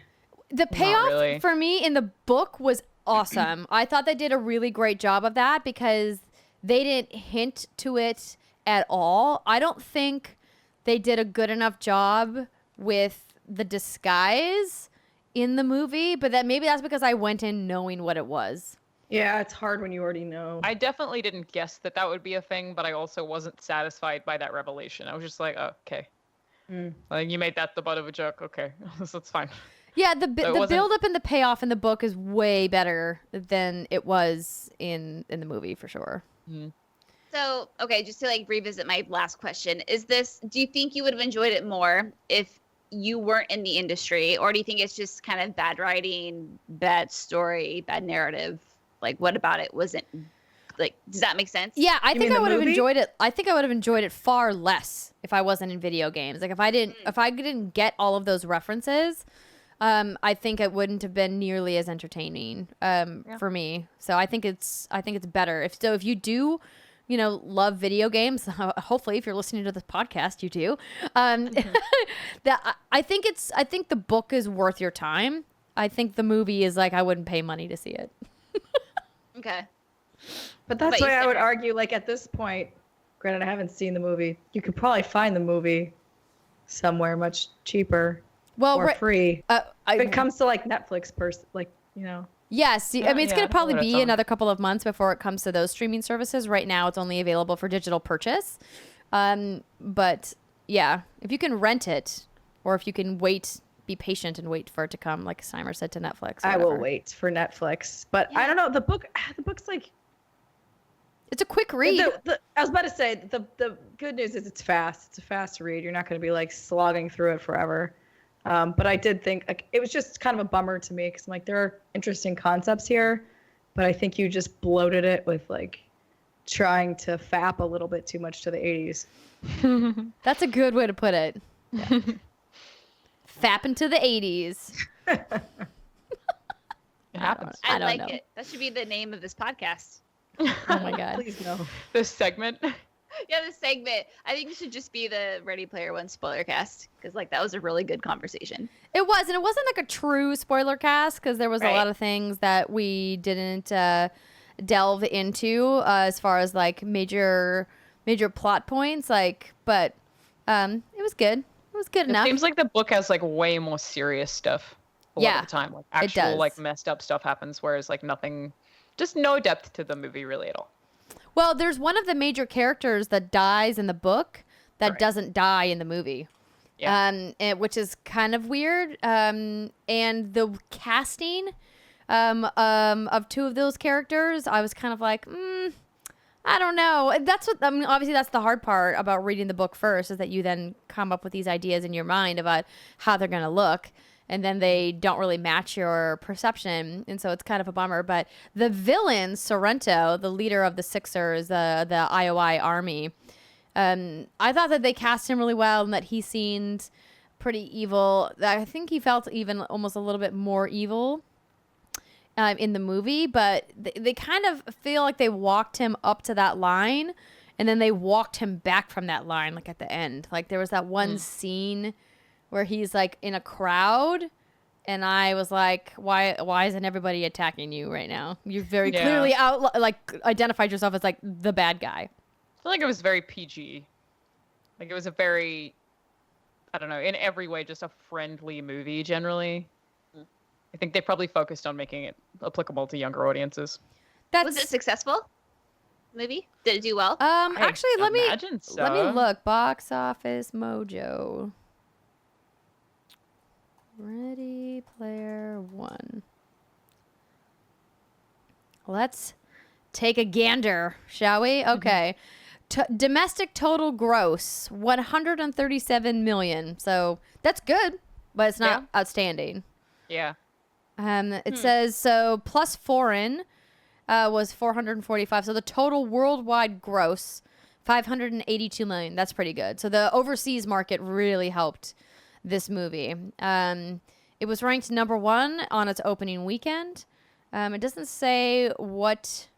S1: The payoff for me in the book was awesome. I thought they did a really great job of that because they didn't hint to it at all. I don't think they did a good enough job with the disguise in the movie, but maybe that's because I went in knowing what it was.
S2: Yeah, it's hard when you already know.
S3: I definitely didn't guess that would be a thing, but I also wasn't satisfied by that revelation. I was just like, oh, okay. Like, you made that the butt of a joke. Okay, that's fine.
S1: Yeah, the build up and the payoff in the book is way better than it was in the movie for sure.
S4: So, okay, just to like revisit my last question, do you think you would have enjoyed it more if you weren't in the industry, or do you think it's just kind of bad writing, bad story, bad narrative? Like, what about it wasn't like, does that make sense?
S1: Yeah, I think I would have enjoyed it. I think I would have enjoyed it far less if I wasn't in video games. Like if I didn't get all of those references, I think it wouldn't have been nearly as entertaining for me. So I think it's better. If you do, love video games, hopefully if you're listening to this podcast, you do. I think the book is worth your time. I think the movie is like, I wouldn't pay money to see it.
S4: Okay.
S2: But that's why I would argue, like, at this point, granted I haven't seen the movie, you could probably find the movie somewhere much cheaper or free. If it comes to like Netflix
S1: Yes, I mean, it's going to probably be another couple of months before it comes to those streaming services. Right now, it's only available for digital purchase. But yeah, if you can rent it, or if you can be patient and wait for it to come, like Seimer said, to Netflix.
S2: I will wait for Netflix. But I don't know, the book's like,
S1: it's a quick read.
S2: I was about to say, the good news is it's fast. It's a fast read. You're not going to be like slogging through it forever. But I did think like it was just kind of a bummer to me because I'm like, there are interesting concepts here, but I think you just bloated it with like trying to fap a little bit too much to the 80s.
S1: That's a good way to put it. Yeah. Fapping to the 80s.
S3: It happens.
S4: I like it. That should be the name of this podcast.
S1: Oh my God.
S2: Please no.
S3: This segment.
S4: Yeah, this segment. I think it should just be the Ready Player One spoiler cast because like that was a really good conversation.
S1: It was, and it wasn't like a true spoiler cast because there was a lot of things that we didn't delve into as far as like major plot points. Like, but it was good. It was good enough.
S3: It seems like the book has like way more serious stuff a lot of the time. Like actual like messed up stuff happens, whereas like nothing, just no depth to the movie really at all.
S1: Well, there's one of the major characters that dies in the book that doesn't die in the movie. Yeah. Which is kind of weird. And the casting of two of those characters, I was kind of like, I don't know. Obviously that's the hard part about reading the book first, is that you then come up with these ideas in your mind about how they're going to look. And then they don't really match your perception. And so it's kind of a bummer. But the villain, Sorrento, the leader of the Sixers, the IOI army, I thought that they cast him really well and that he seemed pretty evil. I think he felt even almost a little bit more evil in the movie. But they kind of feel like they walked him up to that line and then they walked him back from that line, like at the end. Like there was that one scene where he's like in a crowd, and I was like, why isn't everybody attacking you right now? You've very clearly identified yourself as like the bad guy.
S3: I feel like it was very PG. Like it was a very I don't know, in every way, just a friendly movie generally. I think they probably focused on making it applicable to younger audiences.
S4: Was it successful? Movie? Did it do well?
S1: Actually, let me
S3: so.
S1: look. Box Office Mojo. Ready Player One. Let's take a gander, shall we? Okay. Domestic total gross 137 million. So that's good, but it's not outstanding.
S3: Yeah.
S1: It says so plus foreign was 445. So the total worldwide gross 582 million. That's pretty good. So the overseas market really helped this movie. It was ranked number 1 on its opening weekend. It doesn't say what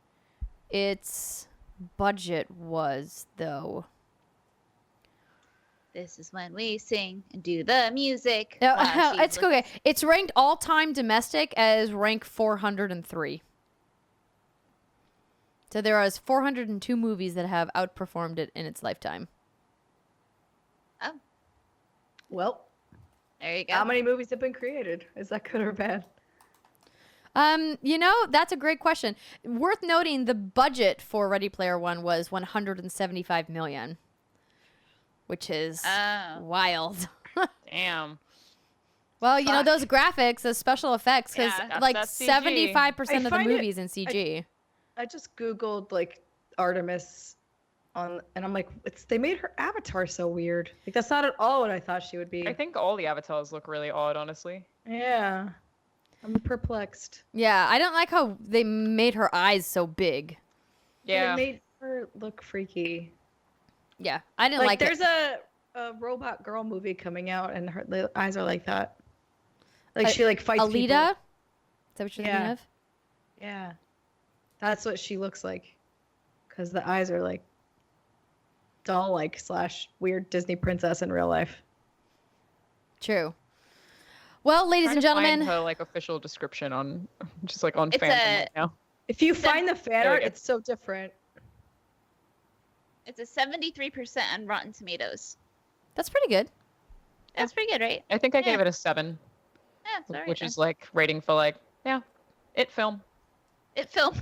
S1: its budget was, though.
S4: This is when we sing and do the music.
S1: No, it's okay. It's ranked all-time domestic as rank 403. So there are 402 movies that have outperformed it in its lifetime.
S4: Oh.
S2: Well,
S4: there you go.
S2: How many movies have been created? Is that good or bad?
S1: That's a great question. Worth noting, the budget for Ready Player One was 175 million, which is wild.
S3: Damn.
S1: Well, those graphics, those special effects, because like
S3: that's
S1: 75% of the movies in CG.
S2: I just Googled like Artemis and I'm like, they made her avatar so weird. Like that's not at all what I thought she would be.
S3: I think all the avatars look really odd, honestly.
S2: Yeah. I'm perplexed.
S1: Yeah, I don't like how they made her eyes so big.
S3: Yeah.
S2: They made her look freaky.
S1: Yeah, I didn't like
S2: there's
S1: it.
S2: a robot girl movie coming out and the eyes are like that. Like she like fights
S1: Alita?
S2: people.
S1: Is that what you're thinking of?
S2: Yeah. That's what she looks like. Because the eyes are like doll-like / weird Disney princess in real life.
S1: True. Well, ladies and gentlemen,
S3: find her like official description on just like on
S4: It's
S3: fandom right now.
S2: If you find the fan art, it's so different.
S4: It's a 73% on Rotten Tomatoes.
S1: that's pretty good.
S4: That's pretty good, right?
S3: I think I gave it a 7,
S4: Yeah, it's all right
S3: which
S4: then.
S3: is like rating for like it film.
S4: It film.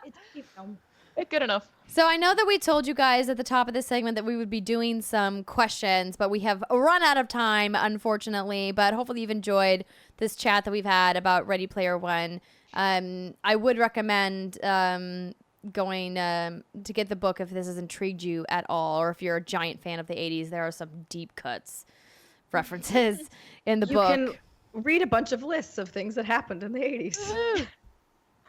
S2: It's a film.
S3: It good enough.
S1: So I know that we told you guys at the top of this segment that we would be doing some questions, but we have run out of time, unfortunately. But hopefully you've enjoyed this chat that we've had about Ready Player One. I would recommend going to get the book if this has intrigued you at all, or if you're a giant fan of the 80s. There are some deep cuts references in the book.
S2: You can read a bunch of lists of things that happened in the 80s.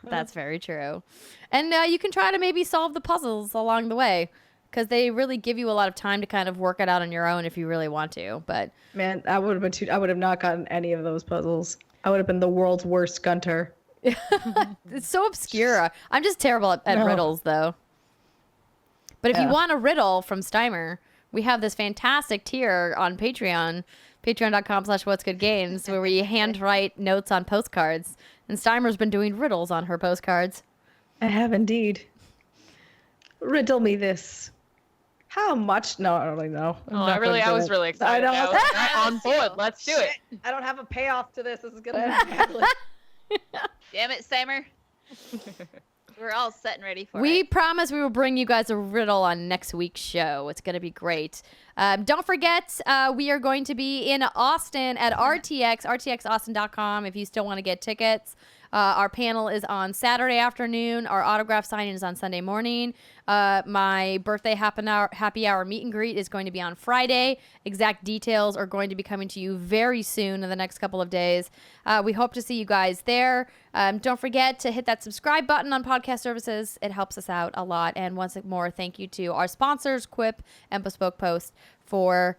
S1: That's very true. And you can try to maybe solve the puzzles along the way, because they really give you a lot of time to kind of work it out on your own if you really want to. But
S2: Man, I would have been I would have not gotten any of those puzzles. I would have been the world's worst Gunter.
S1: it's so obscure. I'm just terrible at riddles, though. But if you want a riddle from Steimer, we have this fantastic tier on Patreon, patreon.com/whatsgoodgames, where we handwrite notes on postcards. And Steimer's been doing riddles on her postcards.
S2: I have indeed. Riddle me this. How much? No, I don't really know.
S3: I was really excited.
S2: I know.
S3: I was on board. Let's do it.
S2: I don't have a payoff to this. This is gonna end badly.
S4: Damn it, Steimer. We're all set and ready for it.
S1: We promise we will bring you guys a riddle on next week's show. It's going to be great. Don't forget, we are going to be in Austin at RTX, rtxaustin.com if you still want to get tickets. Our panel is on Saturday afternoon. Our autograph signing is on Sunday morning. My birthday happy hour meet and greet is going to be on Friday. Exact details are going to be coming to you very soon in the next couple of days. We hope to see you guys there. Don't forget to hit that subscribe button on podcast services. It helps us out a lot. And once more, thank you to our sponsors, Quip and Bespoke Post, for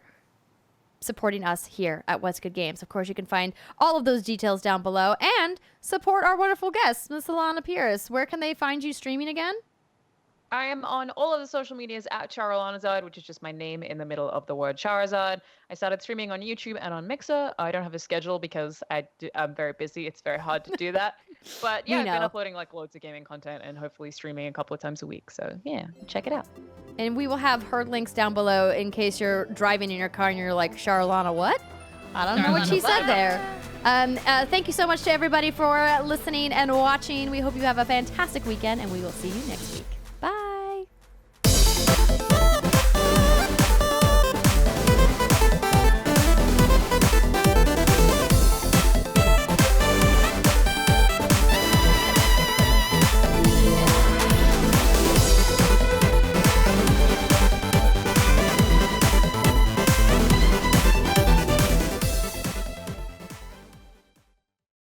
S1: supporting us here at What's Good Games. Of course, you can find all of those details down below and support our wonderful guest, Miss Alanah Pearce. Where can they find you streaming again?
S3: I am on all of the social medias at Charizard, which is just my name in the middle of the word Charizard. I started streaming on YouTube and on Mixer. I don't have a schedule because I'm very busy. It's very hard to do that. But yeah, I've been uploading like loads of gaming content and hopefully streaming a couple of times a week. So yeah, check it out.
S1: And we will have her links down below in case you're driving in your car and you're like, Charlana, what? I don't know what she said there. Thank you so much to everybody for listening and watching. We hope you have a fantastic weekend, and we will see you next week.